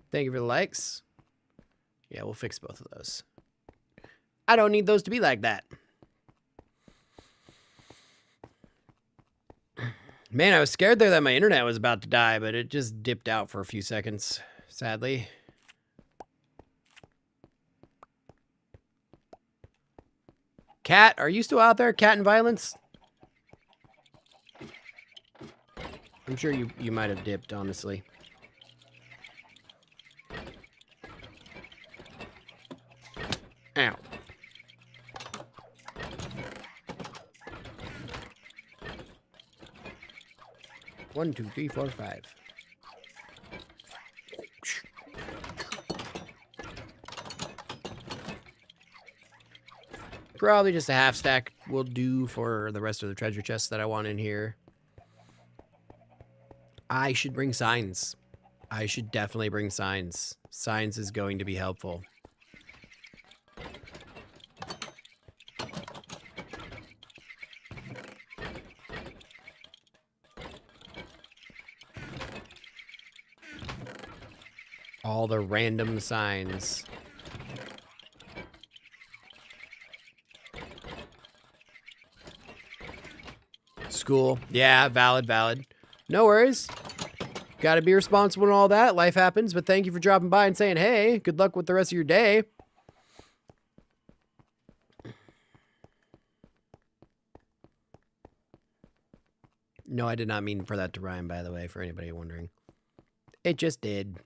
[SPEAKER 1] Thank you for the likes. Yeah, we'll fix both of those. I don't need those to be like that. Man, I was scared there that my internet was about to die, but it just dipped out for a few seconds, sadly. Cat, are you still out there? Cat and violence? I'm sure you might have dipped, honestly. Ow. One, two, three, four, five. Probably just a half stack will do for the rest of the treasure chests that I want in here. I should bring signs. I should definitely bring signs. Signs is going to be helpful. All the random signs. School. Yeah, valid, valid. No worries. Gotta be responsible and all that. Life happens, but thank you for dropping by and saying, hey, good luck with the rest of your day. No, I did not mean for that to rhyme, by the way, for anybody wondering. It just did.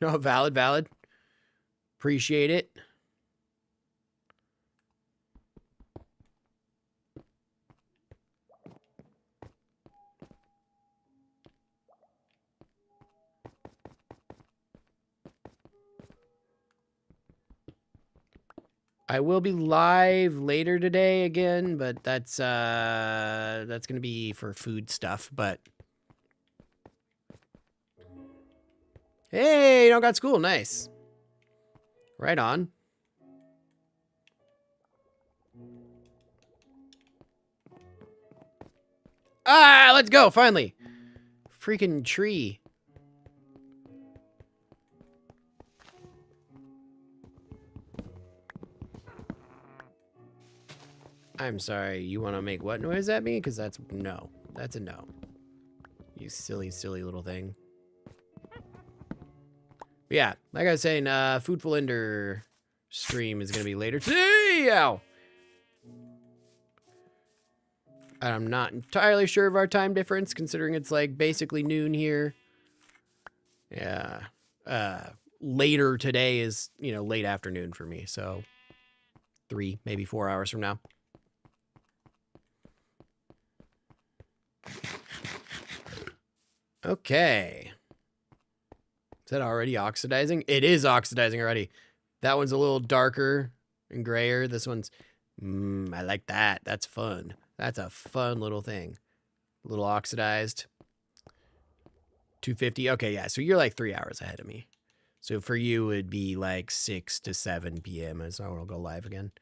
[SPEAKER 1] No, valid, valid. Appreciate it. I will be live later today again, but that's gonna be for food stuff, but hey, you don't got school, nice. Right on. Ah, let's go, finally. Freaking tree. I'm sorry, you want to make what noise at me? Because that's no. That's a no. You silly, silly little thing. But yeah, like I was saying, Foodful Ender stream is going to be later today. Ow. I'm not entirely sure of our time difference, considering it's like basically noon here. Yeah. Later today is, you know, late afternoon for me. So 3, maybe 4 hours from now. Okay. Is that already oxidizing? It is oxidizing already. That one's a little darker and grayer. This one's, I like that. That's fun. That's a fun little thing. A little oxidized. 250. Okay, yeah. So you're like 3 hours ahead of me. So for you, it'd be like 6 to 7 p.m. as I will go live again.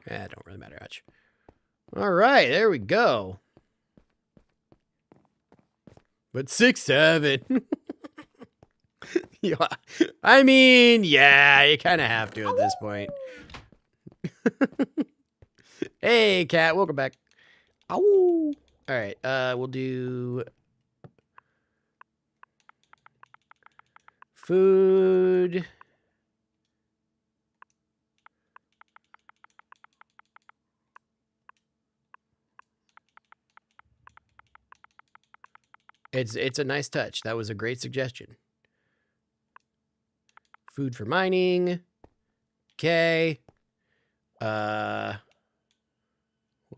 [SPEAKER 1] It don't really matter much. All right, there we go. But 6, 7. Yeah, I mean, yeah, you kind of have to at this point. Hey, cat, welcome back. Ow. All right, we'll do food. It's a nice touch. That was a great suggestion. Food for mining. Okay. We'll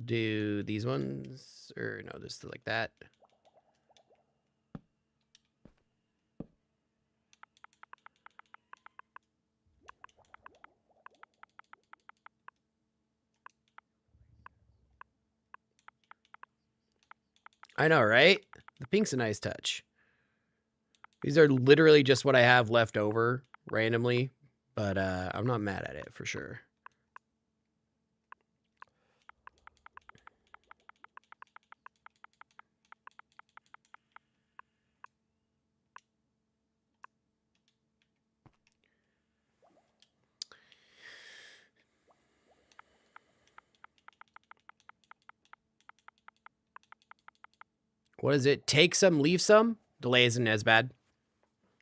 [SPEAKER 1] do these ones, or no, just like that. I know, right? The pink's a nice touch. These are literally just what I have left over randomly, but I'm not mad at it for sure. What is it? Take some, leave some? Delay isn't as bad.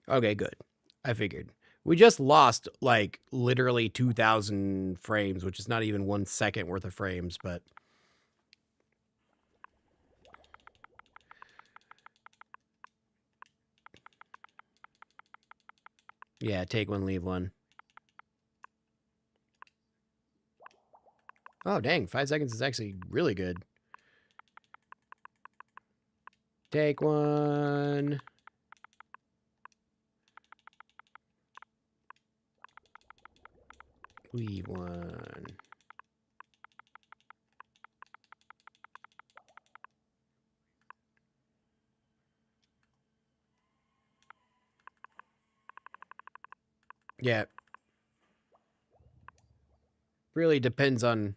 [SPEAKER 1] Okay, good. I figured. We just lost like literally 2,000 frames, which is not even 1 second worth of frames, but yeah, take one, leave one. Oh, dang. 5 seconds is actually really good. Take one. Leave one. Yeah. really depends on,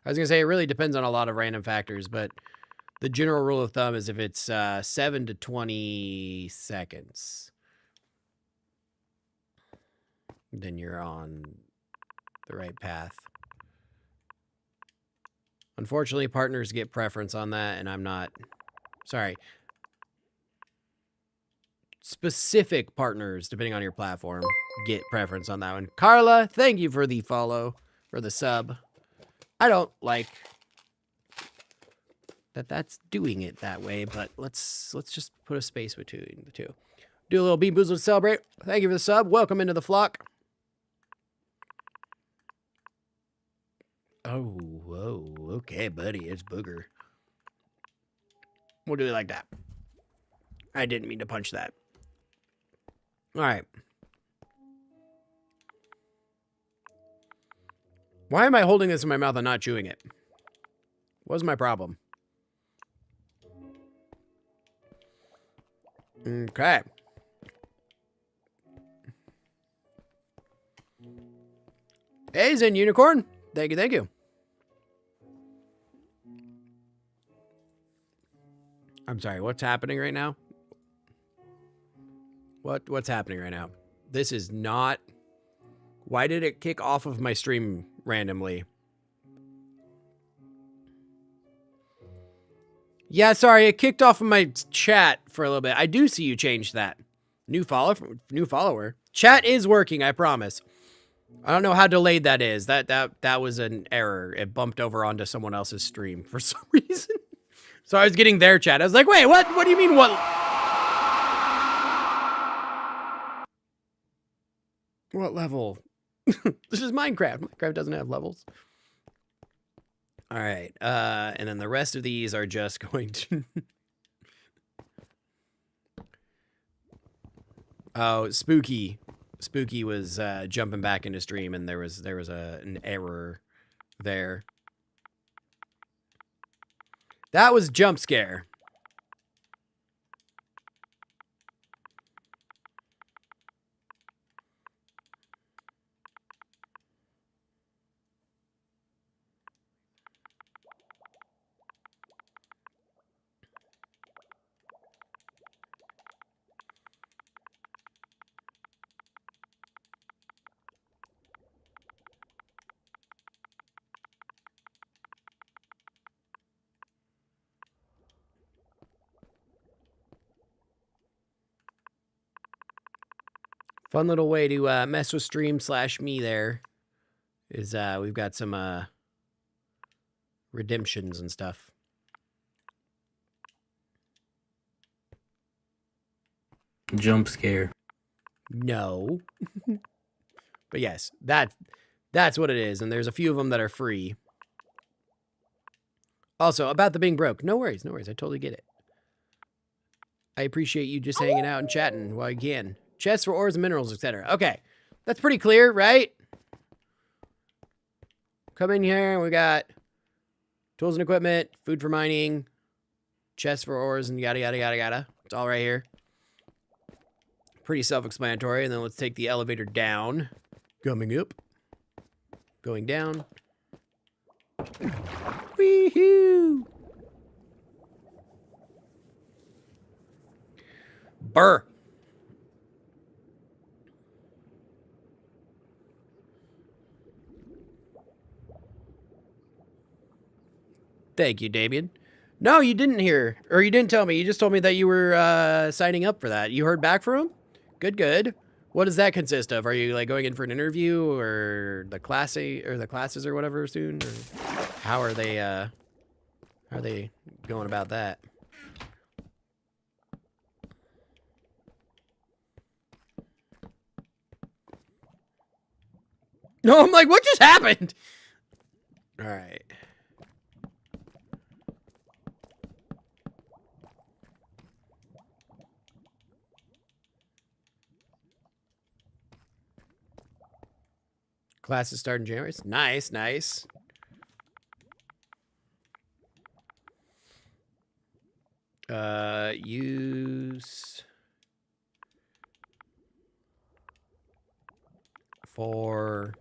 [SPEAKER 1] I was going to say it really depends on a lot of random factors, but the general rule of thumb is if it's 7 to 20 seconds, then you're on the right path. Unfortunately, partners get preference on that, and I'm not. Sorry. Specific partners, depending on your platform, get preference on that one. Carla, thank you for the follow, for the sub. I don't like that that's doing it that way, but let's just put a space between the two. Do a little Bean Boozled to celebrate. Thank you for the sub. Welcome into the flock. Oh, whoa. Okay, buddy. It's Booger. We'll do it like that. I didn't mean to punch that. All right. Why am I holding this in my mouth and not chewing it? What's my problem? Okay. Hey, Zen Unicorn. Thank you, thank you. I'm sorry, what's happening right now? What's happening right now? This is not... Why did it kick off of my stream randomly? Yeah, sorry, it kicked off of my chat for a little bit. I do see you changed that. New follower. Chat is working, I promise. I don't know how delayed that is. That was an error. It bumped over onto someone else's stream for some reason. So I was getting their chat. I was like, wait, what? What do you mean, what? What level? This is Minecraft. Minecraft doesn't have levels. All right. And then the rest of these are just going to... Oh, Spooky. Spooky was jumping back into stream, and there was an error there. That was jump scare. Fun little way to mess with stream / me there is we've got some redemptions and stuff.
[SPEAKER 5] Jump scare.
[SPEAKER 1] No. But yes, that's what it is, and there's a few of them that are free. Also, about the being broke. No worries, no worries. I totally get it. I appreciate you just hanging out and chatting while you can. Chests for ores and minerals, etc. Okay, that's pretty clear, right? Come in here, and we got tools and equipment, food for mining, chests for ores, and yada, yada, yada, yada. It's all right here. Pretty self-explanatory. And then let's take the elevator down. Coming up. Going down. Wee-hoo! Burr. Thank you, Damien. No, you didn't hear, or you didn't tell me. You just told me that you were signing up for that. You heard back from him? Good, good. What does that consist of? Are you like going in for an interview or the classes or whatever soon? Or how are they going about that? No, I'm like, what just happened? All right. Classes start in January. Nice, nice. Use for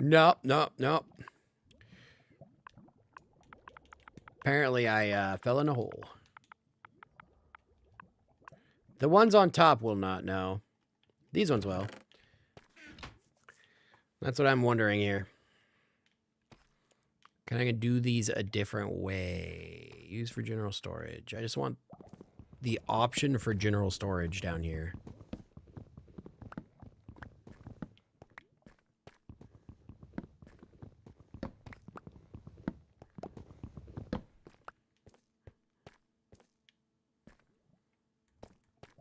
[SPEAKER 1] Nope, nope, nope. Apparently, I fell in a hole. The ones on top will not know. These ones will. That's what I'm wondering here. Can I do these a different way? Use for general storage. I just want the option for general storage down here.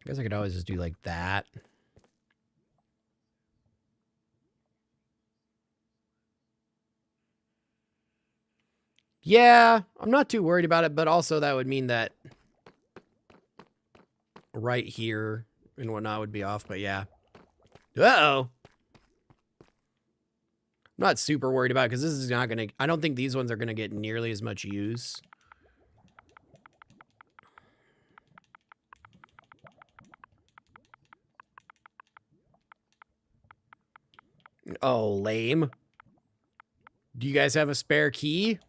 [SPEAKER 1] I guess I could always just do like that. Yeah, I'm not too worried about it, but also that would mean that right here and whatnot would be off, but yeah. Uh-oh. I'm not super worried about it because this is not going to... I don't think these ones are going to get nearly as much use. Oh, lame. Do you guys have a spare key?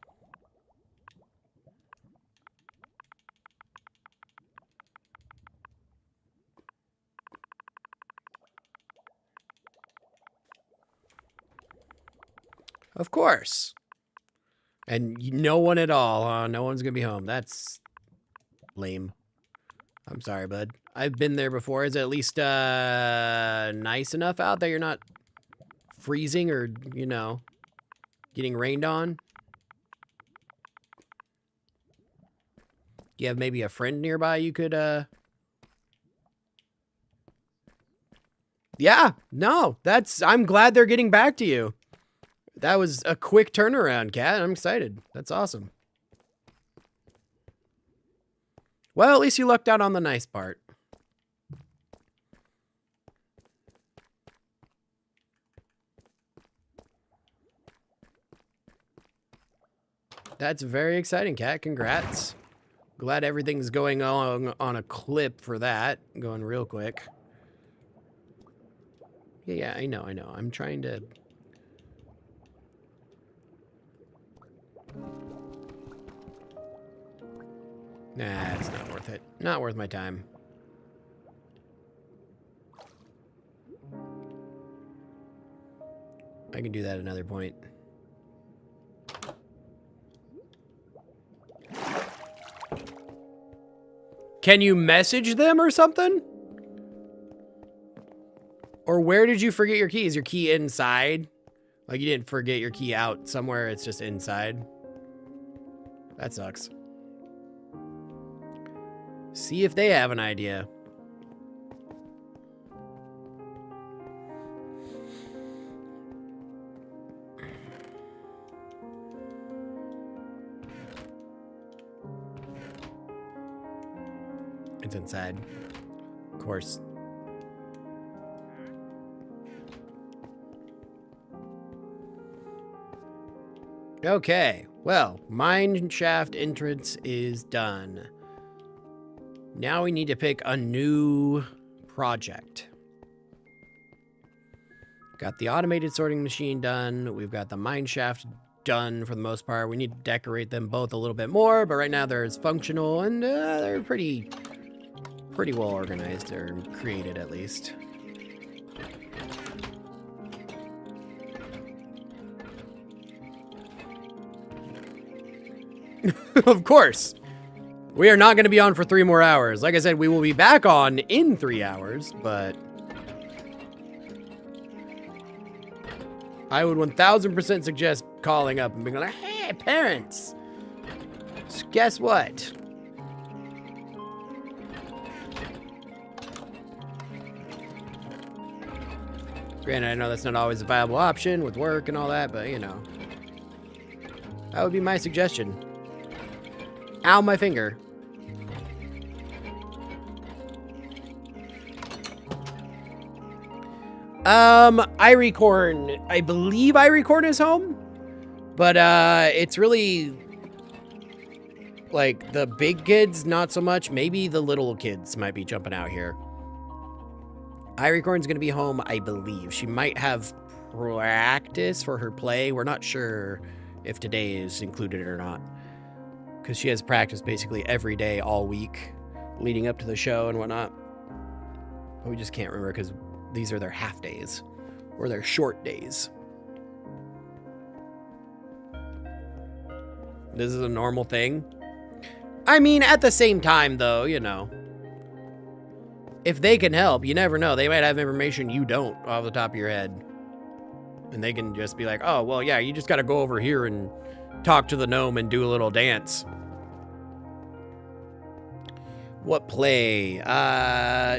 [SPEAKER 1] Of course. And no one at all, huh? No one's going to be home. That's lame. I'm sorry, bud. I've been there before. Is it at least nice enough out that you're not freezing or, you know, getting rained on? You have maybe a friend nearby you could, Yeah, no, I'm glad they're getting back to you. That was a quick turnaround, Kat. I'm excited. That's awesome. Well, at least you lucked out on the nice part. That's very exciting, Kat. Congrats. Glad everything's going on a clip for that. Going real quick. Yeah, I know. I'm trying to... Nah, it's not worth it. Not worth my time. I can do that at another point. Can you message them or something? Or where did you forget your key? Is your key inside? Like you didn't forget your key out somewhere, it's just inside? That sucks. See if they have an idea. It's inside. Of course. Okay, well, mine shaft entrance is done. Now we need to pick a new project. Got the automated sorting machine done. We've got the mine shaft done for the most part. We need to decorate them both a little bit more, but right now they're functional and they're pretty well organized or created at least. Of course. We are not going to be on for 3 more hours. Like I said, we will be back on in 3 hours, but I would 1000% suggest calling up and being like, hey, parents, guess what? Granted, I know that's not always a viable option with work and all that, but you know, that would be my suggestion. Ow, my finger. Irecorn. I believe Irecorn is home, but it's really like the big kids, not so much. Maybe the little kids might be jumping out here. Irecorn's gonna be home, I believe. She might have practice for her play. We're not sure if today is included or not, because she has practice basically every day all week leading up to the show and whatnot. But we just can't remember because these are their half days or their short days. This is a normal thing. I mean, at the same time, though, you know, if they can help, you never know. They might have information you don't off the top of your head. And they can just be like, oh, well, yeah, you just got to go over here and talk to the gnome and do a little dance. What play?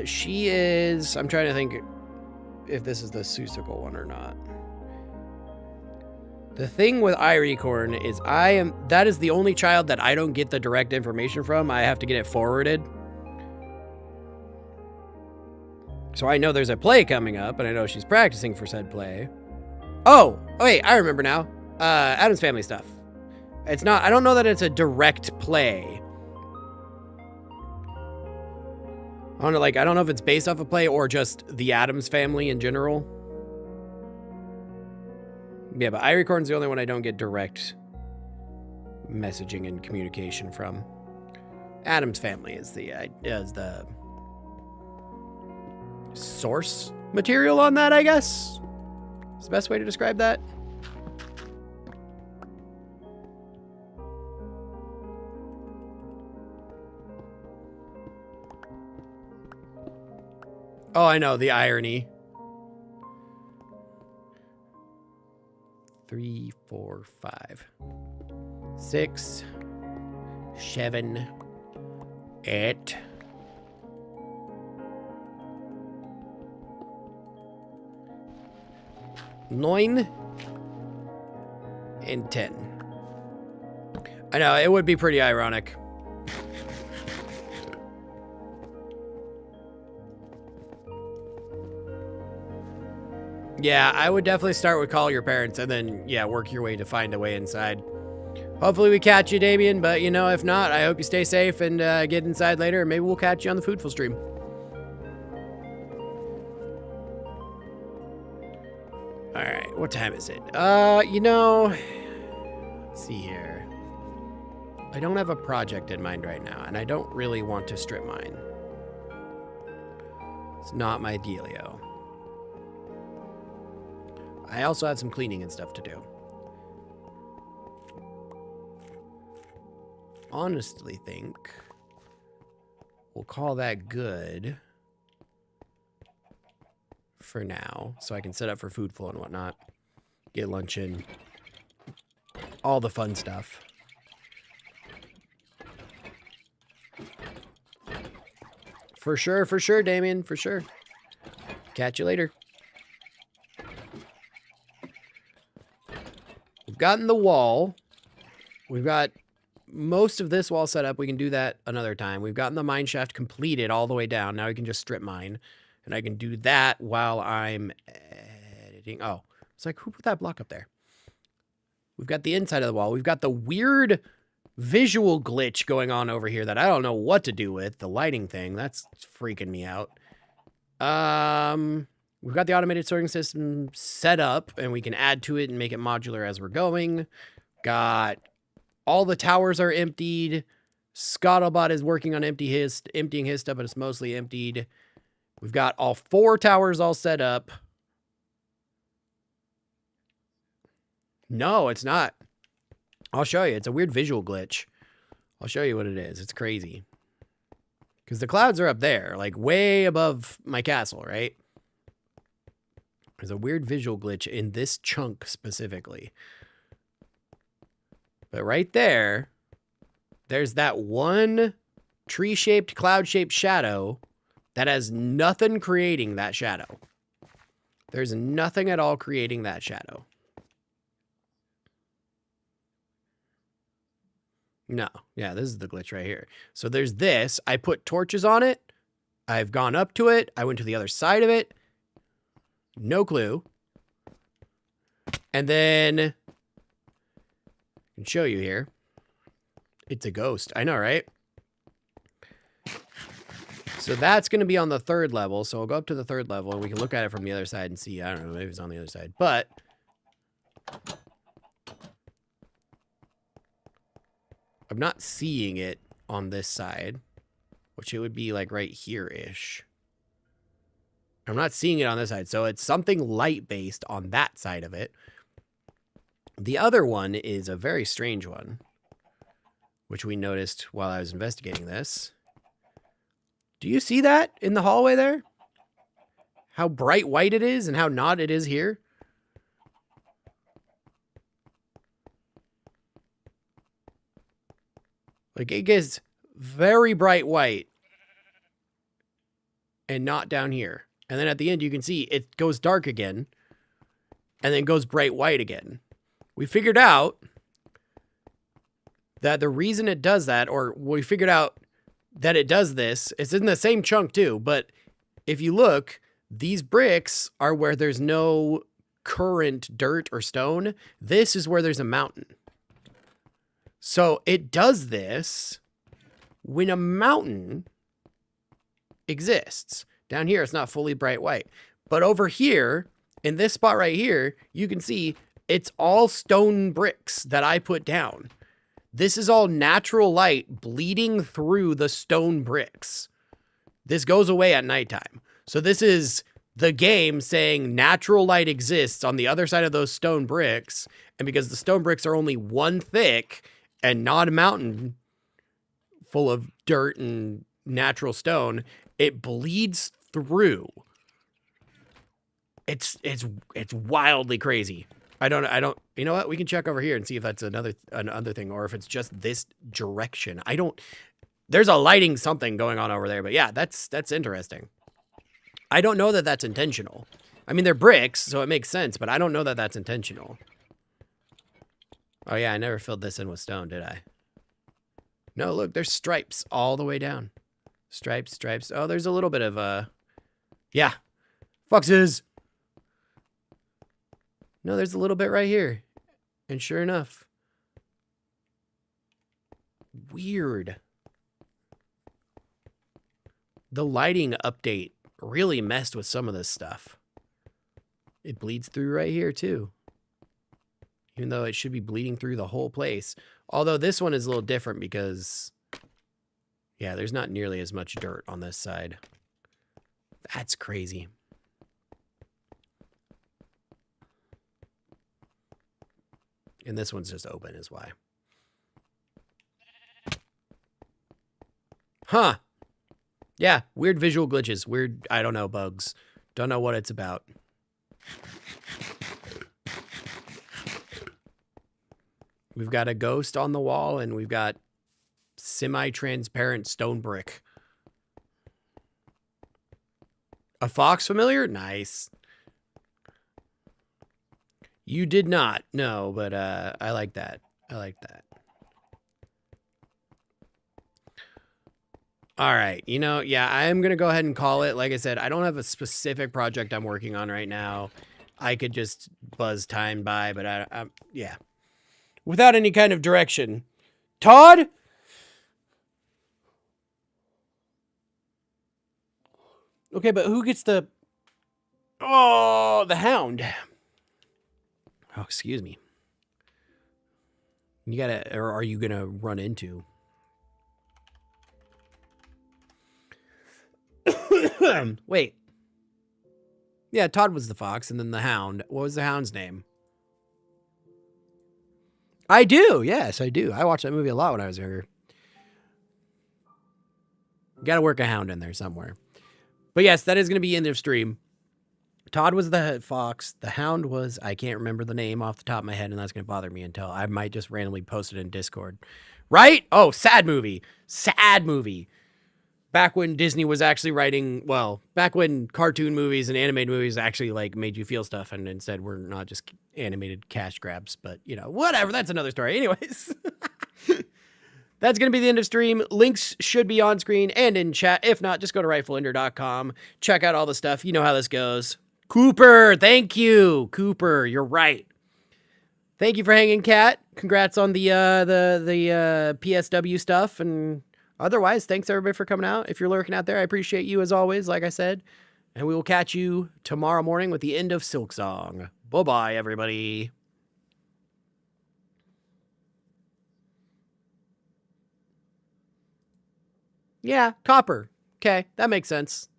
[SPEAKER 1] She is... I'm trying to think if this is the Susical one or not. The thing with Iricorn is that is the only child that I don't get the direct information from. I have to get it forwarded. So I know there's a play coming up, and I know she's practicing for said play. Oh, wait, I remember now. Addams Family stuff. It's not, I don't know that it's a direct play. I don't know, I don't know if it's based off a play or just the Addams Family in general. Yeah, but Iricorn's the only one I don't get direct messaging and communication from. Addams Family is the source material on that, I guess. Is the best way to describe that. Oh, I know, the irony. 3, 4, 5, 6, 7, 8. 9 and 10. I know, it would be pretty ironic. Yeah, I would definitely start with call your parents and then, yeah, work your way to find a way inside. Hopefully we catch you, Damien, but, you know, if not, I hope you stay safe and get inside later, and maybe we'll catch you on the Foodful stream. All right, what time is it? You know, let's see here. I don't have a project in mind right now, and I don't really want to strip mine. It's not my dealio. I also have some cleaning and stuff to do. Honestly think we'll call that good for now, so I can set up for Foodful and whatnot. Get lunch in. All the fun stuff. For sure, Damien, for sure. Catch you later. We've gotten the wall. We've got most of this wall set up. We can do that another time. We've gotten the mine shaft completed all the way down. Now we can just strip mine. And I can do that while I'm editing. Oh, it's like, who put that block up there? We've got the inside of the wall. We've got the weird visual glitch going on over here that I don't know what to do with. The lighting thing, that's freaking me out. We've got the automated sorting system set up, and we can add to it and make it modular as we're going. Got all the towers are emptied. Scuttlebot is working on emptying his stuff, but it's mostly emptied. We've got all 4 towers all set up. No, it's not. I'll show you. It's a weird visual glitch. I'll show you what it is. It's crazy. Because the clouds are up there, like way above my castle, right? There's a weird visual glitch in this chunk specifically. But right there, there's that one tree-shaped, cloud-shaped shadow that has nothing creating that shadow. There's nothing at all creating that shadow. No. Yeah, this is the glitch right here. So there's this. I put torches on it. I've gone up to it. I went to the other side of it. No clue. And then I can show you here. It's a ghost. I know, right? So that's going to be on the 3rd level. So we'll go up to the 3rd level and we can look at it from the other side and see. I don't know, maybe it's on the other side. But I'm not seeing it on this side, which it would be like right here-ish. I'm not seeing it on this side. So it's something light-based on that side of it. The other one is a very strange one, which we noticed while I was investigating this. Do you see that in the hallway there? How bright white it is and how not it is here? Like, it gets very bright white and not down here. And then at the end, you can see it goes dark again and then goes bright white again. We figured out that the reason it does that, or we figured out that it does this, it's in the same chunk too, but if you look, these bricks are where there's no current dirt or stone. This is where there's a mountain. So it does this when a mountain exists. Down here, it's not fully bright white. But over here, in this spot right here, you can see it's all stone bricks that I put down. This is all natural light bleeding through the stone bricks. This goes away at nighttime. So this is the game saying natural light exists on the other side of those stone bricks. And because the stone bricks are only 1 thick and not a mountain full of dirt and natural stone, it bleeds through. It's wildly crazy. I don't, you know what? We can check over here and see if that's another thing, or if it's just this direction. There's a lighting something going on over there, but yeah, that's interesting. I don't know that that's intentional. I mean, they're bricks, so it makes sense, but I don't know that that's intentional. Oh yeah, I never filled this in with stone, did I? No, look, there's stripes all the way down. Stripes. Oh, there's a little bit of, yeah, foxes. No, there's a little bit right here. And sure enough. Weird. The lighting update really messed with some of this stuff. It bleeds through right here too. Even though it should be bleeding through the whole place. Although this one is a little different because, yeah, there's not nearly as much dirt on this side. That's crazy. And this one's just open is why. Huh. Yeah, weird visual glitches. Weird, I don't know, bugs. Don't know what it's about. We've got a ghost on the wall, and we've got semi-transparent stone brick. A fox familiar? Nice. You did not. No, but I like that. I like that. All right. You know, yeah, I'm going to go ahead and call it. Like I said, I don't have a specific project I'm working on right now. I could just buzz time by, but yeah. Without any kind of direction. Todd? Okay, but who gets the... Oh, the hound. Oh, excuse me. You gotta... Or are you gonna run into... Wait. Yeah, Todd was the fox, and then the hound. What was the hound's name? I do. Yes, I do. I watched that movie a lot when I was younger. Got to work a hound in there somewhere. But yes, that is going to be end of stream. Todd was the fox. The hound was, I can't remember the name off the top of my head, and that's going to bother me until I might just randomly post it in Discord. Right? Oh, sad movie. Sad movie. Back when Disney was actually writing, well, back when cartoon movies and animated movies actually like made you feel stuff, and instead we're not just animated cash grabs, but you know, whatever. That's another story. Anyways, that's going to be the end of stream. Links should be on screen and in chat. If not, just go to rightfulender.com. Check out all the stuff. You know how this goes. Cooper, thank you. Cooper, you're right. Thank you for hanging, Cat. Congrats on the PSW stuff, and otherwise, thanks everybody for coming out. If you're lurking out there, I appreciate you as always, like I said. And we will catch you tomorrow morning with the end of Silksong. Bye-bye, everybody. Yeah, copper. Okay, that makes sense.